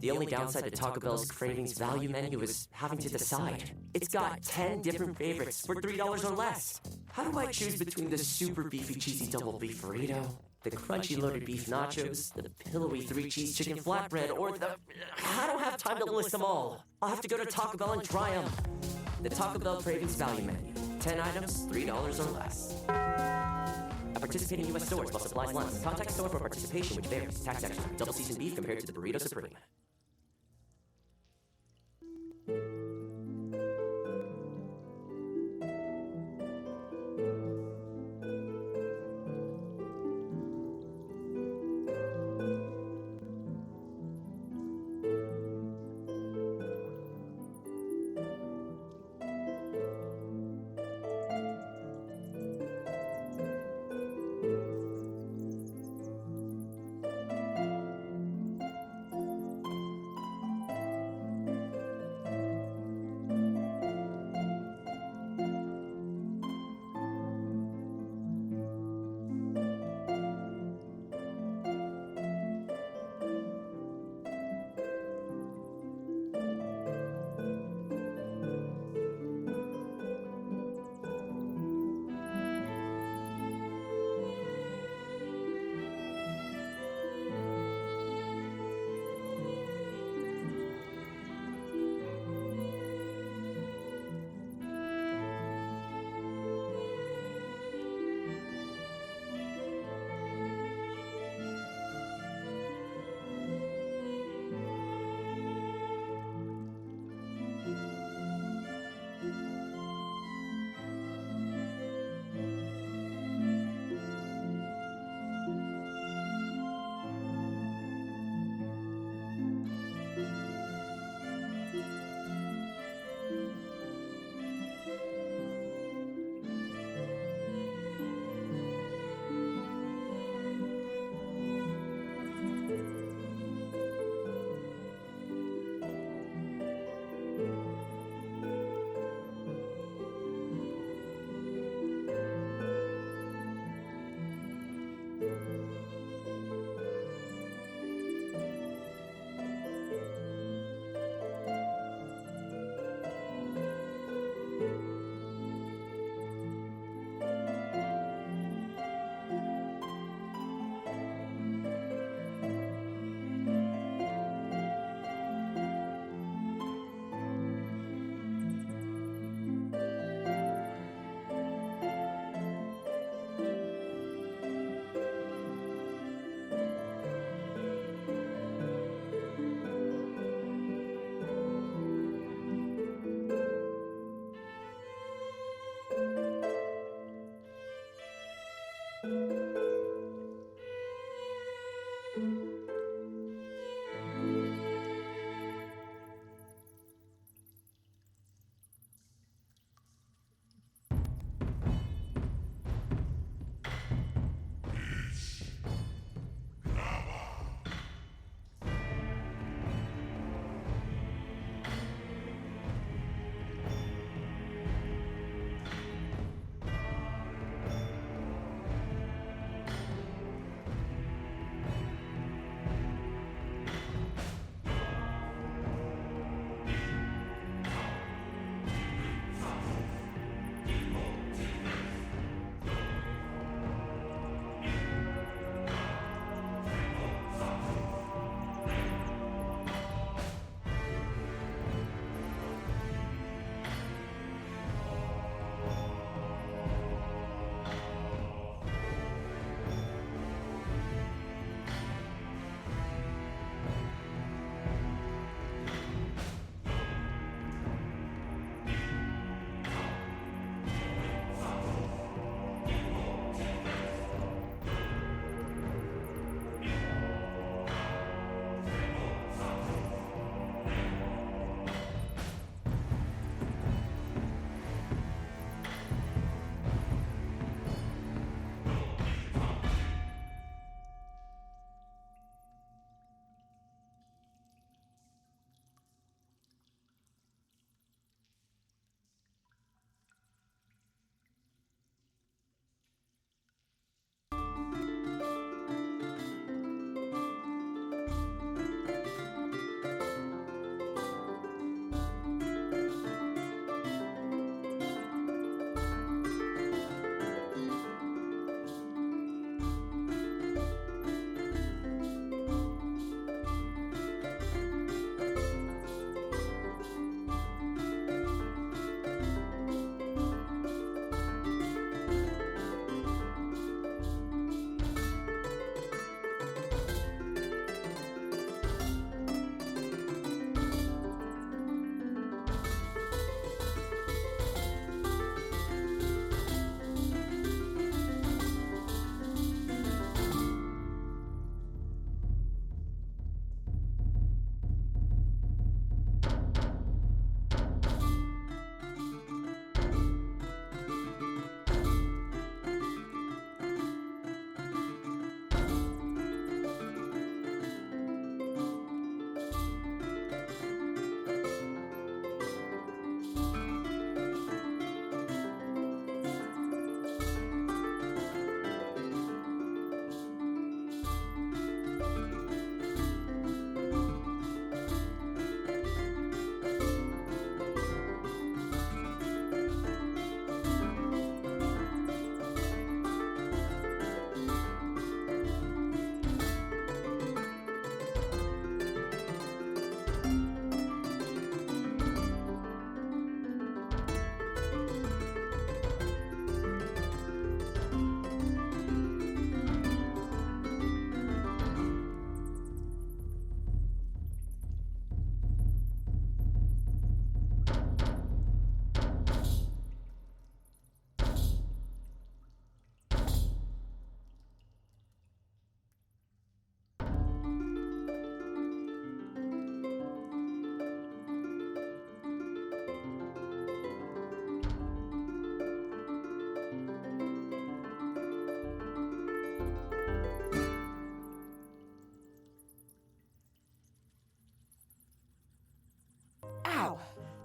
The only downside to Taco Bell's Cravings value menu is having to decide. It's got 10 different favorites for $3 or less. How do I choose between the super beefy cheesy double beef burrito The crunchy loaded beef nachos, the pillowy 3-cheese chicken flatbread, or the... I don't have time to list them all. I'll have to go to Taco Bell and try them. The Taco Bell Cravings Value Menu. 10 items, $3 or less. At participating U.S. stores while supplies last. Contact store for participation, which varies. Tax extra. Double seasoned beef compared to the Burrito Supreme.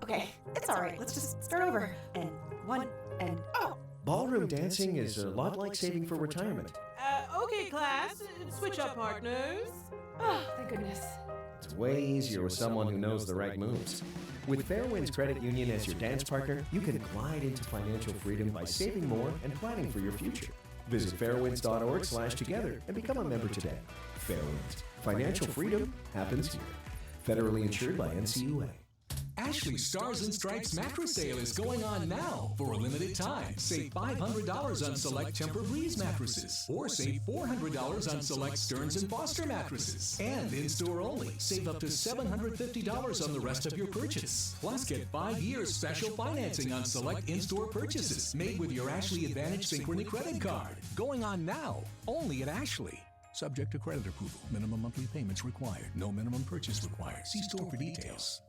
Okay, it's all right. Let's just start over. And one, and oh. Ballroom dancing is a lot like saving for retirement. Okay, class. Switch up partners. Oh, thank goodness. It's way easier with someone who knows the right moves. With Fairwinds Credit Union as your dance partner, you can glide into financial freedom by saving more and planning for your future. Visit fairwinds.org/together and become a member today. Fairwinds. Financial freedom happens here. Federally insured by NCUA. Ashley's Stars and Stripes mattress sale is going on now. For a limited time, save $500 on select Tempur-Breeze mattresses, or save $400 on select Stearns & Foster mattresses. And in-store only, save up to $750 on the rest of your purchase. Plus, get 5 years special financing on select in-store purchases made with your Ashley Advantage Synchrony credit card. Going on now, only at Ashley. Subject to credit approval. Minimum monthly payments required. No minimum purchase required. See store for details.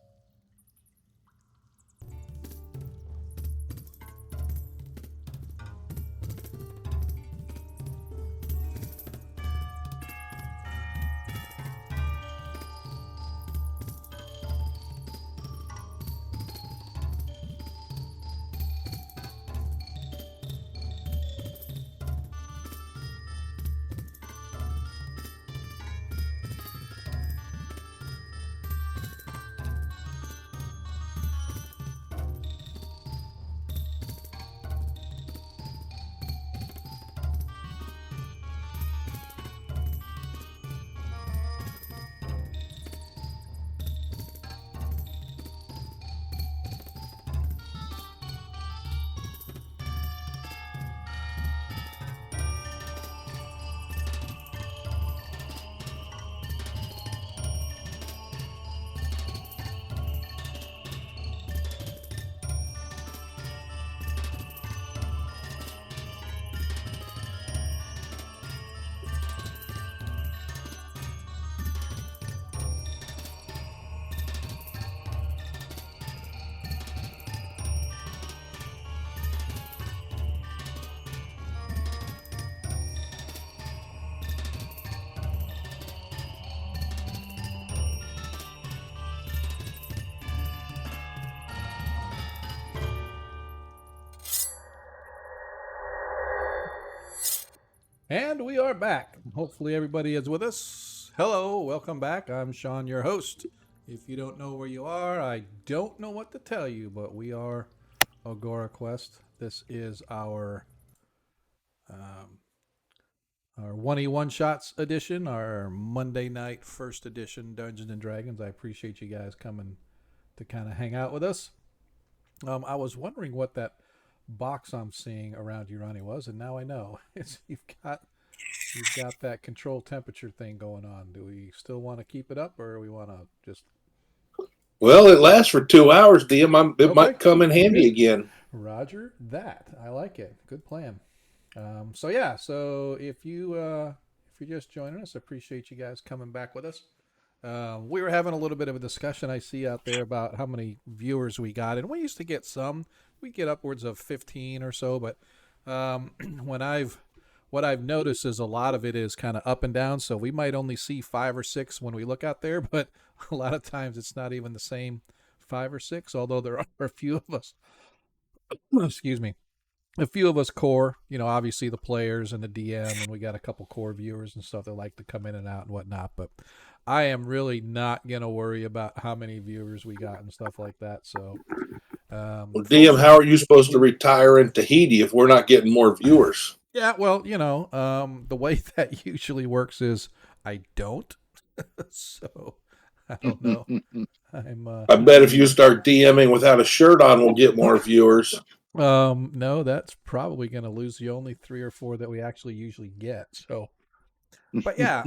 And we are back. Hopefully everybody is with us. Hello, welcome back. I'm Sean, your host. If you don't know where you are, I don't know what to tell you, but we are Agora Quest. This is our 1E1 Shots edition, our Monday night first edition Dungeons and Dragons. I appreciate you guys coming to kind of hang out with us. I was wondering what that box I'm seeing around you, Ronnie, was, and now I know. You've got that control temperature thing going on. Do we still want to keep it up, or we want to just? Well, it lasts for 2 hours, DM. It Okay. might come in handy again. Roger that. I like it. Good plan. So if you're just joining us, I appreciate you guys coming back with us. We were having a little bit of a discussion I see out there about how many viewers we got, and we used to get some. We get upwards of 15 or so, but what I've noticed is a lot of it is kind of up and down. So we might only see 5 or 6 when we look out there, but a lot of times it's not even the same 5 or 6. Although there are a few of us, excuse me, a few of us core. You know, obviously the players and the DM, and we got a couple core viewers and stuff that like to come in and out and whatnot. But I am really not gonna worry about how many viewers we got and stuff like that. So. Well, DM, how are you supposed to retire in Tahiti if we're not getting more viewers? Yeah, well, the way that usually works is I don't. So I don't know. I bet if you start DMing without a shirt on, we'll get more viewers. No, that's probably going to lose the only 3 or 4 that we actually usually get. So, but yeah,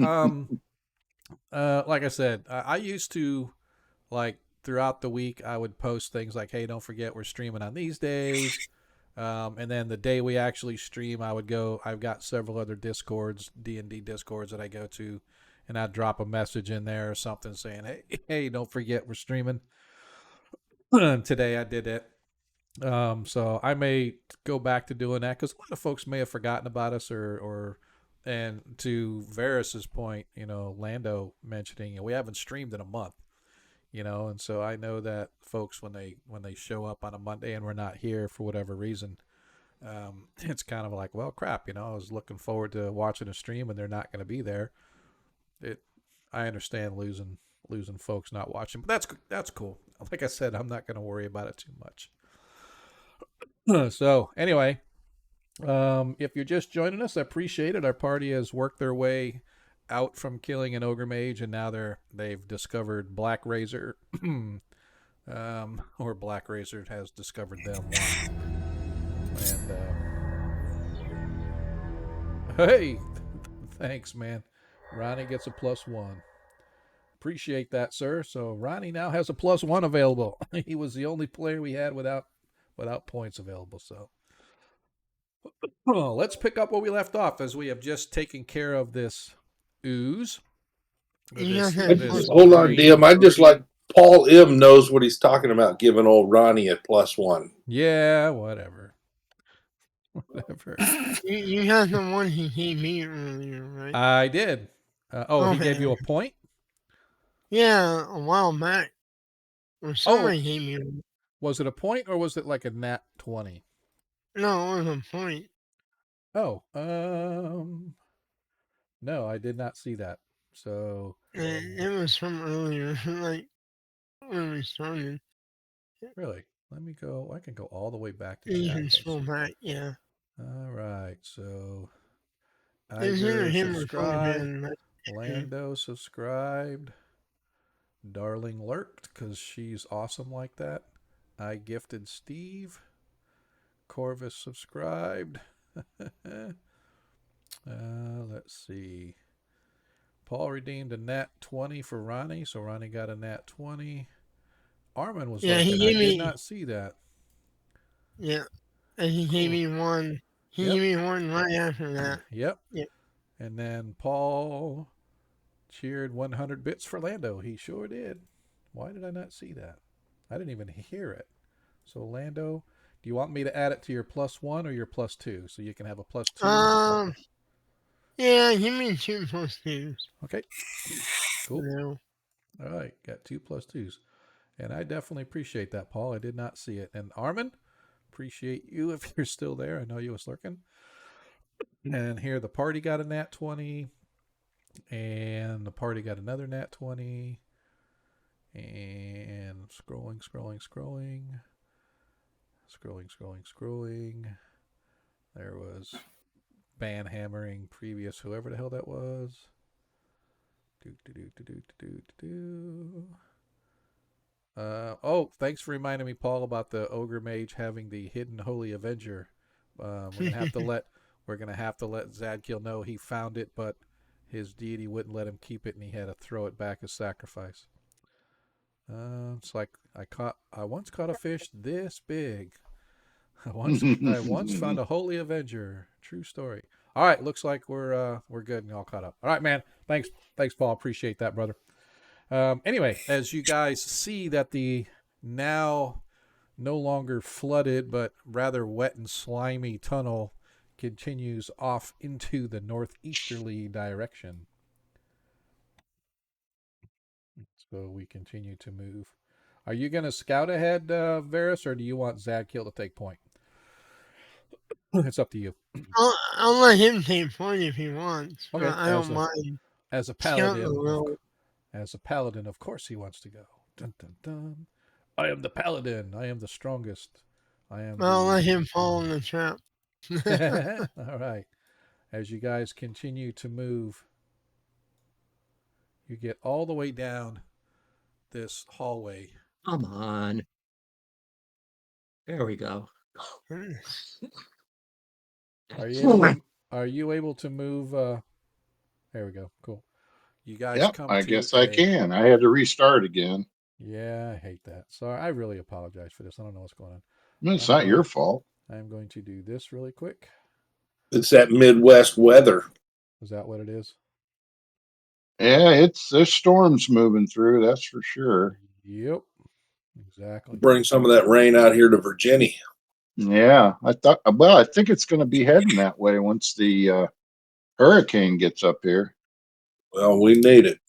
like I said, I used to throughout the week, I would post things like, hey, don't forget we're streaming on these days. And then the day we actually stream, I've got several other Discords, D&D Discords that I go to, and I'd drop a message in there or something saying, hey, don't forget we're streaming. Today I did it. So I may go back to doing that because a lot of folks may have forgotten about us and to Varys's point, Lando mentioning we haven't streamed in a month. And so I know that folks when they show up on a Monday and we're not here for whatever reason, it's kind of like, well, crap, I was looking forward to watching a stream and they're not going to be there. I understand losing folks not watching, but that's cool. Like I said, I'm not going to worry about it too much. So anyway, if you're just joining us, I appreciate it. Our party has worked their way out from killing an ogre mage, and now they've discovered Black Razor, or Black Razor has discovered them. And hey, thanks, man. Ronnie gets a +1. Appreciate that, sir. So Ronnie now has a +1 available. He was the only player we had without points available. So let's pick up where we left off, as we have just taken care of this ooze. Hold on, DM. I just like Paul M knows what he's talking about, giving old Ronnie a +1. Yeah, whatever. Whatever. You have the one he gave me earlier, right? I did. He gave you a point? Yeah, a while back. Or somebody gave me one. Was it a point or was it like a nat 20? No, it was a point. Oh, no, I did not see that. So it was from earlier, like when we started. Really? Let me go. I can go all the way back to You chat. can scroll back, yeah. All right, so Either him or subscribed, Lando subscribed, Darling lurked because she's awesome like that. I gifted Steve. Corvus subscribed. Let's see. Paul redeemed a nat 20 for Ronnie, so Ronnie got a nat 20. Armin was lurking. I did not see that. Yeah, and he gave me one. He gave me one right after that. Yep. And then Paul cheered 100 bits for Lando. He sure did. Why did I not see that? I didn't even hear it. So Lando, do you want me to add it to your +1 or your +2 so you can have a +2? Yeah, give me 2 +2s. Okay. Cool. No. All right, got 2 +2s. And I definitely appreciate that, Paul. I did not see it. And Armin, appreciate you if you're still there. I know you was lurking. And here the party got a nat 20. And the party got another nat 20. And scrolling. There was ban hammering previous whoever the hell that was. Thanks for reminding me, Paul, about the ogre mage having the hidden holy avenger. We're gonna have to let Zadkiel know he found it, but his deity wouldn't let him keep it, and he had to throw it back as sacrifice. It's like I once caught a fish this big. I once found a holy avenger. True story. All right, looks like we're good and all caught up. All right, man. Thanks, Paul. Appreciate that, brother. Anyway, as you guys see that the now no longer flooded but rather wet and slimy tunnel continues off into the northeasterly direction. So we continue to move. Are you going to scout ahead, Varys, or do you want Zadkiel to take point? It's up to you. I'll let him take point if he wants. Okay, I don't mind. As a paladin, of course he wants to go. Dun, dun, dun. I am the paladin. I am the strongest. I'll let him fall in the trap. All right. As you guys continue to move, you get all the way down this hallway. Come on. There we go. Are you able to move? There we go. Cool. You guys come to I guess I can. I had to restart again. Yeah, I hate that. Sorry, I really apologize for this. I don't know what's going on. It's not your fault. I'm going to do this really quick. It's that Midwest weather. Is that what it is? Yeah, there's storms moving through, that's for sure. Yep. Exactly. Bring some of that rain out here to Virginia. Yeah, I think it's going to be heading that way once the hurricane gets up here. Well, we need it.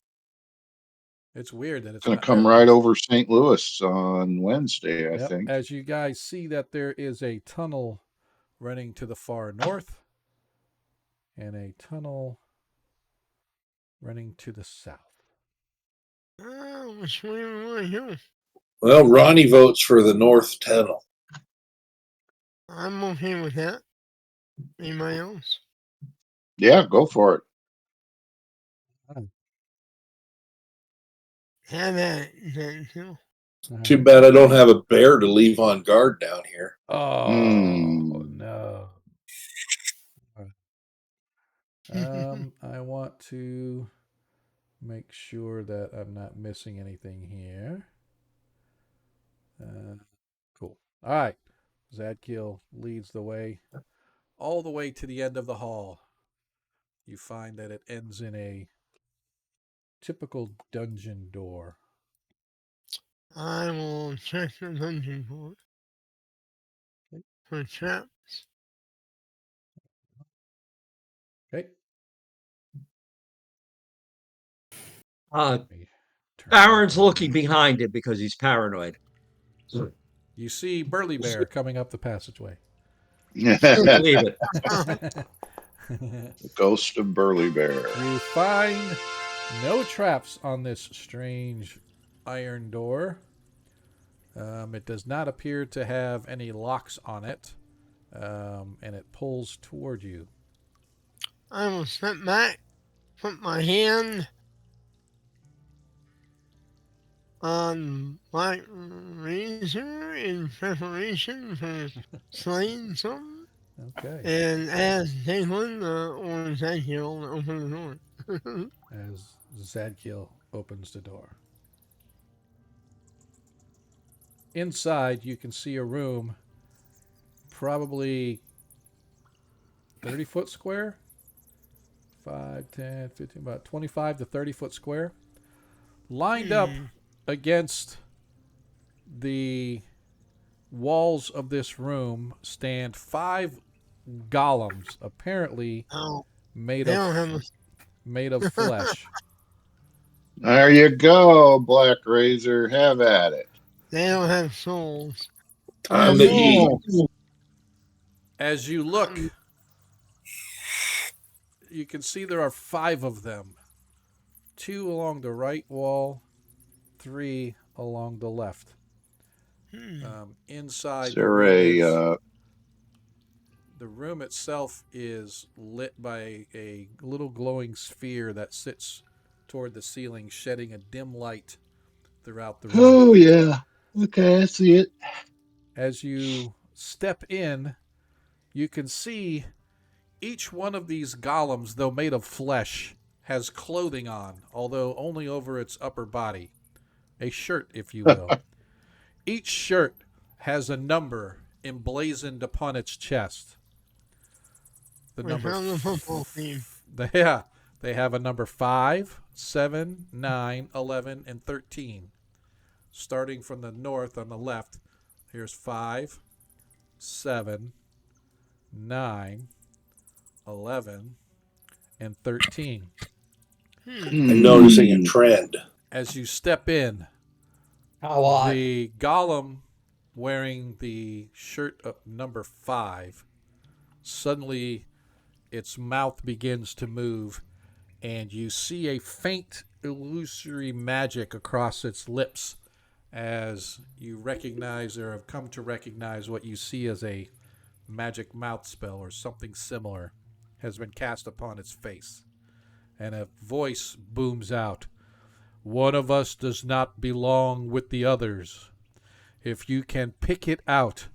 It's weird that it's Going to not. come right over St. Louis on Wednesday, I Yep. think. As you guys see that there is a tunnel running to the far north and a tunnel running to the south. Oh, which way do we want to go? Well, Ronnie votes for the North Tunnel. I'm okay with that. Anybody else? Yeah, go for it. Have at it then, too. Too bad I don't have a bear to leave on guard down here. Oh no. I want to make sure that I'm not missing anything here. Cool. All right. Zadkiel leads the way all the way to the end of the hall. You find that it ends in a typical dungeon door. I will check the dungeon board for traps. Okay. Baron's looking behind him because he's paranoid. You see Burly Bear coming up the passageway. Believe it. The ghost of Burly Bear. You find no traps on this strange iron door. It does not appear to have any locks on it, and it pulls toward you. I will step back, put my hand on my razor in preparation for slaying something. Okay. And ask Daylon or Zadkiel to open the door. As Zadkiel opens the door. Inside, you can see a room probably 30 foot square. 5, 10, 15, about 25 to 30 foot square. Lined up against the walls of this room stand 5 golems, apparently made of flesh. There you go, Black Razor. Have at it. They don't have souls. Time to eat. As you look, you can see there are 5 of them. 2 along the right wall, 3 along the left. Inside Is there a the room itself is lit by a little glowing sphere that sits toward the ceiling, shedding a dim light throughout the room. Oh, yeah. Okay, I see it. As you step in, you can see each one of these golems, though made of flesh, has clothing on, although only over its upper body. A shirt, if you will. Each shirt has a number emblazoned upon its chest. The number the football team. Yeah, they have a number 5, 7, 9, 11, and 13. Starting from the north on the left, here's 5, 7, 9, 11, and 13. I'm noticing a trend. As you step in, How the golem wearing the shirt of number 5, suddenly its mouth begins to move, and you see a faint illusory magic across its lips as you recognize or have come to recognize what you see as a magic mouth spell or something similar has been cast upon its face. And a voice booms out. One of us does not belong with the others. If you can pick it out,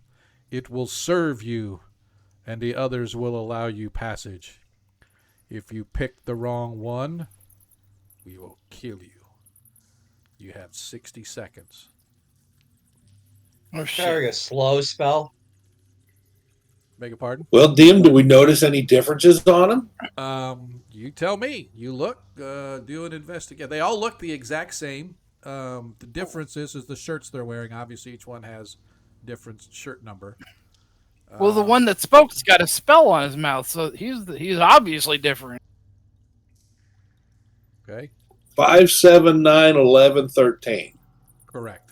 it will serve you, and the others will allow you passage. If you pick the wrong one, we will kill you. You have 60 seconds. Oh, Sharing a slow spell. Beg your pardon? Well, Dim, do we notice any differences on them? You tell me. You look, do an investigate. They all look the exact same. The difference is the shirts they're wearing. Obviously, each one has different shirt number. Well, the one that spoke's got a spell on his mouth, so he's obviously different. Okay. 5, 7, 9, 11, 13. Correct.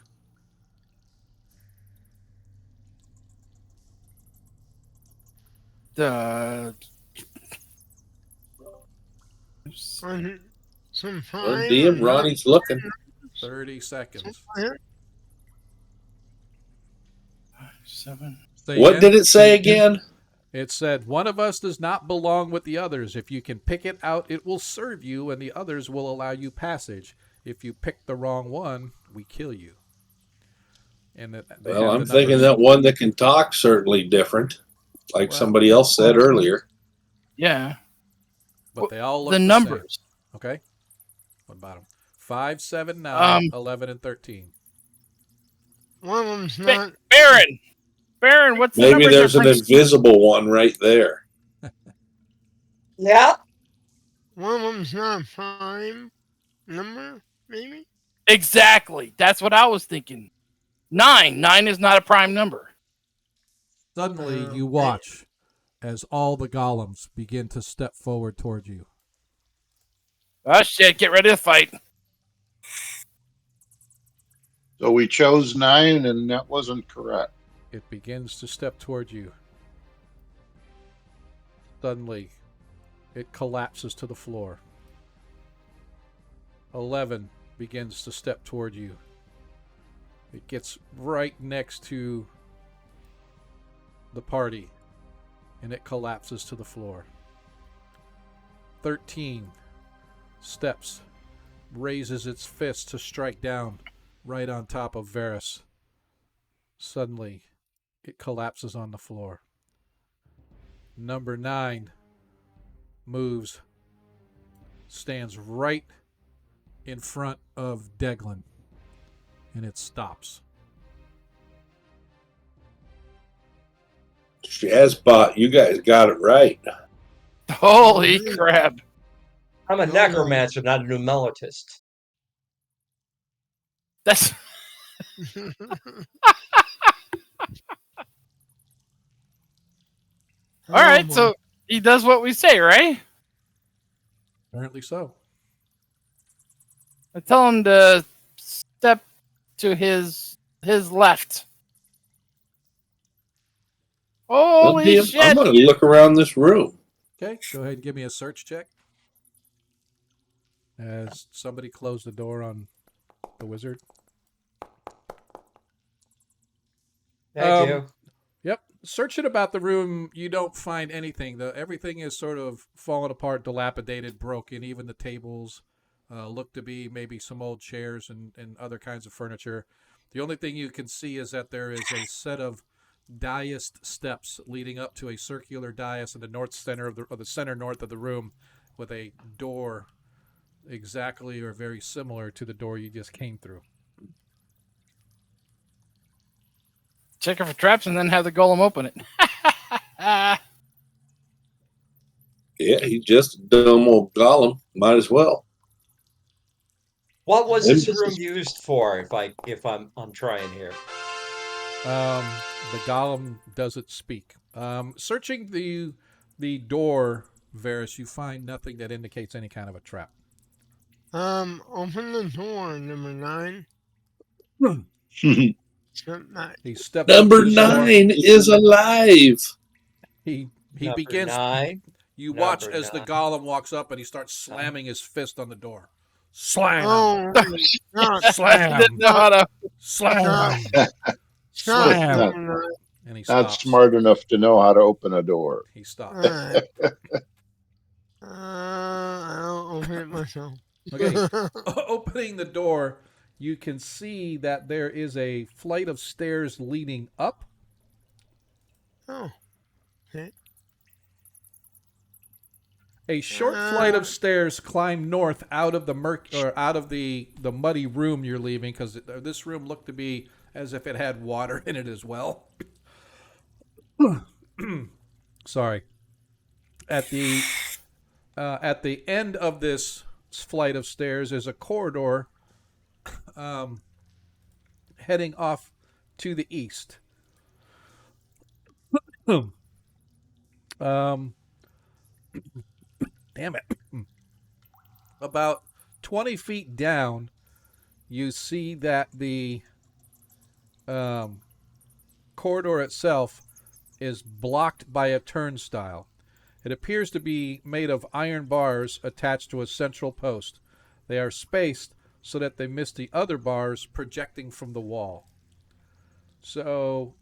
The Some Well, time. DM Ronnie's looking. 30 seconds. 7. Say What again? did it say again? It said, one of us does not belong with the others. If you can pick it out, it will serve you, and the others will allow you passage. If you pick the wrong one, we kill you. And they Well, have I'm the thinking numbers. that one that can talk certainly different, like Well, somebody else said earlier. Yeah. But they all look the the numbers. same. Okay. What about them? 5, 7, 9, 11, and 13. One of them's not. Baron, what's the Maybe number there's difference? an invisible one right there. Yeah. One of them's not a prime number, maybe? Exactly. That's what I was thinking. 9. 9 is not a prime number. Suddenly, you watch as all the golems begin to step forward toward you. Oh, shit. Get ready to fight. So we chose 9, and that wasn't correct. It begins to step toward you. Suddenly, it collapses to the floor. 11 begins to step toward you. It gets right next to the party, and it collapses to the floor. 13 steps, raises its fist to strike down right on top of Varys. Suddenly, it collapses on the floor. Number 9 moves, stands right in front of Deglin, and it stops. Jazzbot, you guys got it right. Holy crap. I'm a necromancer, not a numelotist. That's all right. So he does what we say, right? Apparently so. I tell him to step to his left. Holy Well, shit! I'm going to look around this room. Okay, go ahead and give me a search check. As somebody closed the door on the wizard. Thank you. Yep. Searching about the room, you don't find anything. Everything is sort of fallen apart, dilapidated, broken. Even the tables look to be maybe some old chairs and other kinds of furniture. The only thing you can see is that there is a set of dais steps leading up to a circular dais in the north center of the center north of the room, with a door exactly or very similar to the door you just came through. Check it for traps and then have the golem open it. Yeah, he's just a dumb old golem. Might as well. What was this room used for? If I'm trying here. The golem doesn't speak. Searching the door, Varys, you find nothing that indicates any kind of a trap. Open the door, number 9. He steps Number up to the 9 door. is alive. He Number begins. 9. You Number watch as the 9. golem walks up and he starts slamming his fist on the door. Slam! Oh, Slam! Didn't know how to. Slam! Slam! And he Not stops. smart enough to know how to open a door. He stops. I'll open it myself. Okay. Opening the door, you can see that there is a flight of stairs leading up. Oh. Okay. A short flight of stairs climb north out of the out of the muddy room you're leaving, because this room looked to be as if it had water in it as well. Sorry. At the end of this flight of stairs is a corridor heading off to the east. Damn it. About 20 feet down, you see that the corridor itself is blocked by a turnstile. It appears to be made of iron bars attached to a central post. They are spaced so that they miss the other bars projecting from the wall. So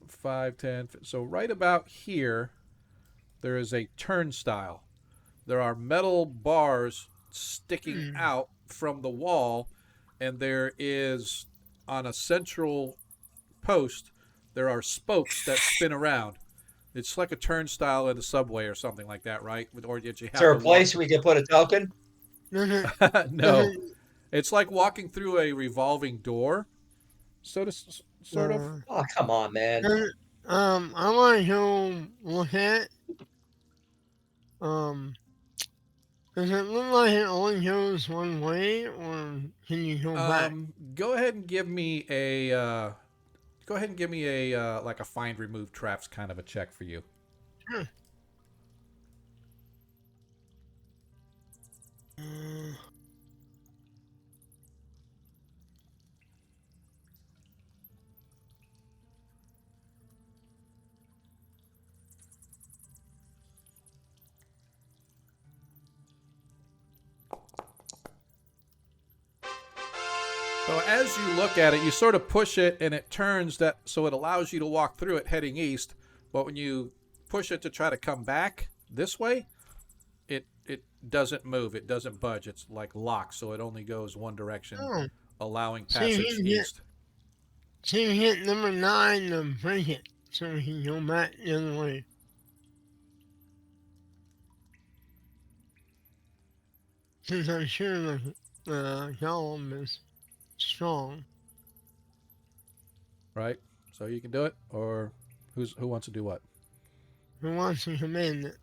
5, 10. So right about here, there is a turnstile. There are metal bars sticking out from the wall, and there is, on a central post, there are spokes that spin around. It's like a turnstile in a subway or something like that, right? Or did you have Is there to a place we can put a token? No. It's like walking through a revolving door, sort of. Oh, come on, man. I want to go look at it. Does it look like it only goes one way, or can you go back? Go ahead and give me a like a find remove traps kind of a check for you. Sure. So as you look at it, you sort of push it and it turns that so it allows you to walk through it heading east. But when you push it to try to come back this way, it doesn't move. It doesn't budge. It's like locked, so it only goes one direction, allowing passage east. So you hit number 9 to break it, so we can go back the other way. Since I'm sure the column is strong. Right? So you can do it, or who wants to do what? Who wants to command it?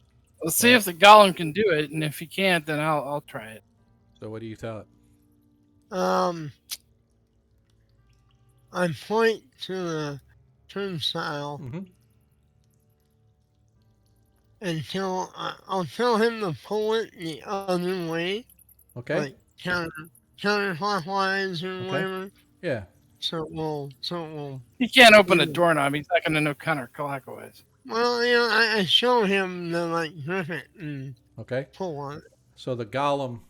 Let's see if the golem can do it, and if he can't, then I'll try it. So what do you tell it? I point to the turnstile until I'll tell him to pull it the other way. Okay. Like counterclockwise or whatever. Yeah. So it will. He can't open a doorknob. He's not going to know counterclockwise. Well, I show him to like grip it and pull on it. So the golem,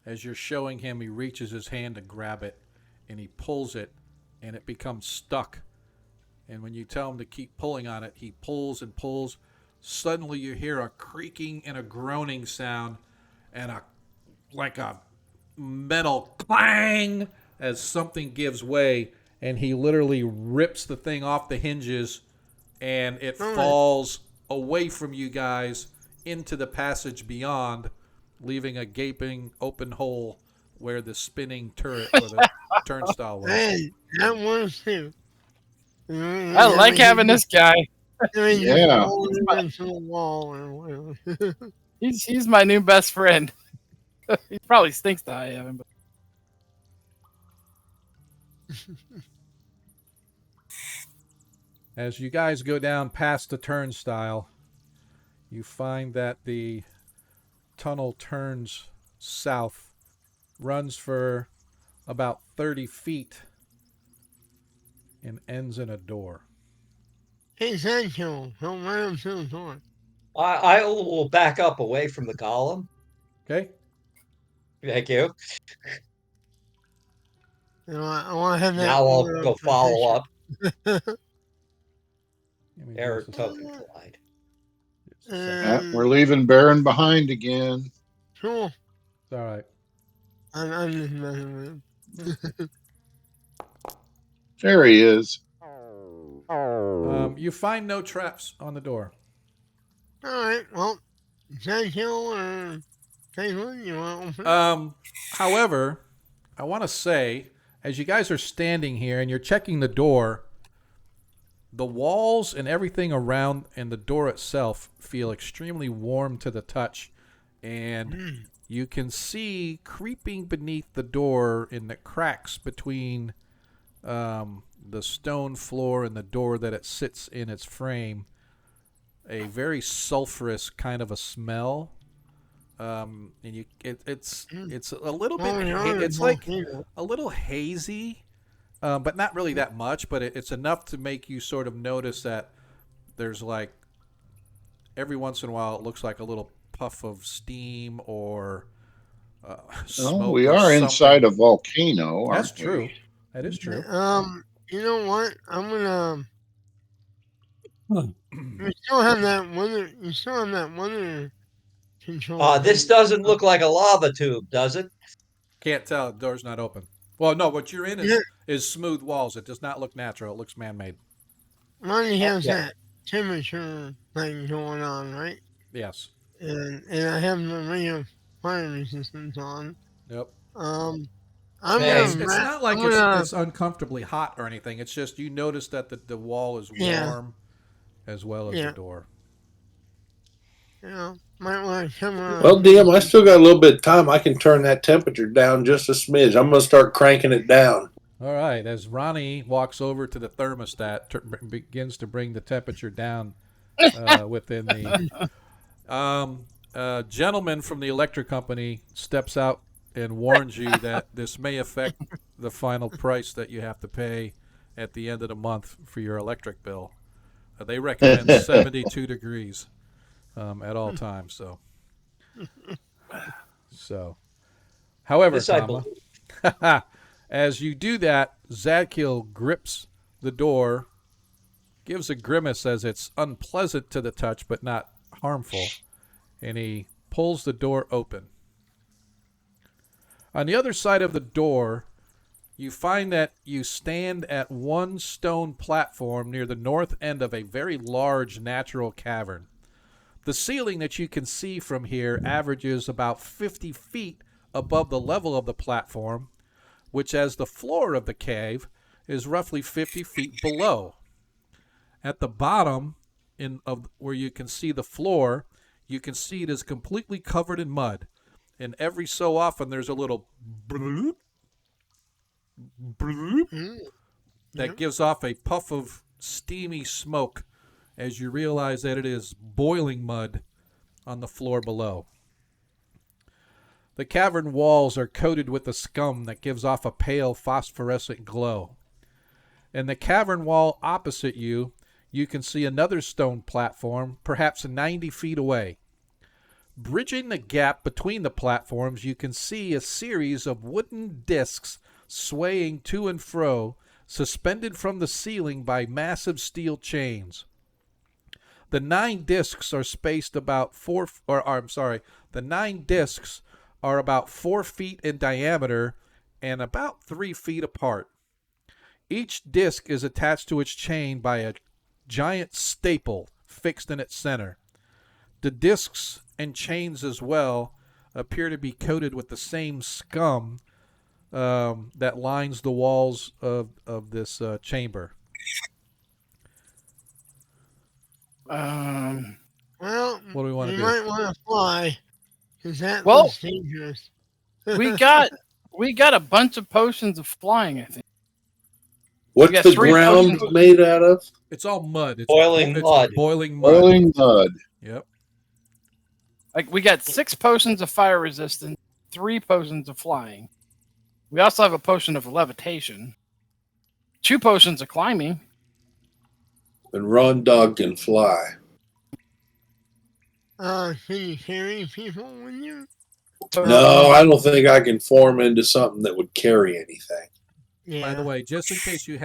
as you're showing him, he reaches his hand to grab it, and he pulls it, and it becomes stuck. And when you tell him to keep pulling on it, he pulls and pulls. Suddenly you hear a creaking and a groaning sound, and like a metal clang as something gives way, and he literally rips the thing off the hinges, and it falls away from you guys into the passage beyond, leaving a gaping open hole where the spinning turret or the turnstile was. Hey, that works too. I like having this guy. Yeah. He's my new best friend. He probably stinks the high heaven, but As you guys go down past the turnstile, you find that the tunnel turns south, runs for about 30 feet, and ends in a door. Hey, Sancho, don't run up to the door. I will back up away from the golem. Okay. Thank you. I want to have that. Now I'll go follow up. Error token collide. We're leaving Baron behind again. Cool. It's all right. I'm just messing with him. There he is. You find no traps on the door. All right. Well, Sancho or Caitlin, you want to open? However, I want to say, as you guys are standing here and you're checking the door, the walls and everything around and the door itself feel extremely warm to the touch, and you can see creeping beneath the door in the cracks between the stone floor and the door that it sits in its frame, a very sulfurous kind of a smell. and it's a little bit. Oh, yeah, It's like volcano. a little hazy, but not really that much. But it's enough to make you sort of notice that there's like every once in a while it looks like a little puff of steam or Oh, smoke we or are inside something. a volcano, That's aren't we? true. That is true. You know what? I'm gonna. Hmm. You still have that weather. You still have that weather control. This thing. doesn't look like a lava tube, does it? Can't tell. The door's not open. Well, no. What you're in Yeah, is smooth walls. It does not look natural. It looks man-made. Monty has Okay. that temperature thing going on, right? Yes. And I have the ring of fire resistance on. Yep. Um, I'm Yeah, gonna. it's not like I'm gonna. it's uncomfortably hot or anything. It's just you notice that the wall is Yeah. warm as well as the Yeah. door. Might want to come around. Well, DM, I still got a little bit of time. I can turn that temperature down just a smidge. I'm going to start cranking it down. All right. As Ronnie walks over to the thermostat, begins to bring the temperature down within the gentleman from the electric company steps out and warns you that this may affect the final price that you have to pay at the end of the month for your electric bill. They recommend 72 degrees at all times. So, however, This I comma, as you do that, Zadkiel grips the door, gives a grimace as it's unpleasant to the touch but not harmful, and he pulls the door open. On the other side of the door, you find that you stand at one stone platform near the north end of a very large natural cavern. The ceiling that you can see from here averages about 50 feet above the level of the platform, which as the floor of the cave is roughly 50 feet below. At the bottom of where you can see the floor, you can see it is completely covered in mud. And every so often there's a little bloop, bloop, that gives off a puff of steamy smoke as you realize that it is boiling mud on the floor below. The cavern walls are coated with a scum that gives off a pale phosphorescent glow. In the cavern wall opposite you, you can see another stone platform, perhaps 90 feet away. Bridging the gap between the platforms, you can see a series of wooden discs swaying to and fro, suspended from the ceiling by massive steel chains. The 9 discs are spaced about the 9 discs are about 4 feet in diameter and about 3 feet apart. Each disc is attached to its chain by a giant staple fixed in its center. The discs and chains as well appear to be coated with the same scum that lines the walls of this chamber. Well, what do we want to you do? might want to fly, because that Well, was dangerous. we got a bunch of potions of flying, I think. What's got the 3 ground potions. made out of? It's all mud. It's Boiling mud. Boiling mud. Boiling mud. Yep. Like we got 6 potions of fire resistance, 3 potions of flying. We also have a potion of levitation, 2 potions of climbing. And Ron Dog can fly. Can you carry people with you? No, I don't think I can form into something that would carry anything. Yeah. By the way, just in case you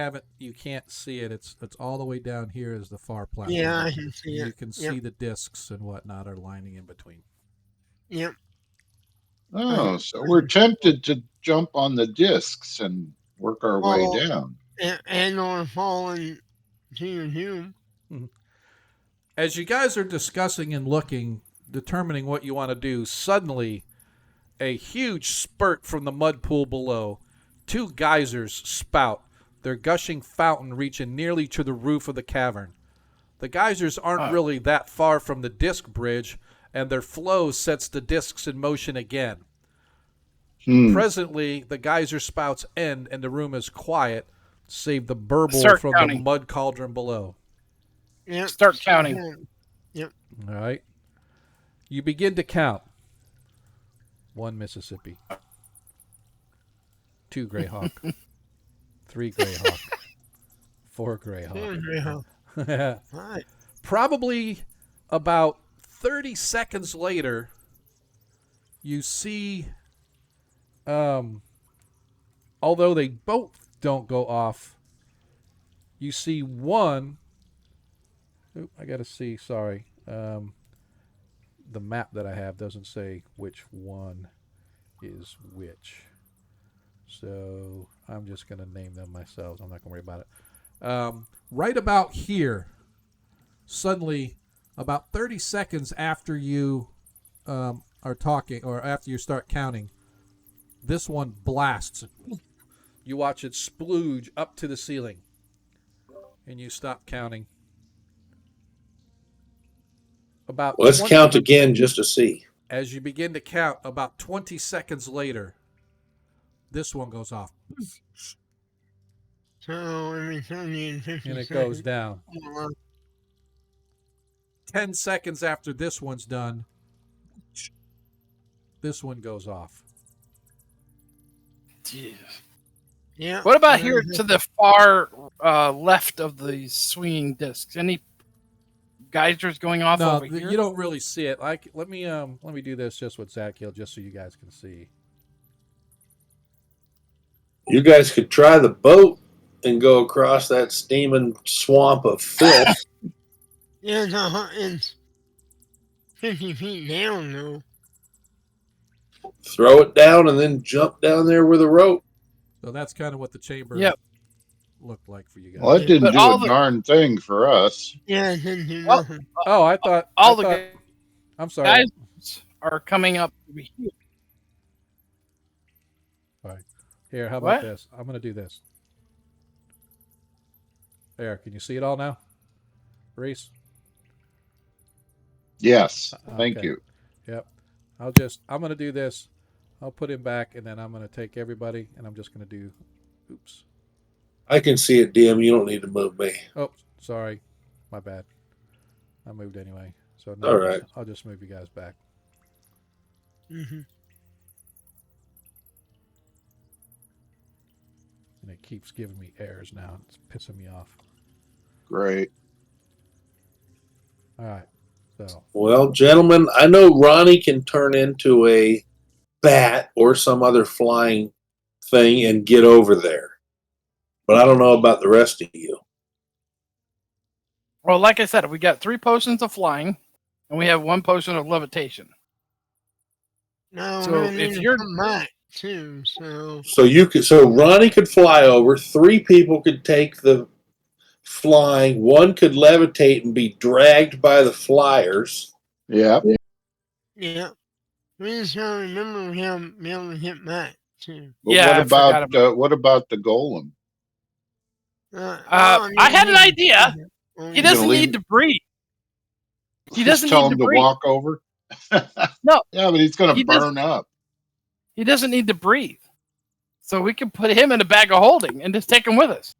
can't see it, it's all the way down here is the far platform. Yeah, I can see it. You can see the discs and whatnot are lining in between. Yep. Oh, so we're tempted to jump on the discs and work our way Well, down. And or falling to your doom. As you guys are discussing and looking, determining what you want to do, suddenly a huge spurt from the mud pool below. 2 geysers spout, their gushing fountain reaching nearly to the roof of the cavern. The geysers aren't really that far from the disc bridge, and their flow sets the discs in motion again. Presently, the geyser spouts end, and the room is quiet, save the burble from the mud cauldron below. Yep. Start counting. Yep. All right. You begin to count. 1 Mississippi, 2 Greyhawk, 3 Greyhawk, 4 Greyhawk. Right. Probably about 30 seconds later, you see, although they both don't go off, you see one. I got to see, sorry. The map that I have doesn't say which one is which. So I'm just going to name them myself. I'm not going to worry about it. Right about here, suddenly, about 30 seconds after you are talking or after you start counting, this one blasts. You watch it splooge up to the ceiling, and you stop counting. About Let's 20 count again just to see. As you begin to count, about 20 seconds later, this one goes off. So every 30 and 50 And it seconds. goes down. 10 seconds after this one's done, this one goes off. Jeez. Yeah. What about here to the far left of the swinging discs? Any geysers going off No, over here? you don't really see it. Let me do this just with Zakiel, just so you guys can see. You guys could try the boat and go across that steaming swamp of filth. Yeah, it's 50 feet down, though. Throw it down and then jump down there with a rope. So that's kind of what the chamber looked like for you guys. Well, it didn't do a darn thing for us. Yeah, it didn't do nothing. Oh, I thought I'm sorry. Guys are coming up over here. All right. Here, how What? about this? I'm going to do this. There, can you see it all now? Reese? Yes, thank Okay. you. Yep. I'm going to do this. I'll put him back, and then I'm going to take everybody, and I'm just going to do, oops. I can see it, DM. You don't need to move me. Oh, sorry. My bad. I moved anyway. So now All right. I'll just move you guys back. Mm-hmm. And it keeps giving me errors now. It's pissing me off. Great. All right. So. Well, gentlemen, I know Ronnie can turn into a bat or some other flying thing and get over there. But I don't know about the rest of you. Well, like I said, we got 3 potions of flying, and we have 1 potion of levitation. No, So we need if to you're come back, too, so... So Ronnie could fly over, 3 people could take the flying, 1 could levitate and be dragged by the flyers. Yeah. Yeah. We just gotta remember we haven't been able to hit back, too. But what about the golem? I had an idea. He doesn't need to breathe. He doesn't tell need him to to breathe. walk over. No. Yeah, but he's going to He doesn't- burn up. He doesn't need to breathe. So we can put him in a bag of holding and just take him with us.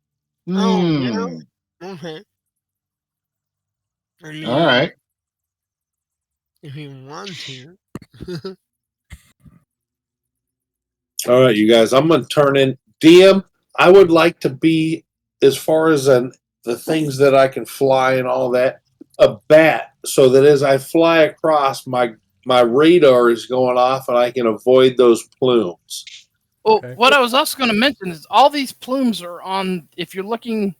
Oh, yeah? Okay. I mean, All right. if you want to. All right, you guys, I'm going to turn in. DM, I would like to be, as far as the things that I can fly and all that, a bat, so that as I fly across, my radar is going off and I can avoid those plumes. Well, what I was also going to mention is all these plumes are on, if you're looking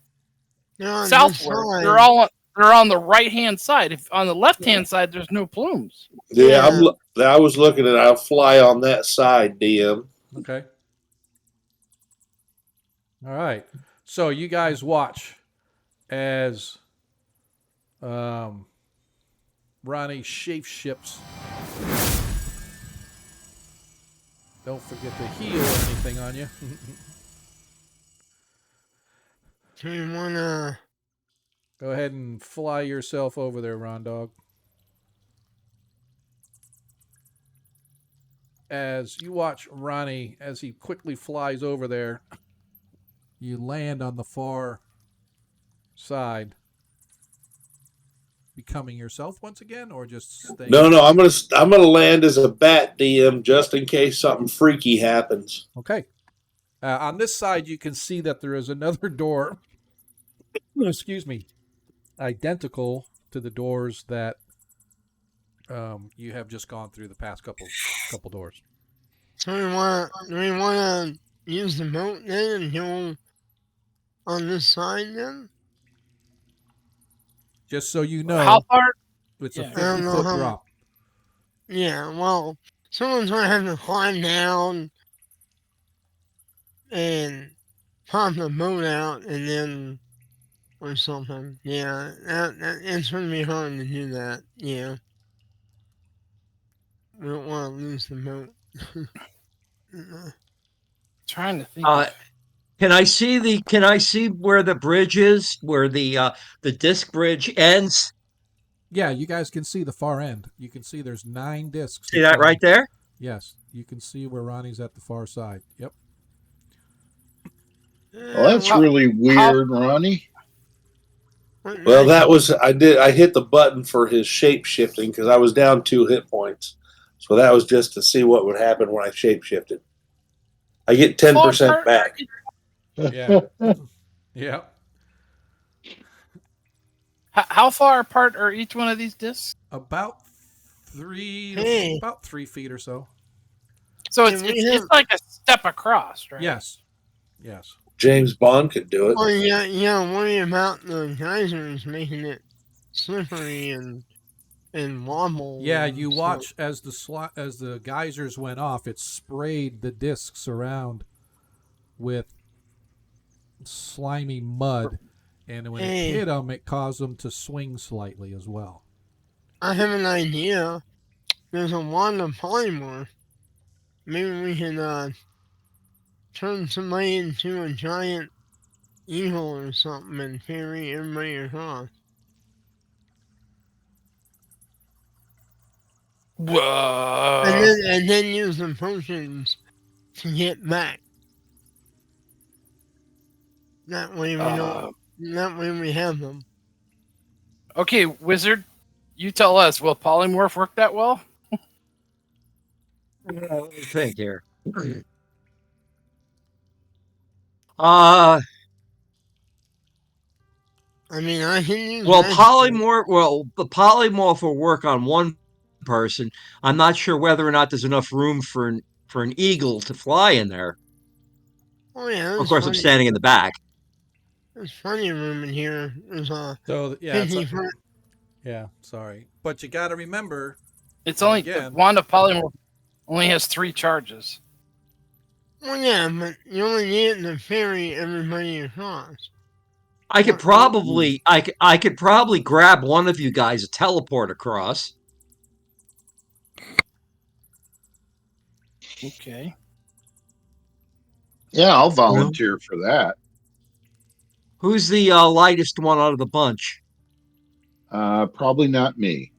on southward, this side. they're on the right-hand side. If on the left-hand side, there's no plumes. Yeah, I was looking at I'll fly on that side, DM. Okay. All right. So you guys watch as Ronnie shapeshifts. Don't forget to heal anything on you. Do you wanna... Go ahead and fly yourself over there, Ron Dog. As you watch Ronnie, as he quickly flies over there, you land on the far side. becoming yourself once again, or just staying? No, I'm gonna land as a bat, DM, just in case something freaky happens. Okay. On this side, you can see that there is another door. Excuse me. Identical to the doors that you have just gone through the past couple doors. So do we wanna use the moat then and go on this side then? Just so you How know, far? it's Yeah. a I don't know 50-foot how. drop. Yeah, well, someone's gonna have to climb down and pop the moat out and then or something. Yeah, it's gonna be hard to do that. Yeah, we don't want to lose the moat. Trying to think. Can I see where the bridge is, where the disc bridge ends? Yeah, you guys can see the far end. You can see there's 9 discs. See that right there? Yes, you can see where Ronnie's at the far side. Yep. Well, that's really weird, Ronnie. Well, that was I hit the button for his shape shifting because I was down 2 hit points. So that was just to see what would happen when I shape shifted. I get 10% back. Yeah. Yeah. How far apart are each one of these discs? About 3 Hey. about 3 feet or so. So it's like a step across, right? Yes. Yes. James Bond could do it. Well, yeah. Worry about the geysers making it slippery and wobble. Yeah, and you stuff. watch as the geysers went off, it sprayed the discs around with slimy mud, and when Hey. it hit them, it caused them to swing slightly as well. I have an idea. There's a wand of polymorph. Maybe we can turn somebody into a giant eagle or something and carry everybody across. Whoa. And then use the potions to get back. That way we don't. That way we have them. Okay, wizard, you tell us. Will polymorph work that well? Let me think here. I mean, I can use. Well, magic. the polymorph will work on one person. I'm not sure whether or not there's enough room for an eagle to fly in there. Oh yeah. Of course, I'm standing in the back. There's plenty of room in here. There's So yeah, 50 foot. yeah. Sorry, but you got to remember, It's only the wand of polymorph only has 3 charges. Well, yeah, but you only need it to ferry everybody across. I could probably grab one of you guys and teleport across. Okay. Yeah, I'll volunteer for that. Who's the lightest one out of the bunch? Probably not me.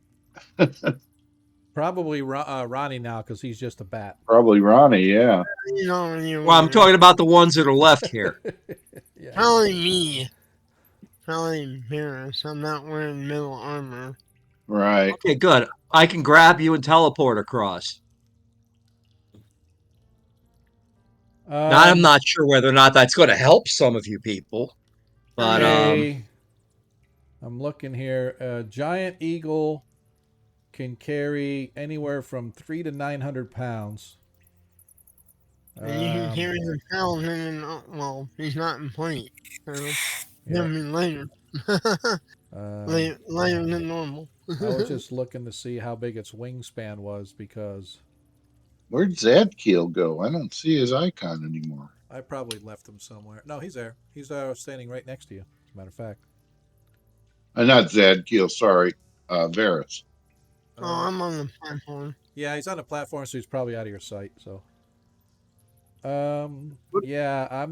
probably Ronnie now because he's just a bat. Probably Ronnie, yeah. Well, I'm talking about the ones that are left here. Yeah. Probably me. Probably Mirrors. I'm not wearing metal armor. Right. Okay, good. I can grab you and teleport across. Now, I'm not sure whether or not that's going to help some of you people, but I'm looking here. A giant eagle can carry anywhere from 300 to 900 pounds. And you can carry the pound and well, he's not in plate. So he'll be lighter. Lighter than normal. I was just looking to see how big its wingspan was because. Where'd Zadkiel go? I don't see his icon anymore. I probably left him somewhere. No, he's there. He's standing right next to you, as a matter of fact. Not Zadkiel, sorry. Varus. Oh, I'm on the platform. Yeah, he's on the platform, so he's probably out of your sight. So, yeah,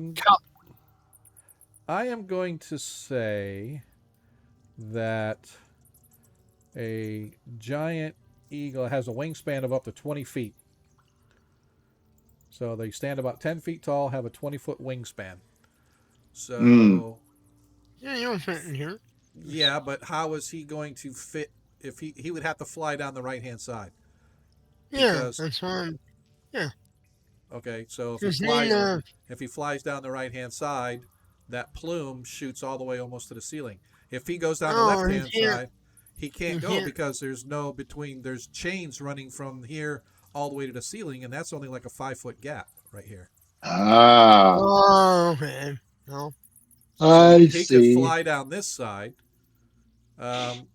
I am going to say that a giant eagle has a wingspan of up to 20 feet. So they stand about 10 feet tall, have a 20-foot wingspan. So yeah, you'll fit in here. Yeah, but how is he going to fit if he would have to fly down the right-hand side? Yeah, Because that's why I'm. Yeah, okay, so just need if he flies down the right-hand side, that plume shoots all the way almost to the ceiling. If he goes down the Oh, he left-hand can't. side, he He can't go can't. because there's chains running from here all the way to the ceiling, and that's only like a 5-foot gap right here. Ah, Oh, okay. No. So I he could see. fly down this side. Um,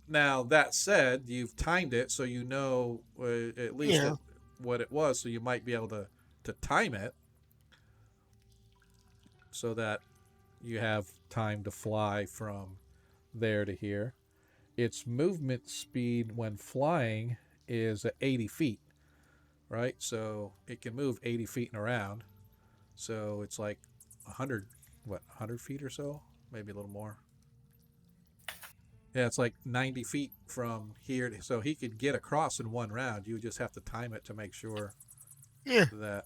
Now that said, you've timed it, so you know at least Yeah. what it was, so you might be able to time it so that you have time to fly from there to here. Its movement speed when flying is at 80 feet, right? So it can move 80 feet and around. So it's like 100 feet or so, maybe a little more. Yeah, it's like 90 feet from here. So he could get across in one round. You would just have to time it to make sure Yeah. that.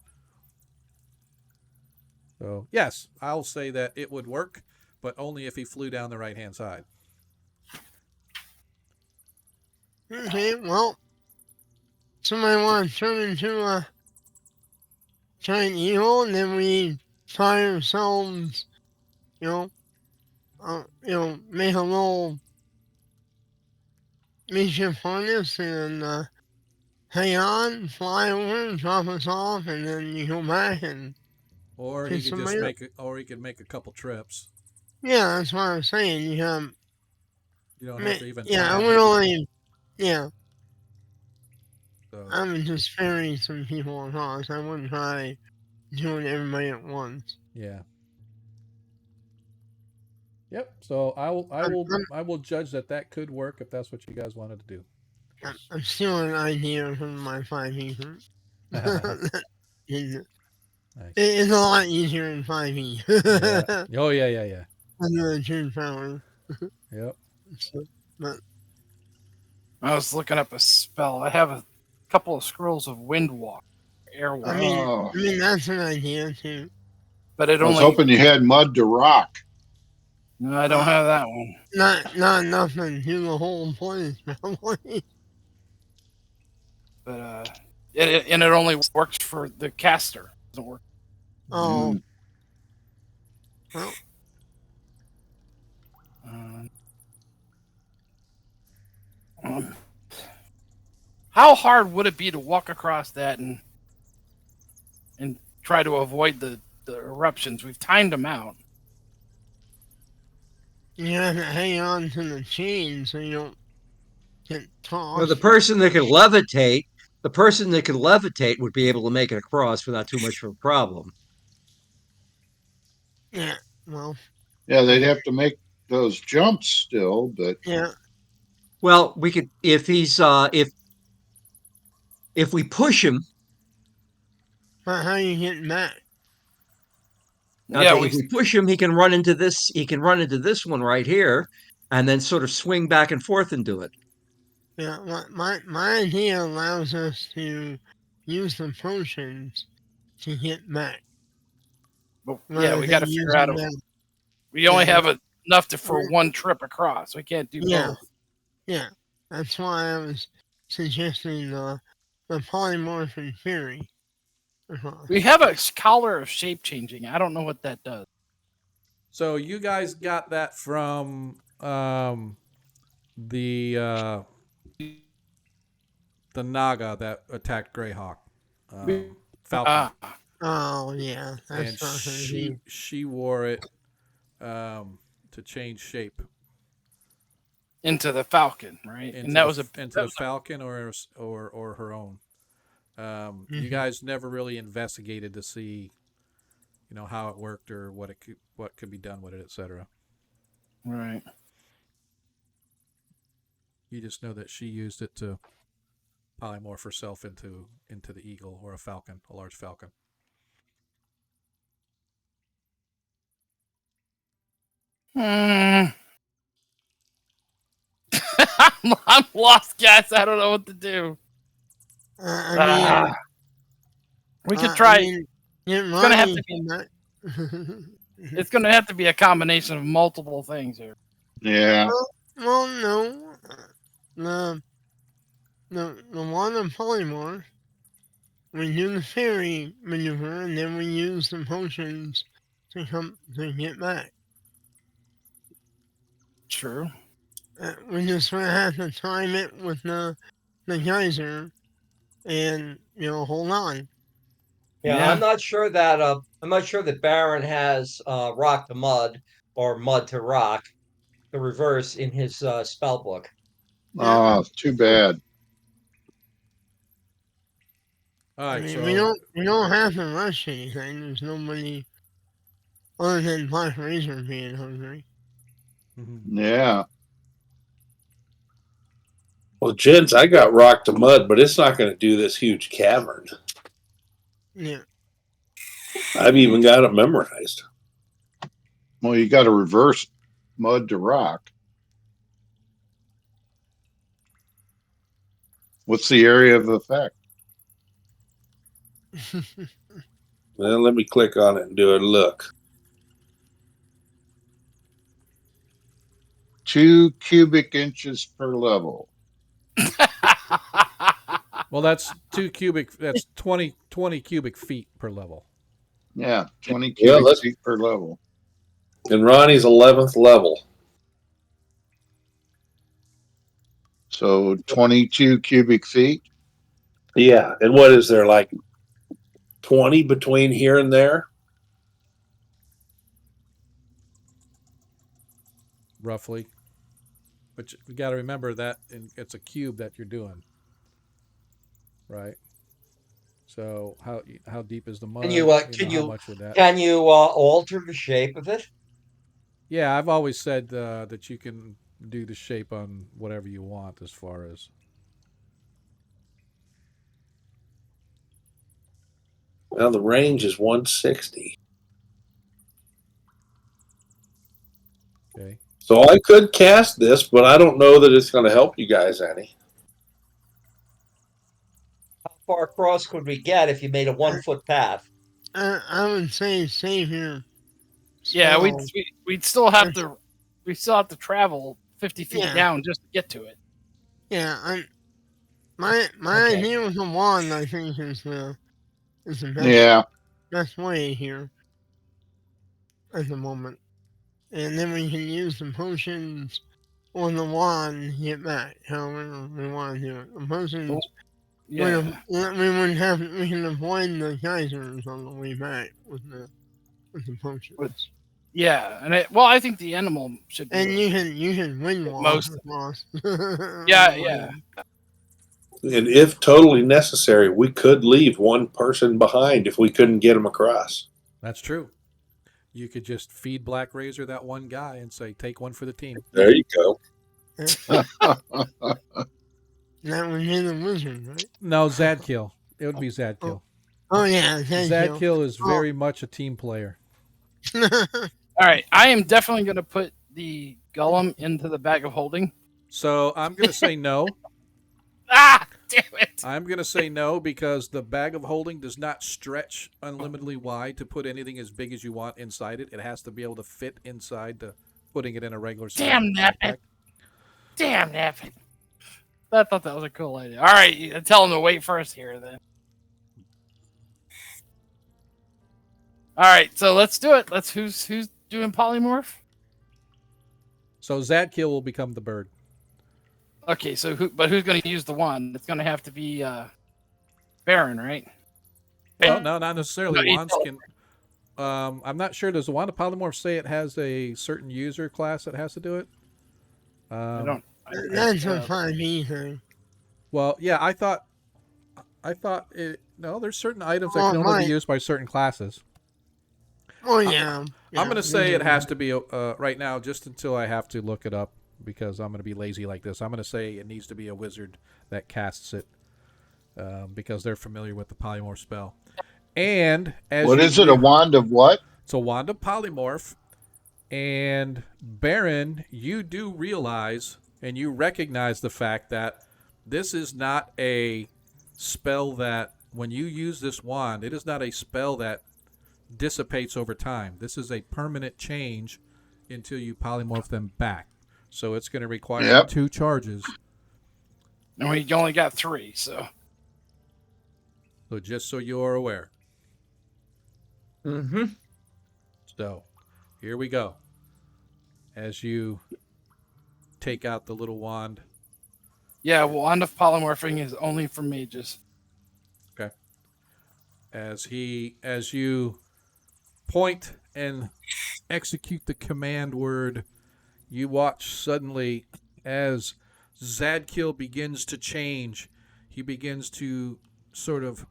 So, yes, I'll say that it would work, but only if he flew down the right hand side. Okay. Well, somebody want to turn into a giant eagle, and then we tie ourselves. Make a little makeshift harness and hang on, fly over, drop us off, and then you go back and Or he pick could just somebody up. or he could make a couple trips. Yeah, that's what I'm saying. You don't have to even Yeah, I time. would only. Yeah, So, I would just ferry some people across. I wouldn't try doing everybody at once. yeah. Yep. So I will judge that could work if that's what you guys wanted to do. I'm stealing an idea from my 5e. Nice. It's a lot easier in 5e. Yeah. Oh yeah, yeah, yeah. Under the turn power. Yep. So, but I was looking up a spell. I have a couple of scrolls of wind walk, air walk, oh. I mean that's an idea too. but it I was only. hoping you had mud to rock. No, I don't have that one. Not enough to do the whole place, probably. But it only works for the caster. It doesn't work. Oh. Mm. Well, how hard would it be to walk across that and try to avoid the eruptions? We've timed them out. you have to hang on to the chain so you don't get tossed. Well, the person that can levitate would be able to make it across without too much of a problem. Yeah. Well. Yeah, they'd have to make those jumps still, but Yeah. Well, we could if we push him. But how you getting back? Okay, yeah, if we push him, he can run into this. He can run into this one right here, and then sort of swing back and forth and do it. Yeah, my idea allows us to use the potions to get back. But, yeah, we got to figure out. We only have enough for one trip across. We can't do both. Yeah, that's why I was suggesting the polymorphic theory. We have a collar of shape changing. I don't know what that does. So you guys got that from the Naga that attacked Greyhawk, Falcon. Oh yeah, that's and she wore it to change shape into the Falcon, right? And that was the Falcon or her own. You guys never really investigated to see, how it worked or what could be done with it, etc. Right. You just know that she used it to polymorph herself into the eagle or a large falcon. I'm lost, guys. I don't know what to do. We could try. It's gonna have to be. It's gonna have to be a combination of multiple things here. Yeah. Well, no. The the water polymorph, we do the fairy maneuver, and then we use the potions to get back. True. We just sort of have to time it with the geyser, and hold on. Yeah, Yeah. I'm not sure that Baron has rock to mud or mud to rock, the reverse in his spell book. Oh, too bad. All I right, mean, so we don't have to rush anything. There's nobody other than Black Razor being hungry. Yeah. Well, gents, I got rock to mud, but it's not going to do this huge cavern. Yeah. I've even got it memorized. Well, you got to reverse mud to rock. What's the area of effect? Well, let me click on it and do a look. 2 cubic inches per level. well, that's 2 cubic. That's 20 cubic feet per level. Yeah, 20 Yeah, cubic feet per level. And Ronnie's 11th level. So 22 cubic feet. Yeah, and what is there, like 20 between here and there? Roughly. But you got to remember that it's a cube that you're doing, right? So how deep is the mud? How much would that? can you alter the shape of it? Yeah, I've always said that you can do the shape on whatever you want as far as. Well, the range is 160. Okay. So I could cast this, but I don't know that it's going to help you guys any. How far across could we get if you made a 1-foot path? I would say save here. Yeah, So, we'd still have to travel 50 feet down just to get to it. Yeah, my idea with the wand, I think, is the best way here at the moment. And then we can use the potions on the wand to get back, however we want to do it. The potions, we wouldn't have, we can avoid the geysers on the way back with the potions. Yeah, and I think the animal should be. And you can win most. Yeah. And if totally necessary, we could leave one person behind if we couldn't get them across. That's true. You could just feed Black Razor that one guy and say, "Take one for the team." There you go. That would be the wizard, right? No, Zadkill. It would be Zadkill. Oh yeah, Zadkill is very much a team player. All right, I am definitely going to put the Golem into the bag of holding. So I'm going to say no. Damn it! I'm going to say no because the bag of holding does not stretch unlimitedly wide to put anything as big as you want inside it. It has to be able to fit inside the putting it in a regular size. Damn nappet! Damn nappet! I thought that was a cool idea. All right, tell him to wait first here then. All right, so let's do it. Who's doing polymorph? So Zadkill will become the bird. Okay, so who's going to use the wand? It's going to have to be Baron, right? Well, no, not necessarily. No, Wands can. I'm not sure. Does the wand of polymorph say it has a certain user class that has to do it? I don't. That's a 5e thing. Well, yeah, I thought it. No, there's certain items that can only be used by certain classes. Oh yeah. I'm going to say it has to be right now, just until I have to look it up because I'm going to be lazy like this. I'm going to say it needs to be a wizard that casts it because they're familiar with the polymorph spell. And as what is it? A wand of what? It's a wand of polymorph. And Baron, you do realize and you recognize the fact that this is not a spell that when you use this wand, it is not a spell that dissipates over time. This is a permanent change until you polymorph them back. So it's going to require Yep. 2 charges. And we only got 3, so. So just so you're aware. Mm-hmm. So here we go. As you take out the little wand. Yeah, wand of polymorphing is only for mages. Okay. As you point and execute the command word, you watch suddenly as Zadkiel begins to change. He begins to sort of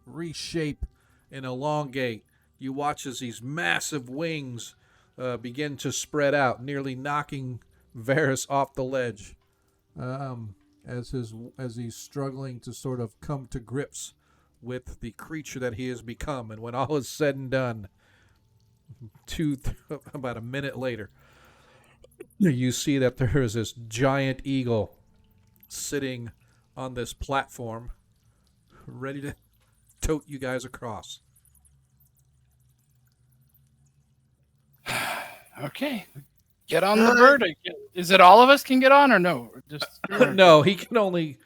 reshape and elongate. You watch as these massive wings begin to spread out, nearly knocking Varys off the ledge. As he's struggling to sort of come to grips with the creature that he has become, and when all is said and done, about a minute later, you see that there is this giant eagle sitting on this platform, ready to tote you guys across. Okay. Get on the bird. Is it all of us can get on or no? Just No, he can only.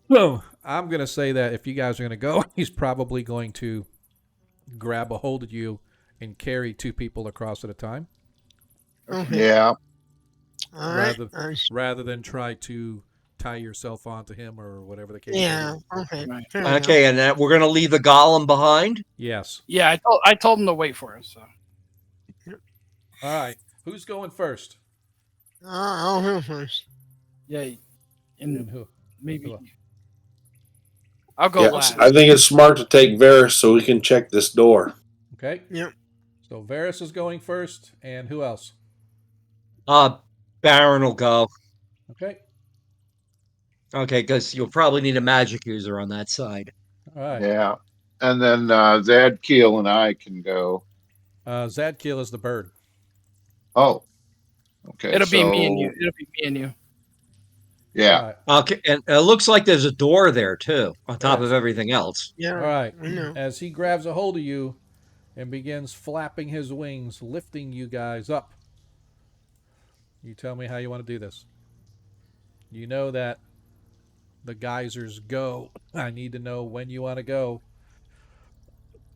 No, I'm going to say that if you guys are going to go, he's probably going to grab a hold of you and carry 2 people across at a time. Okay. Yeah. All right. Rather than try to tie yourself onto him or whatever the case Yeah. is. Okay. Right. Okay, and we're going to leave the golem behind? Yes. Yeah, I told him to wait for us. So. All right. Who's going first? I'll go first. Yeah. And who? Maybe. Who? I'll go last. I think it's smart to take Varys so we can check this door. Okay. Yep. So Varys is going first, and who else? Baron will go. Okay. Okay, because you'll probably need a magic user on that side. All right. Yeah. And then Zadkiel and I can go. Zadkiel is the bird. Oh. Okay. It'll be me and you. It'll be me and you. Yeah. Right. Okay, and it looks like there's a door there too, on top of everything else. Yeah. All right. I know. As he grabs a hold of you and begins flapping his wings, lifting you guys up. You tell me how you want to do this. You know that the geysers go. I need to know when you want to go.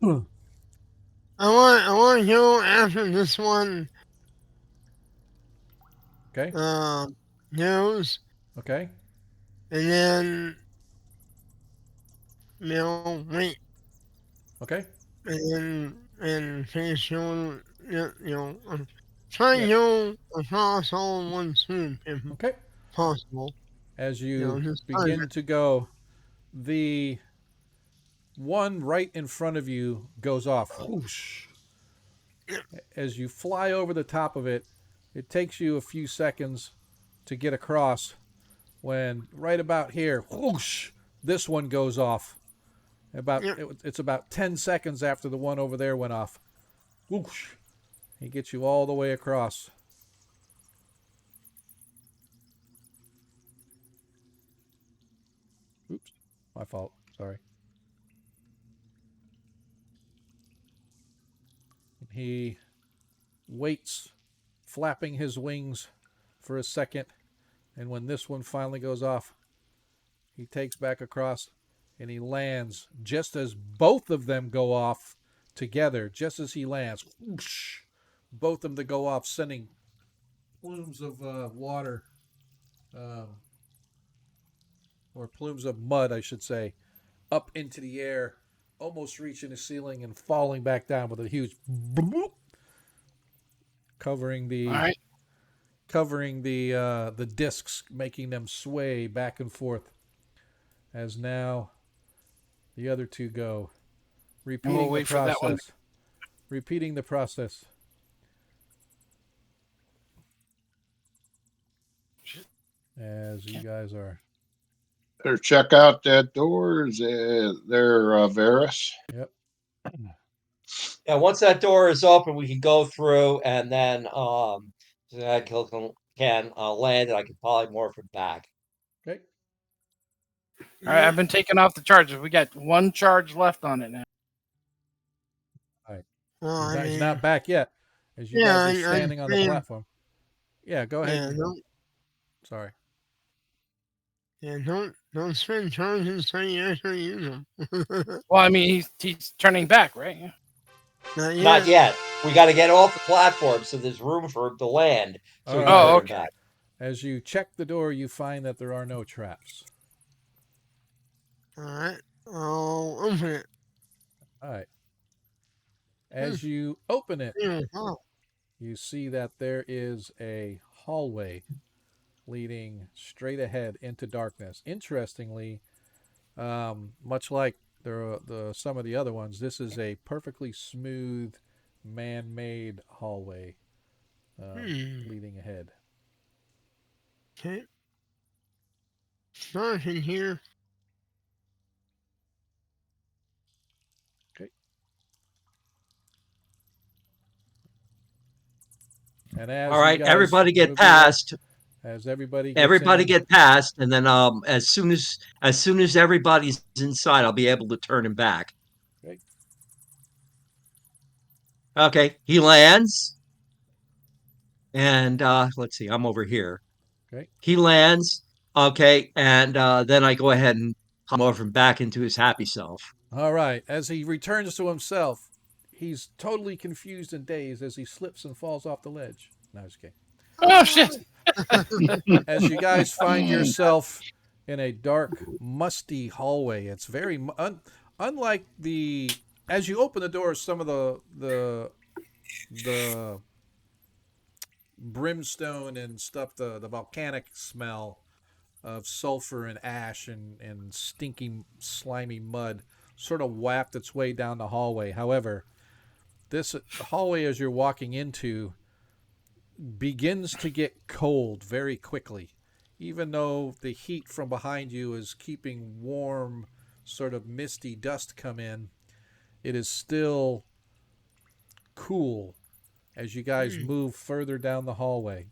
I want to go after this one. Okay. Goes. Okay. And then wait. Okay. And finish try to go across all in one swoop if possible. As you begin to go, the one right in front of you goes off. Whoosh. As you fly over the top of it, it takes you a few seconds to get across. When right about here, whoosh, this one goes off. It's about 10 seconds after the one over there went off. Whoosh. He gets you all the way across. Oops, my fault. Sorry. He waits, flapping his wings for a second, and when this one finally goes off, he takes back across and he lands just as both of them go off together. Just as he lands, whoosh, both of them go off, sending plumes of water, or plumes of mud, I should say, up into the air, almost reaching the ceiling and falling back down with a huge bloop, covering the discs, making them sway back and forth. As now the other two go, repeating the process. Repeating the process. As you guys are. Better check out that door. Is there Varys? Yep. Yeah, once that door is open, we can go through, and then Zadkiel can land, and I can polymorph it back. Okay. All right, I've been taking off the charges. We got 1 charge left on it now. All right. He's not back yet. As you guys are standing on the platform. Yeah, go ahead. Yeah, don't Sorry. don't spend charges until you actually use them. Well, I mean, he's turning back, right? Yeah. Not yet. Not yet. We got to get off the platform so there's room for him to land. So All we right. can Oh, turn okay. back. As you check the door, you find that there are no traps. All right, I'll open it. All right. As you open it, Oh, you see that there is a hallway leading straight ahead into darkness. Interestingly, much like some of the other ones, this is a perfectly smooth, man-made hallway leading ahead. okay. Start in here. Okay. And as All right, you guys everybody get move your way- past. as everybody gets Everybody in, get past, and then as soon as everybody's inside, I'll be able to turn him back. okay. Okay, he lands, and let's see, I'm over here. Okay. He lands, okay, and then I go ahead and come over him back into his happy self. All right. As he returns to himself, he's totally confused and dazed as he slips and falls off the ledge. No, I was kidding. Oh shit! As you guys find yourself in a dark, musty hallway, it's very unlike the. As you open the doors, some of the brimstone and stuff, the volcanic smell of sulfur and ash and stinky, slimy mud sort of wafted its way down the hallway. However, this hallway, as you're walking into, begins to get cold very quickly. Even though the heat from behind you is keeping warm, sort of misty dust come in, it is still cool as you guys move further down the hallway.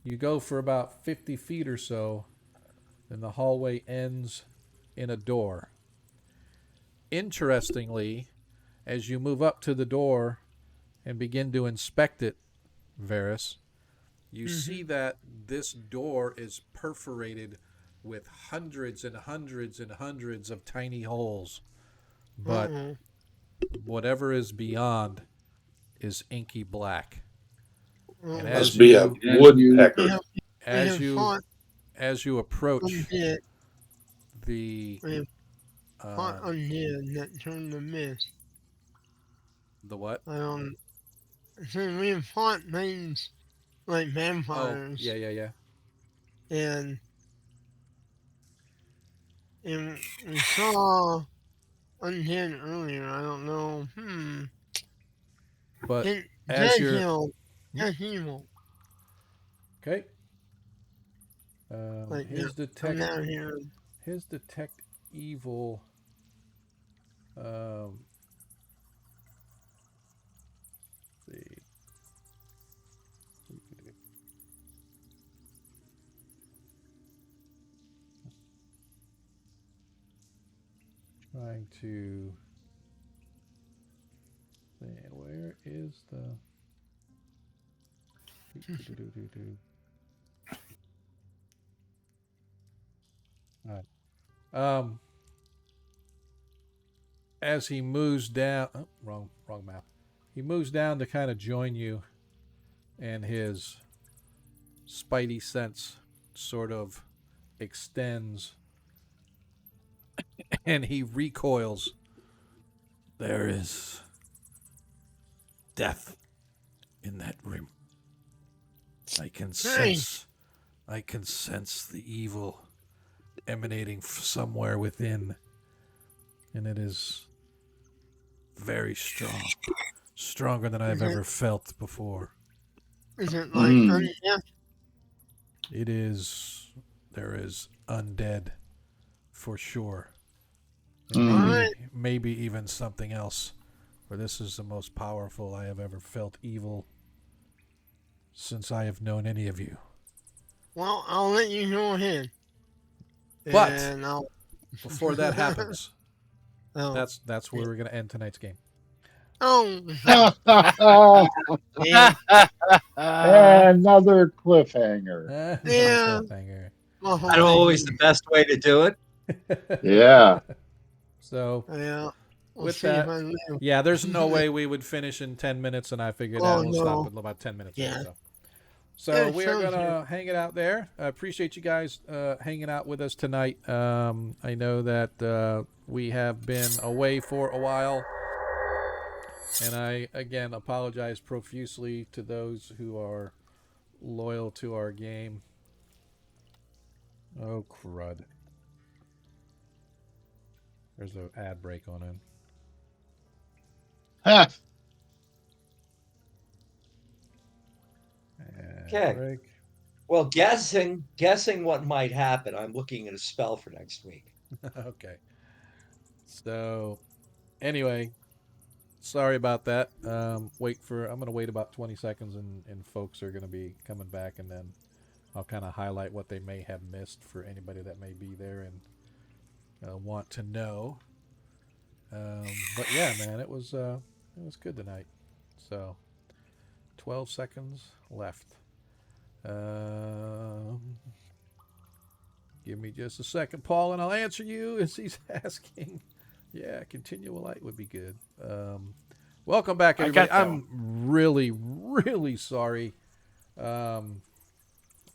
You go for about 50 feet or so, and the hallway ends in a door. Interestingly, as you move up to the door and begin to inspect it, Varys, you see that this door is perforated with hundreds and hundreds and hundreds of tiny holes. But whatever is beyond is inky black. And Must be a woodpecker. As you approach the fought undead that turned to mist. the what? So we have fought things like vampires. Oh, yeah. And we saw undead earlier. I don't know. But as you're that's evil. Okay. Like His detect down here. His detect evil. See. Trying to. Where is the. All right. As he moves down, wrong map. He moves down to kind of join you, and his spidey sense sort of extends, and he recoils. There is death in that room. I can sense the evil emanating somewhere within, and it is very strong, stronger than I've ever felt before. Is it like undead? It is. There is undead, for sure. And maybe even something else, for this is the most powerful I have ever felt evil since I have known any of you. Well, I'll let you go ahead. But before that happens, that's where we're going to end tonight's game. Oh, And another cliffhanger. yeah. Cliffhanger. Oh, Not always the best way to do it. Yeah. So Yeah. We'll with see if that, I live. yeah, there's no way we would finish in 10 minutes, and I figured Oh, we'll stop no. at about 10 minutes Yeah. in. So Yeah, we are sounds gonna hang it out there. I appreciate you guys hanging out with us tonight. I know that we have been away for a while, and I again apologize profusely to those who are loyal to our game. Oh crud! There's an ad break on it. Ha. Okay. Break. Well, guessing what might happen, I'm looking at a spell for next week. Okay. So, anyway, sorry about that. I'm going to wait about 20 seconds, and folks are going to be coming back, and then I'll kind of highlight what they may have missed for anybody that may be there and want to know. But yeah, man, it was good tonight. So, 12 seconds left. Give me just a second, Paul, and I'll answer you as he's asking. Yeah, continual light would be good. Welcome back, everybody. I'm really, really sorry. I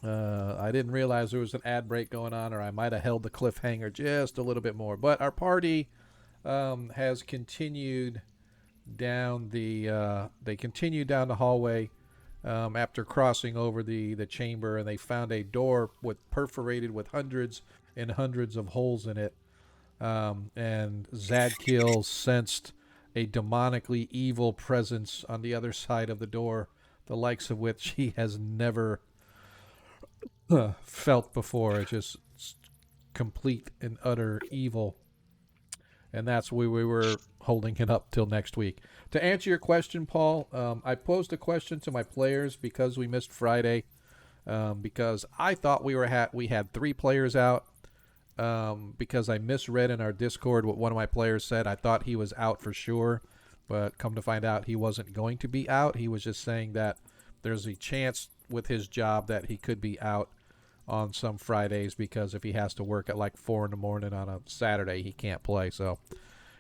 didn't realize there was an ad break going on, or I might have held the cliffhanger just a little bit more. But our party has continued down the. They continued down the hallway after crossing over the chamber, and they found a door perforated with hundreds and hundreds of holes in it. And Zadkiel sensed a demonically evil presence on the other side of the door, the likes of which he has never felt before. It's just complete and utter evil. And that's where we were holding it up till next week. To answer your question, Paul, I posed a question to my players because we missed Friday, because I thought we had 3 players out. Because I misread in our Discord what one of my players said. I thought he was out for sure, but come to find out he wasn't going to be out. He was just saying that there's a chance with his job that he could be out on some Fridays, because if he has to work at like 4 in the morning on a Saturday, he can't play. So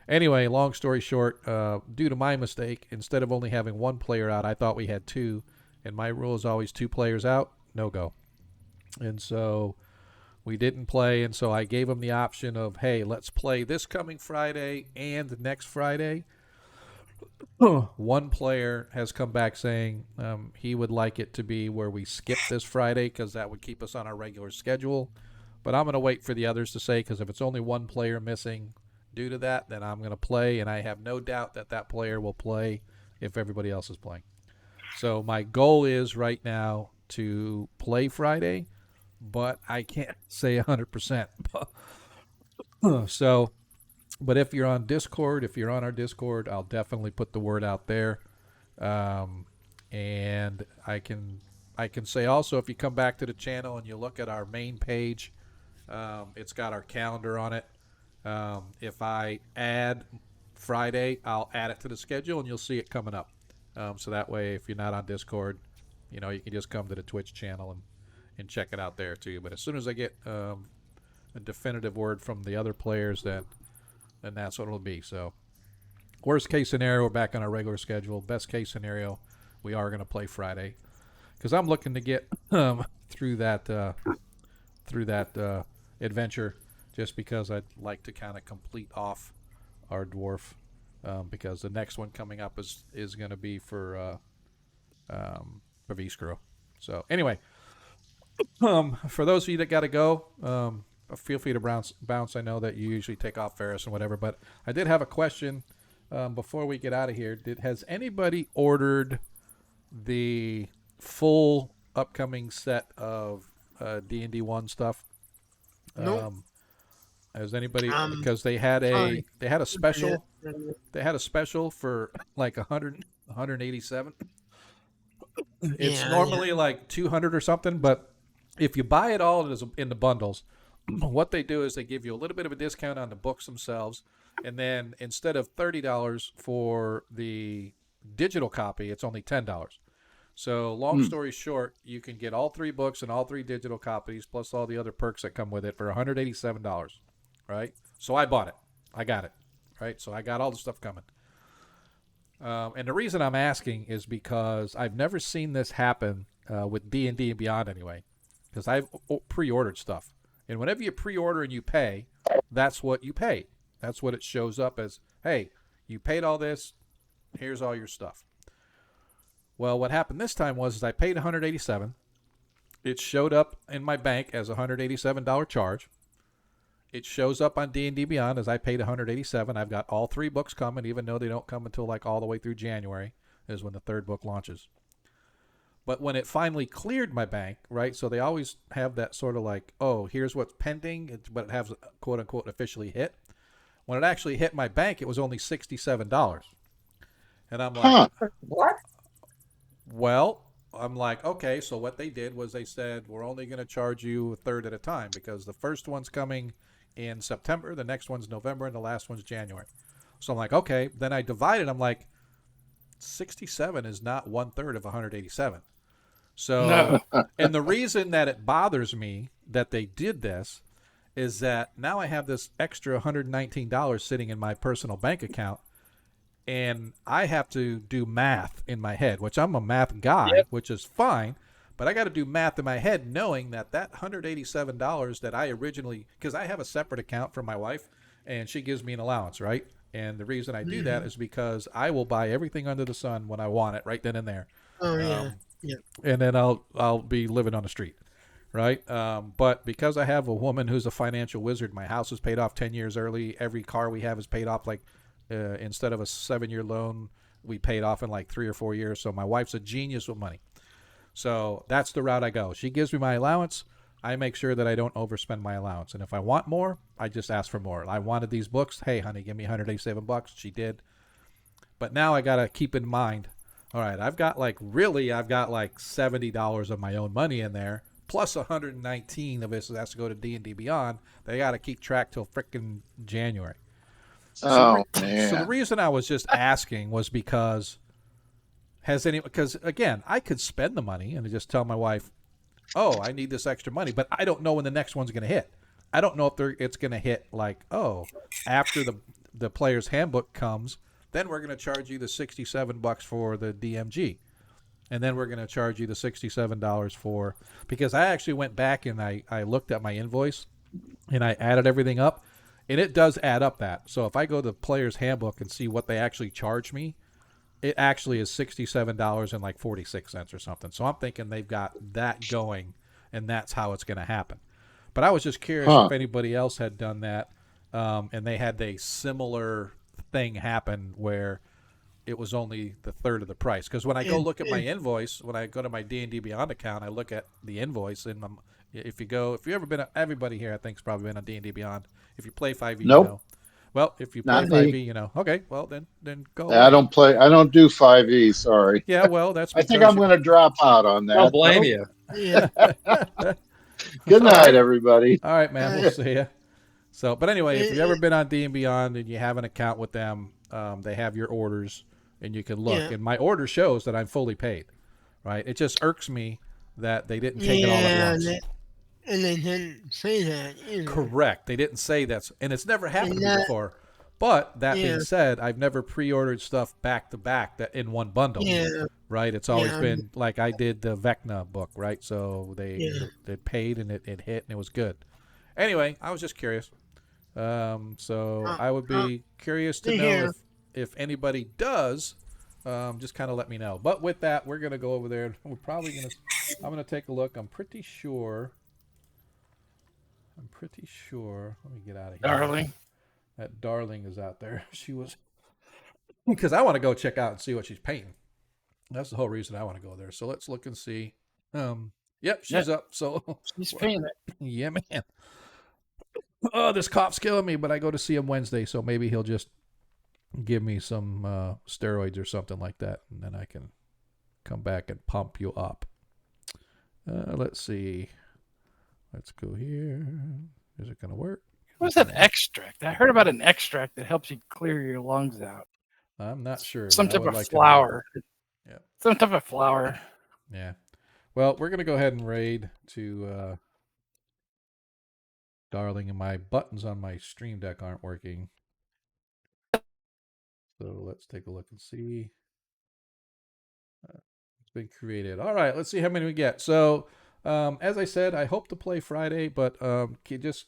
anyway, long story short, due to my mistake, instead of only having 1 player out, I thought we had 2, and my rule is always 2 players out, no go. And so we didn't play, and so I gave him the option of, hey, let's play this coming Friday and next Friday. 1 player has come back saying he would like it to be where we skip this Friday because that would keep us on our regular schedule. But I'm going to wait for the others to say, because if it's only 1 player missing due to that, then I'm going to play, and I have no doubt that that player will play if everybody else is playing. So my goal is right now to play Friday, but I can't say 100%. So, but if you're on Discord, if you're on our Discord, I'll definitely put the word out there. And I can say also, if you come back to the channel and you look at our main page, it's got our calendar on it. If I add Friday, I'll add it to the schedule, and you'll see it coming up. So that way, if you're not on Discord, you can just come to the Twitch channel and check it out there too. But as soon as I get a definitive word from the other players, then that's what it'll be. So worst case scenario, we're back on our regular schedule. Best case scenario, we are going to play Friday, because I'm looking to get through that adventure, just because I'd like to kind of complete off our dwarf, because the next one coming up is going to be for Vizcro. So anyway, for those of you that got to go, feel free to bounce. I know that you usually take off, Ferris, and whatever, but I did have a question before we get out of here. Has anybody ordered the full upcoming set of D&D 1 stuff? Nope. Has anybody, because they had a special for like 187. It's normally like 200 or something, but if you buy it all in the bundles, what they do is they give you a little bit of a discount on the books themselves, And then instead of $30 for the digital copy, it's only $10. So long story short, you can get all 3 books and all 3 digital copies plus all the other perks that come with it for $187, right? So I bought it. I got it, right? So I got all the stuff coming. And the reason I'm asking is because I've never seen this happen with D&D and Beyond anyway, because I've pre-ordered stuff. And whenever you pre-order and you pay, that's what you pay. That's what it shows up as, hey, you paid all this, here's all your stuff. Well, what happened this time was I paid $187. It showed up in my bank as a $187 charge. It shows up on D&D Beyond as I paid $187. I've got all 3 books coming, even though they don't come until like all the way through January is when the 3rd book launches. But when it finally cleared my bank, right, so they always have that sort of like, oh, here's what's pending, but it has quote-unquote officially hit. When it actually hit my bank, it was only $67. And I'm like, what? Well, I'm like, okay, so what they did was they said, we're only going to charge you a third at a time because the first one's coming in September, the next one's November, and the last one's January. So I'm like, okay. Then I divided. I'm like, 67 is not 1/3 of 187. So, and the reason that it bothers me that they did this is that now I have this extra $119 sitting in my personal bank account, and I have to do math in my head, which I'm a math guy, which is fine. But I got to do math in my head knowing that $187 that I originally, because I have a separate account for my wife, and she gives me an allowance, right? And the reason I do that is because I will buy everything under the sun when I want it right then and there. Oh, yeah. Yeah. And then I'll be living on the street, right? But because I have a woman who's a financial wizard, my house is paid off 10 years early. Every car we have is paid off like instead of a 7-year loan, we paid off in like 3 or 4 years. So my wife's a genius with money. So that's the route I go. She gives me my allowance. I make sure that I don't overspend my allowance. And if I want more, I just ask for more. I wanted these books. Hey, honey, give me $187. She did. But now I got to keep in mind, all right, I've got like $70 of my own money in there, plus 119 of it has to go to D&D Beyond. They got to keep track till frickin' January. Oh, man. So the reason I was just asking was because because again, I could spend the money and just tell my wife, oh, I need this extra money, but I don't know when the next one's going to hit. I don't know if it's going to hit like, oh, after the player's handbook comes, then we're going to charge you the $67 for the DMG. And then we're going to charge you the $67 for, because I actually went back and I looked at my invoice and I added everything up, and it does add up that. So if I go to the player's handbook and see what they actually charge me, it actually is $67.46 or something. So I'm thinking they've got that going, and that's how it's going to happen. But I was just curious if anybody else had done that, and they had a similar thing happen where it was only the third of the price. Because when I go look at my invoice, when I go to my D&D Beyond account, I look at the invoice, and if you ever been, everybody here I think's probably been on D&D Beyond. If you play 5e, nope. you know. Well, if you play Not 5e, me. you know. Okay, well then go. I don't do 5e. Sorry. Yeah, well, that's. I think I'm going to drop out on that. I don't blame you. Yeah. Good night, everybody. All right, man. We'll see you. So, but anyway, if you've ever been on D&D Beyond and you have an account with them, they have your orders, and you can look. And my order shows that I'm fully paid. Right? It just irks me that they didn't take it all at once. And they didn't say that either. Correct. They didn't say that, and it's never happened to me before. But that being said, I've never pre-ordered stuff back to back that in one bundle. Yeah. Right. It's always been like I did the Vecna book, right? So they paid and it hit and it was good. Anyway, I was just curious. So I would be curious to know if anybody does. Just kind of let me know. But with that, we're gonna go over there. I'm gonna take a look. I'm pretty sure. Let me get out of here. Darling. That darling is out there. She was, because I want to go check out and see what she's painting. That's the whole reason I want to go there. So let's look and see. Yep, she's up. So she's painting it. Yeah, man. Oh, this cough's killing me. But I go to see him Wednesday, so maybe he'll just give me some steroids or something like that, and then I can come back and pump you up. Let's see. Let's go here. Is it going to work? What's that extract? I heard about an extract that helps you clear your lungs out. I'm not sure. Some but I type would of like flour. Yeah. Some type of flour. Yeah. Well, we're gonna go ahead and raid to Darling, and my buttons on my Stream Deck aren't working. So let's take a look and see. It's been created. All right, let's see how many we get. So, as I said, I hope to play Friday, but just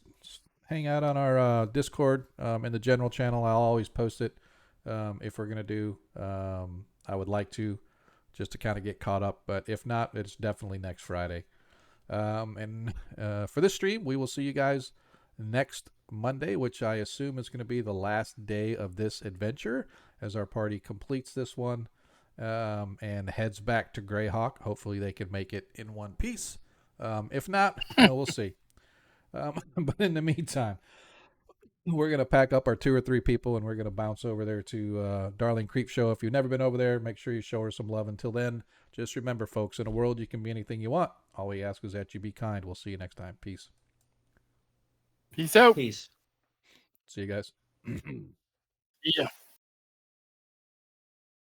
hang out on our Discord in the general channel. I'll always post it if we're gonna do. I would like to, just to kind of get caught up, but if not, it's definitely next Friday. And for this stream, we will see you guys next Monday, which I assume is going to be the last day of this adventure as our party completes this one and heads back to Greyhawk. Hopefully, they can make it in one piece. If not, we'll see. But in the meantime, we're going to pack up our 2 or 3 people and we're going to bounce over there to Darling Creep Show. If you've never been over there, make sure you show her some love. Until then, just remember, folks, in a world you can be anything you want. All we ask is that you be kind. We'll see you next time. Peace. Peace out. Peace. See you guys. Yeah.